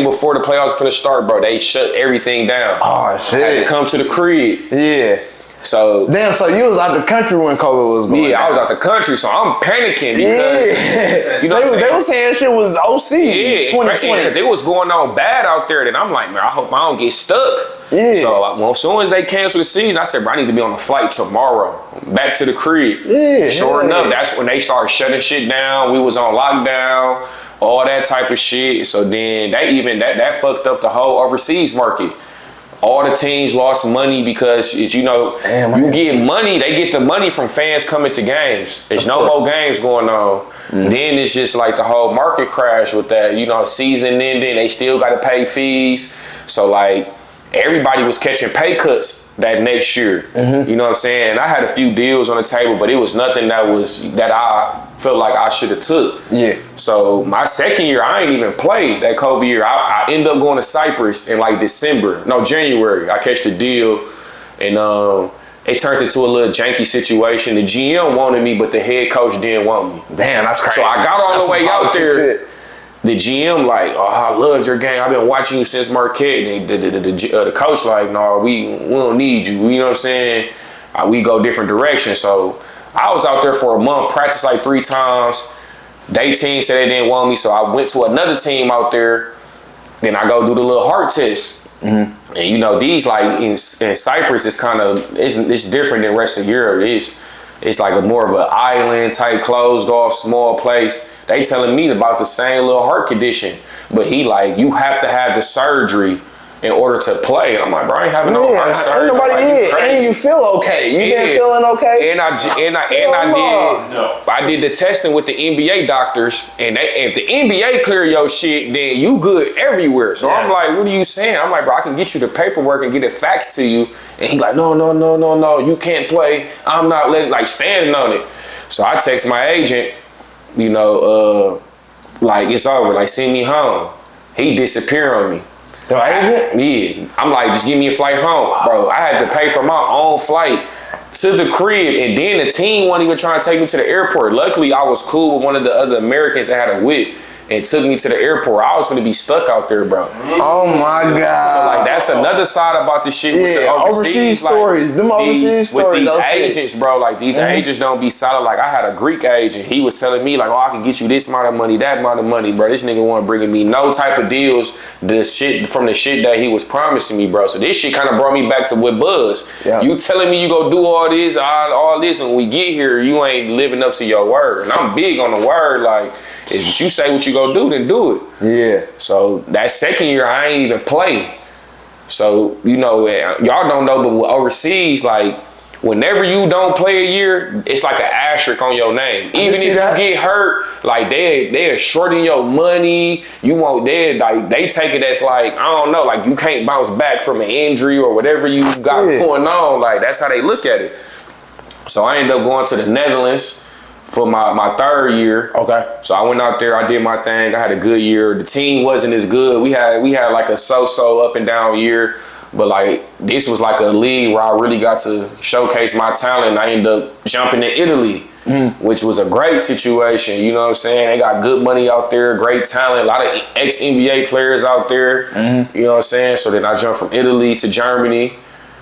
before the playoffs finna start, bro, they shut everything down. Oh shit. I had to come to the crib. Yeah. So damn, so you was out the country when COVID was going yeah, down. I was out the country, so I'm panicking because you know they was saying shit was OC. Yeah, 2020. because it was going on bad out there. Then I'm like, man, I hope I don't get stuck. Yeah. So well, as soon as they canceled the season, I said, bro, I need to be on a flight tomorrow, back to the crib. Yeah. Sure enough, that's when they started shutting shit down. We was on lockdown, all that type of shit. So then that fucked up the whole overseas market. All the teams lost money because, you know, you get money. They get the money from fans coming to games. There's no more games going on. Then it's just like the whole market crash with that. You know, season ending, they still got to pay fees. So, like, everybody was catching pay cuts that next year. You know what I'm saying? I had a few deals on the table, but it was nothing that I felt like I should have took. Yeah. So my second year, I ain't even played that COVID year. I ended up going to Cyprus in like January. I catch the deal, and it turned into a little janky situation. The GM wanted me, but the head coach didn't want me. Damn, that's crazy. So I got all the way out there. The GM like, oh, I love your game. I've been watching you since Marquette. And the coach like, no, we don't need you. You know what I'm saying? We go different directions. So I was out there for a month, practiced like 3 times. They team said they didn't want me, so I went to another team out there. Then I go do the little heart test. And you know, these like in Cyprus, it's kind of it's different than the rest of Europe. It's like more of an island type, closed off, small place. They telling me about the same little heart condition, but he like, you have to have the surgery in order to play. And I'm like, bro, I ain't having no heart surgery. Nobody and you feel okay. You been feeling okay? And I did the testing with the NBA doctors, and if the NBA clear your shit, then you good everywhere. So I'm like, what are you saying? I'm like, bro, I can get you the paperwork and get it faxed to you. And he like, no, you can't play. I'm not standing on it. So I text my agent, you know, like, it's over, like, send me home. He disappeared on me. Your agent? Yeah. I'm like, just give me a flight home. Bro, I had to pay for my own flight to the crib, and then the team wasn't even trying to take me to the airport. Luckily, I was cool with one of the other Americans that had a whip and took me to the airport. I was going to be stuck out there, bro. Oh my God. So like, that's another side about this shit with the overseas stories. Them overseas stories. With these agents, bro, like these agents don't be solid. Like, I had a Greek agent. He was telling me like, oh, I can get you this amount of money, that amount of money, bro. This nigga wasn't bringing me no type of deals, the shit that he was promising me, bro. So this shit kind of brought me back to what Buzz. Yeah. You telling me you go do all this, and when we get here, you ain't living up to your word. And I'm big on the word, like, if you say what you gonna do, then do it. Yeah. So that second year, I ain't even play. So, you know, y'all don't know, but overseas, like, whenever you don't play a year, it's like an asterisk on your name. Even if you get hurt, like, they're shorting your money. They take it as like, I don't know, like, you can't bounce back from an injury or whatever you got going on. Like, that's how they look at it. So I ended up going to the Netherlands for my third year. Okay. So I went out there, I did my thing, I had a good year. The team wasn't as good. We had like a so-so up and down year, but like, this was like a league where I really got to showcase my talent. I ended up jumping to Italy, which was a great situation. You know what I'm saying? They got good money out there, great talent, a lot of ex-NBA players out there. You know what I'm saying? So then I jumped from Italy to Germany.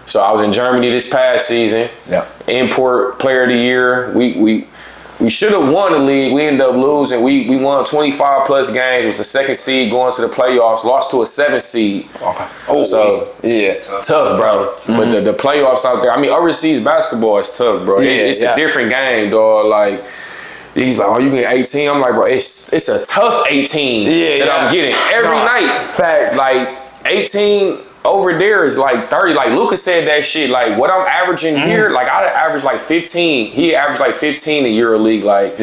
So I was in Germany this past season. Yeah. Import player of the year. We should have won the league. We ended up losing. We won 25 plus games. It was the second seed going to the playoffs. Lost to a 7th seed. Okay. Oh, so yeah, tough, bro. But the playoffs out there. I mean, overseas basketball is tough, bro. It's a different game, dog. Like, he's like, oh, you getting 18? I'm like, bro, it's a tough 18 that I'm getting every night. Facts. Like 18. Over there is like 30. Like Lucas said that shit. Like what I'm averaging here, like I average like 15. He averaged like 15 in EuroLeague. Like,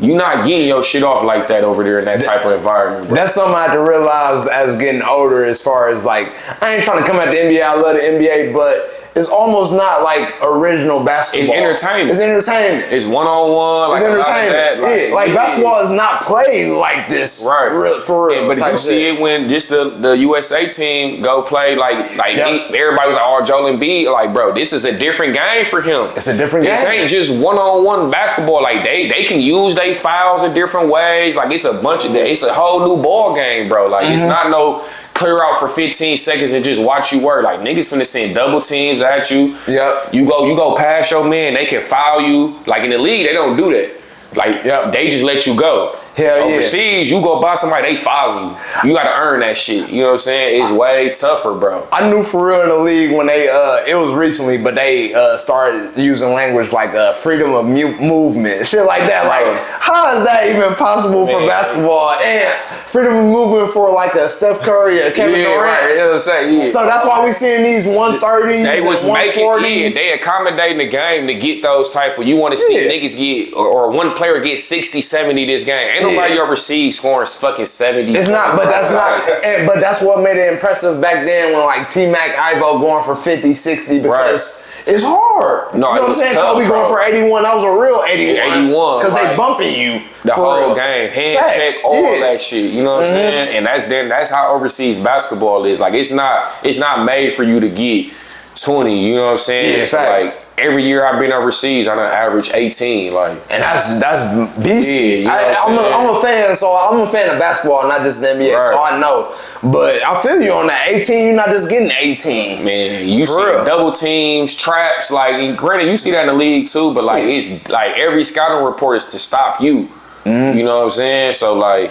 you not getting your shit off like that over there in that type of environment, bro. That's something I had to realize as getting older, as far as like, I ain't trying to come at the NBA. I love the NBA, but it's almost not like original basketball. It's entertainment. It's entertainment. It's one-on-one. Like, it's entertainment. Like basketball is not played like this. Right. For real. But you see it when just the USA team go play everybody was like, oh, Joel Embiid. Like, bro, this is a different game for him. It's a different game. This ain't just one-on-one basketball. Like they can use their fouls in different ways. Like it's a whole new ball game, bro. Like it's not no clear out for 15 seconds and just watch you work. Like niggas finna send double teams at you. Yep. You go past your man, they can foul you. Like in the league, they don't do that. Like they just let you go. Hell Overseas, you go by somebody, they follow you. You gotta earn that shit. You know what I'm saying? It's way tougher, bro. I knew for real in the league when they, it was recently, but they started using language like freedom of movement, shit like that. Like, how is that even possible for basketball? And freedom of movement for like a Steph Curry, a Kevin Durant. Right. You know what I'm saying? So that's why we seeing these 130s they was and 140s. they accommodating the game to get those type of, you want to see niggas get, or one player get 60, 70 this game. Ain't nobody overseas scoring fucking 70. It's not, but that's not, but that's what made it impressive back then when like T-Mac, Ivo going for 50, 60 because it's hard. No, you know what I'm saying? Tough, Kobe going for 81, that was a real 81. 81. Because they bumping you. The whole game, hand check, all that shit. You know what I'm saying? And that's how overseas basketball is. Like it's not made for you to get 20. You know what I'm saying? Yeah, it's like every year I've been overseas, I done average 18. Like, and that's beastly. Yeah, you know I'm a fan, so I'm a fan of basketball, not just the NBA. Right. So I know. But I feel you on that 18. You're not just getting 18. Man, you see double teams, traps. Like, granted, you see that in the league too. But like, it's like every scouting report is to stop you. You know what I'm saying? So like,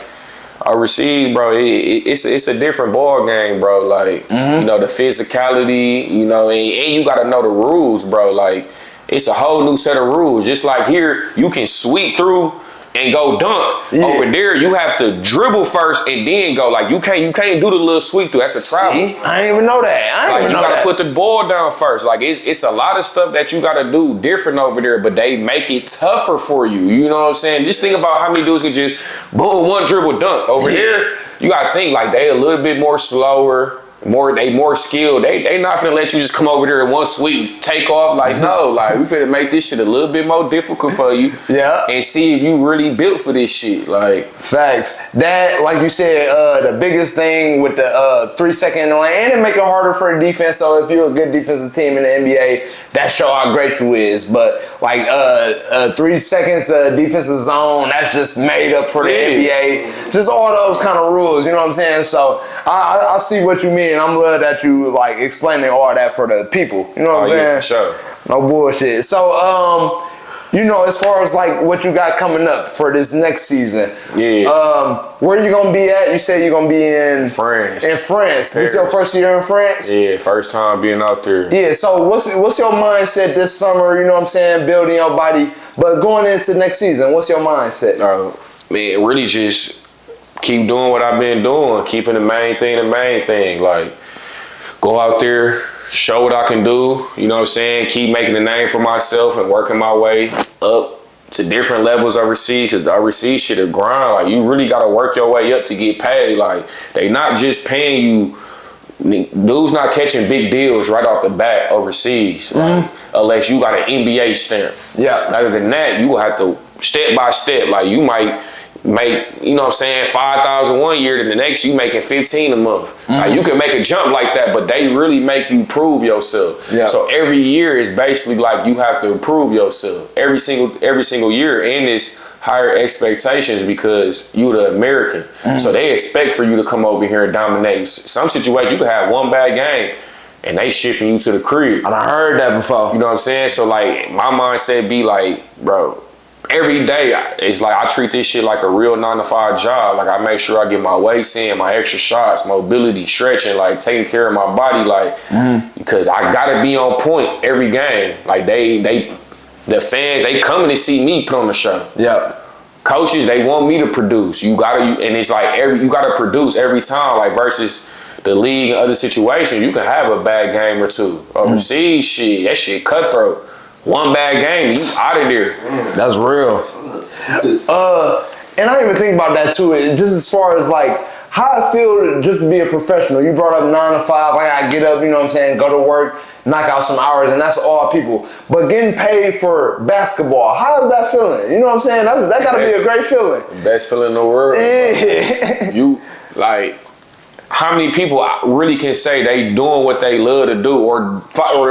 overseas, bro, it's a different ball game, bro. Like, you know, the physicality, you know, and you got to know the rules, bro. Like, it's a whole new set of rules. Just like here, you can sweep through and go dunk. Over there, you have to dribble first and then go. Like, you can't do the little sweep through. That's a travel. I didn't even know that. You gotta put the ball down first. Like it's a lot of stuff that you gotta do different over there, but they make it tougher for you. You know what I'm saying? Just think about how many dudes can just boom, one dribble dunk. Over there, you gotta think like they a little bit more slower. They more skilled. They not finna let you just come over there in one sweep, take off. Like, no, like we finna make this shit a little bit more difficult for you. And see if you really built for this shit. Like, facts. That, like you said, the biggest thing with the 3 second in the lane, and it make it harder for the defense. So if you're a good defensive team in the NBA, that show how great you is. But like 3 seconds defensive zone, that's just made up for the NBA. Just all those kind of rules. You know what I'm saying? So I see what you mean. I'm glad that you like explaining all that for the people. You know what I'm saying? For sure. No bullshit. So you know, as far as like what you got coming up for this next season, where you gonna be at? You said you're gonna be in France. In France. This your first year in France? Yeah, first time being out there. Yeah. So what's your mindset this summer? You know what I'm saying? Building your body, but going into next season, what's your mindset? Man, really just keep doing what I've been doing, keeping the main thing. Like, go out there, show what I can do, you know what I'm saying? Keep making a name for myself and working my way up to different levels overseas, because the overseas shit a grind. Like, you really got to work your way up to get paid. Like, they not just paying you, dudes not catching big deals right off the bat overseas, like, unless you got an NBA stamp. Other than that, you will have to step by step. Like, you might make, you know what I'm saying, 5,000 one year, then the next you making 15 a month. Like, you can make a jump like that, but they really make you prove yourself. So every year is basically like you have to prove yourself every single year, and it's higher expectations because you the American. So they expect for you to come over here and dominate. Some situations you could have one bad game and they shipping you to the crib. And I heard that before. You know what I'm saying? So like my mindset be like, bro, every day, it's like I treat this shit like a real 9-to-5 job. Like, I make sure I get my weights in, my extra shots, mobility, stretching, like taking care of my body, like, because I gotta be on point every game. Like, the fans, they coming to see me put on the show. Coaches, they want me to produce. And it's like you gotta produce every time. Like, versus the league and other situations, you can have a bad game or two. Overseas, shit, that shit cutthroat. One bad game, you out of there. That's real. And I even think about that too. Just as far as like how I feel just to be a professional. You brought up 9 to 5. I gotta get up, you know what I'm saying, go to work, knock out some hours, and that's all people. But getting paid for basketball, how is that feeling? You know what I'm saying? That gotta be a great feeling. Best feeling in the world. You like. How many people really can say they doing what they love to do or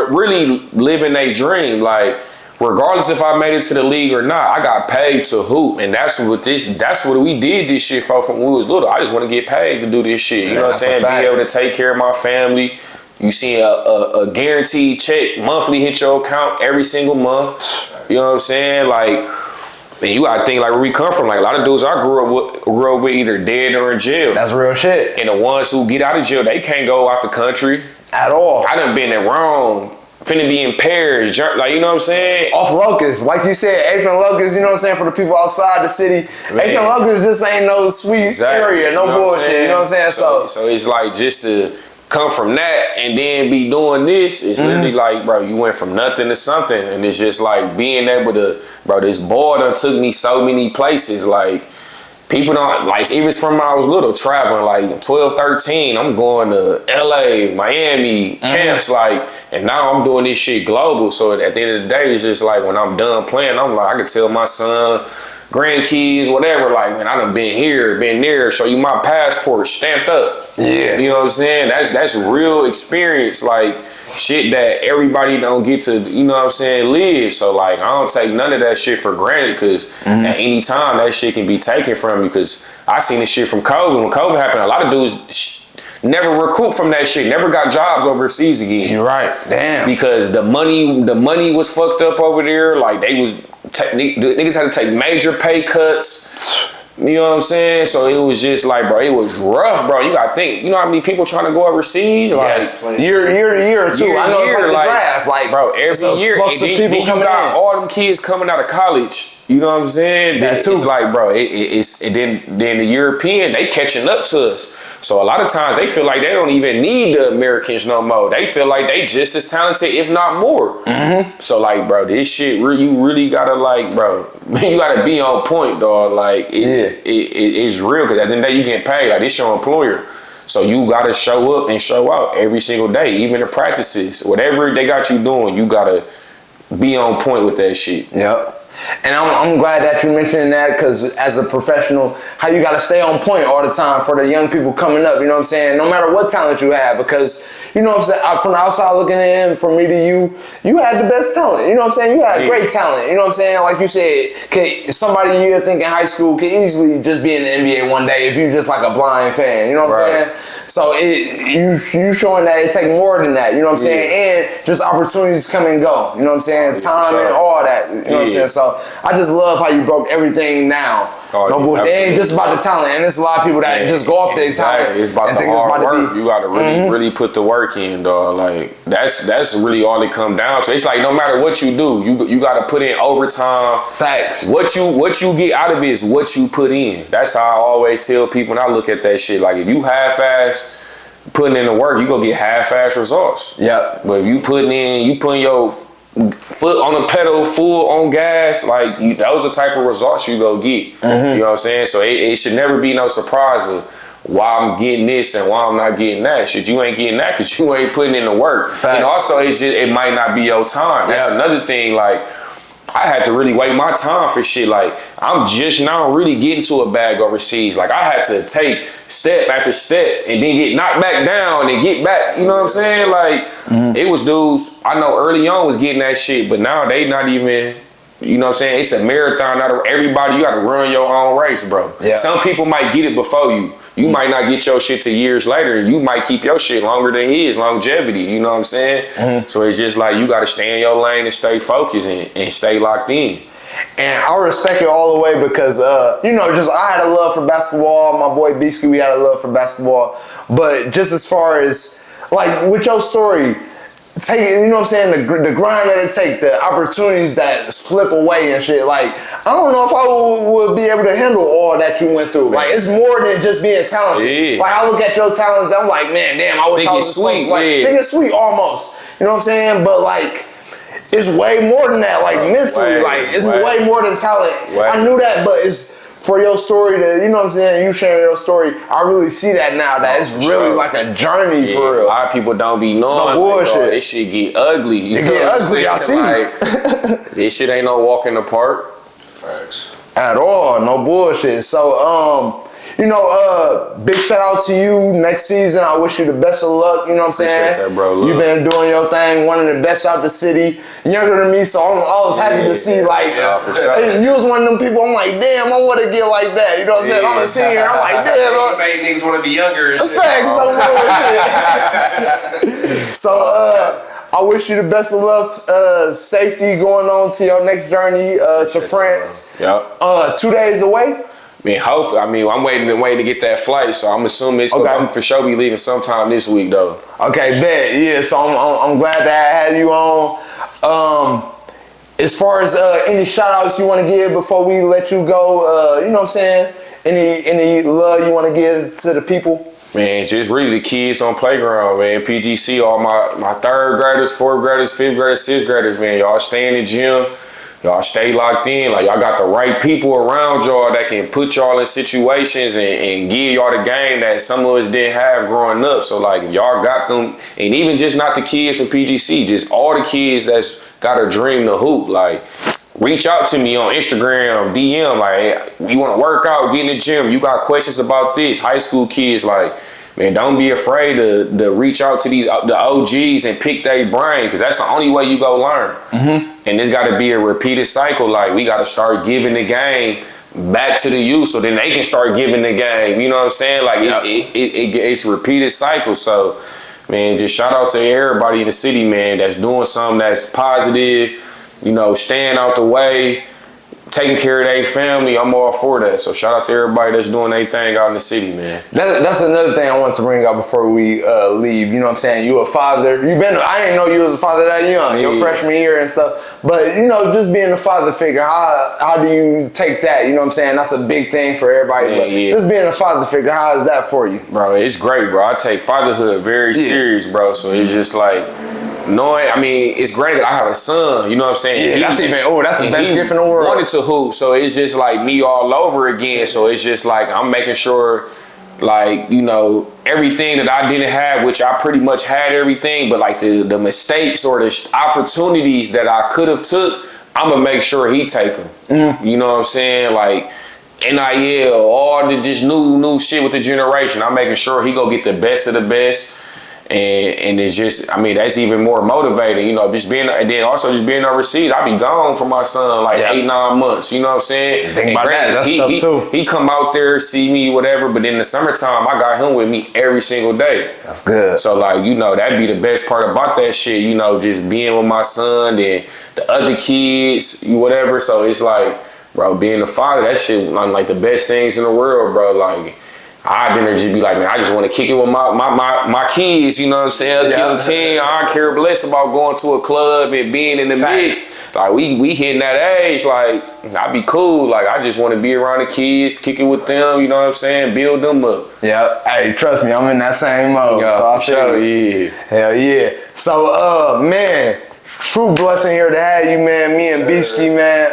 really living their dream? Like, regardless if I made it to the league or not, I got paid to hoop, and that's what we did this shit for from when we was little. I just want to get paid to do this shit. You know what I'm saying? Be able to take care of my family. You see a guaranteed check monthly hit your account every single month. You know what I'm saying? Like, and you gotta think like where we come from. Like a lot of dudes I grew up with either dead or in jail. That's real shit. And the ones who get out of jail, they can't go out the country at all. I done been in Rome. Finna be in Paris, like, you know what I'm saying? Off Locust. Like you said, Apron Locust, you know what I'm saying, for the people outside the city. Man. Apron Locust just ain't no sweet area, no bullshit, you know what I'm saying? So it's like just to come from that and then be doing this, it's literally like, bro, you went from nothing to something. And it's just like being able to, bro, this boy done took me so many places, like, people don't, like, even from when I was little, traveling, like 12, 13, I'm going to LA, Miami, camps, like, and now I'm doing this shit global. So at the end of the day, it's just like when I'm done playing, I'm like, I can tell my son, grandkids, whatever, like, man, I done been here, been there, show you my passport stamped up. Yeah. You know what I'm saying? That's real experience, like, shit that everybody don't get to, you know what I'm saying, live. So like, I don't take none of that shit for granted, because at any time that shit can be taken from you. Because I seen this shit from COVID. When COVID happened, a lot of dudes never recouped from that shit, never got jobs overseas again. You're right. Damn. Because the money was fucked up over there. Like, they was niggas had to take major pay cuts. You know what I'm saying? So it was just like, bro, it was rough, bro. You gotta think, you know how many people trying to go overseas? Like, year or two. I know it's like the draft. Like, bro, every year. And then you got all them kids coming out of college. You know what I'm saying? That too. It's like, bro, it's and then the European, they catching up to us. So a lot of times they feel like they don't even need the Americans no more. They feel like they just as talented, if not more. So like, bro, this shit, you really gotta, like, bro, you gotta be on point, dog. Like, it's real, because at the end of the day, you getting paid. Like, this your employer. So you gotta show up and show out every single day, even the practices, whatever they got you doing, you gotta be on point with that shit. Yep. And I'm glad that you mentioned that, because as a professional, how you got to stay on point all the time for the young people coming up, you know what I'm saying? No matter what talent you have, because, you know what I'm saying, from the outside looking in, from me to you had the best talent, you know what I'm saying? You had great talent, you know what I'm saying? Like you said, somebody you think in high school could easily just be in the NBA one day if you just like a blind fan, you know what I'm saying? So you showing that it take more than that, you know what I'm saying? And just opportunities come and go, you know what I'm saying? Time and all that, you know what I'm saying? So I just love how you broke everything down. It ain't just about the talent, and there's a lot of people that just go off their talent. It's about the hard work. You gotta really put the work in, dog. Like, that's really all it come down to. It's like, no matter what you do, you gotta put in overtime. Facts. What you get out of it is what you put in. That's how I always tell people when I look at that shit. Like, if you half-ass putting in the work, you gonna get half-ass results. Yep. But if you putting your foot on the pedal, full on gas, like, those are the type of results you go get. You know what I'm saying? So it should never be no surprise of why I'm getting this and why I'm not getting that. Shit, you ain't getting that because you ain't putting in the work. Fact. And also, it might not be your time. That's another thing. Like, I had to really wait my time for shit. Like, I'm just now really getting to a bag overseas. Like, I had to take step after step and then get knocked back down and get back. You know what I'm saying? Like, it was dudes I know early on was getting that shit, but now they not even, you know what I'm saying? It's a marathon. Not everybody, you got to run your own race, bro. Yeah. Some people might get it before you. You might not get your shit till years later, and you might keep your shit longer than his, longevity, you know what I'm saying? So it's just like, you got to stay in your lane and stay focused and stay locked in. And I respect it all the way because, you know, just I had a love for basketball. My boy Beasky, we had a love for basketball. But just as far as, like, with your story, you know what I'm saying, the grind that it take, the opportunities that slip away and shit, like, I don't know if I would be able to handle all that you went through. Like, it's more than just being talented. Yeah. Like, I look at your talents, I'm like, man, damn, I wish I was sweet. Like, think it's sweet almost. You know what I'm saying? But, like, it's way more than that. Like, mentally, it's way more than talent. I knew that, but it's for your story to, you know what I'm saying, you sharing your story, I really see that now, that it's really like a journey for real. A lot of people don't be knowing. No bullshit. Like, this shit get ugly. It get ugly, I see. Like, this shit ain't no walk in the park. Facts. At all, no bullshit. So, you know, big shout out to you. Next season, I wish you the best of luck. You know what I'm saying? Appreciate that, bro. You've been doing your thing, one of the best out the city. Younger than me, so I'm always happy to see, like, for sure. you was one of them people, I'm like, damn, I want to get like that. You know what I'm saying? I'm a senior, I'm like, damn. You made niggas want to be younger and shit. So, I wish you the best of luck, safety going on to your next journey to France. Yep. 2 days away. Hopefully. I'm waiting to get that flight, so I'm assuming it's Okay. I'm for sure be leaving sometime this week though. Okay, bet. Yeah, so I'm glad that I had you on. As far as any shout outs you want to give before we let you go, you know what I'm saying? Any love you want to give to the people? Man, just really the kids on playground, man. PGC, all my third graders, fourth graders, fifth graders, sixth graders, man. Y'all stay in the gym. Y'all stay locked in. Like, y'all got the right people around y'all that can put y'all in situations and give y'all the game that some of us didn't have growing up. So, like, y'all got them. And even just not the kids from PGC, just all the kids that's got a dream to hoop. Like, reach out to me on Instagram, DM. Like, hey, you want to work out, get in the gym. You got questions about this. High school kids, like, man, don't be afraid to reach out to the OGs and pick their brain, because that's the only way you go learn. And it's got to be a repeated cycle. Like, we got to start giving the game back to the youth so then they can start giving the game. You know what I'm saying? Like, it's a repeated cycle. So, man, just shout out to everybody in the city, man, that's doing something that's positive, you know, staying out the way, taking care of their family. I'm all for that. So shout out to everybody that's doing their thing out in the city, man. That's another thing I want to bring up before we leave. You know what I'm saying? You a father. I didn't know you was a father that young. Your freshman year and stuff. But, you know, just being a father figure, how do you take that? You know what I'm saying? That's a big thing for everybody. But just being a father figure, how is that for you? Bro, it's great, bro. I take fatherhood very serious, bro. So it's just like, knowing, it's great that I have a son, you know what I'm saying? Yeah, that's the best gift in the world. Wanted to hoop, so it's just like me all over again. So it's just like I'm making sure, like, you know, everything that I didn't have, which I pretty much had everything, but like the mistakes or the opportunities that I could have took, I'm gonna make sure he take them. You know what I'm saying? Like NIL, all the just new shit with the generation. I'm making sure he go get the best of the best. And it's just, that's even more motivating, you know, and then also just being overseas. I be gone for my son like 8-9 months, you know what I'm saying? Think about that, that's tough too. He come out there, see me, whatever, but in the summertime, I got him with me every single day. That's good. So, like, you know, that'd be the best part about that shit, you know, just being with my son and the other kids, whatever. So it's like, bro, being a father, that shit, like the best things in the world, bro. Like, I'd just be like, man, I just want to kick it with my kids, you know what I'm saying? Kill the team. I don't care less about going to a club and being in the mix. Like, we hitting that age, like, I'd be cool. Like, I just want to be around the kids, kick it with them, you know what I'm saying? Build them up. Yeah. Hey, trust me, I'm in that same mode. Yeah, so for sure, yeah. Hell yeah. So, man, true blessing here to have you, man. Me and Beastie, man.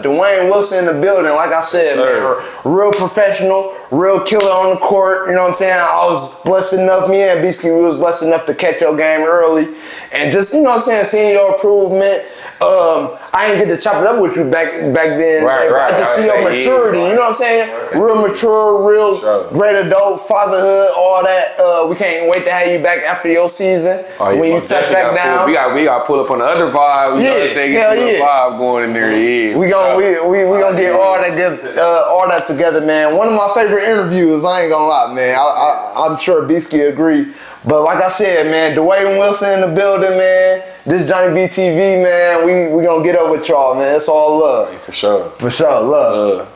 Duane Wilson in the building. Like I said, man, real professional, real killer on the court. You know what I'm saying? I was blessed enough, me and Beastie, we was blessed enough to catch your game early. And just, you know what I'm saying, seeing your improvement. I didn't get to chop it up with you back then. Right. I just see your maturity. You know what I'm saying? Real mature, real great adult, fatherhood, all that. We can't wait to have you back after your season. When you touch back down. We got to pull up on the other vibe. You know what I'm saying? Get the vibe going in there. Yeah. We gonna get all that together, man. One of my favorite interviews. I ain't gonna lie, man. I'm sure Beastie agree. But like I said, man, Duane Wilson in the building, man. This JonnyBeeTV, man. We gonna get up with y'all, man. It's all love. For sure. For sure, love.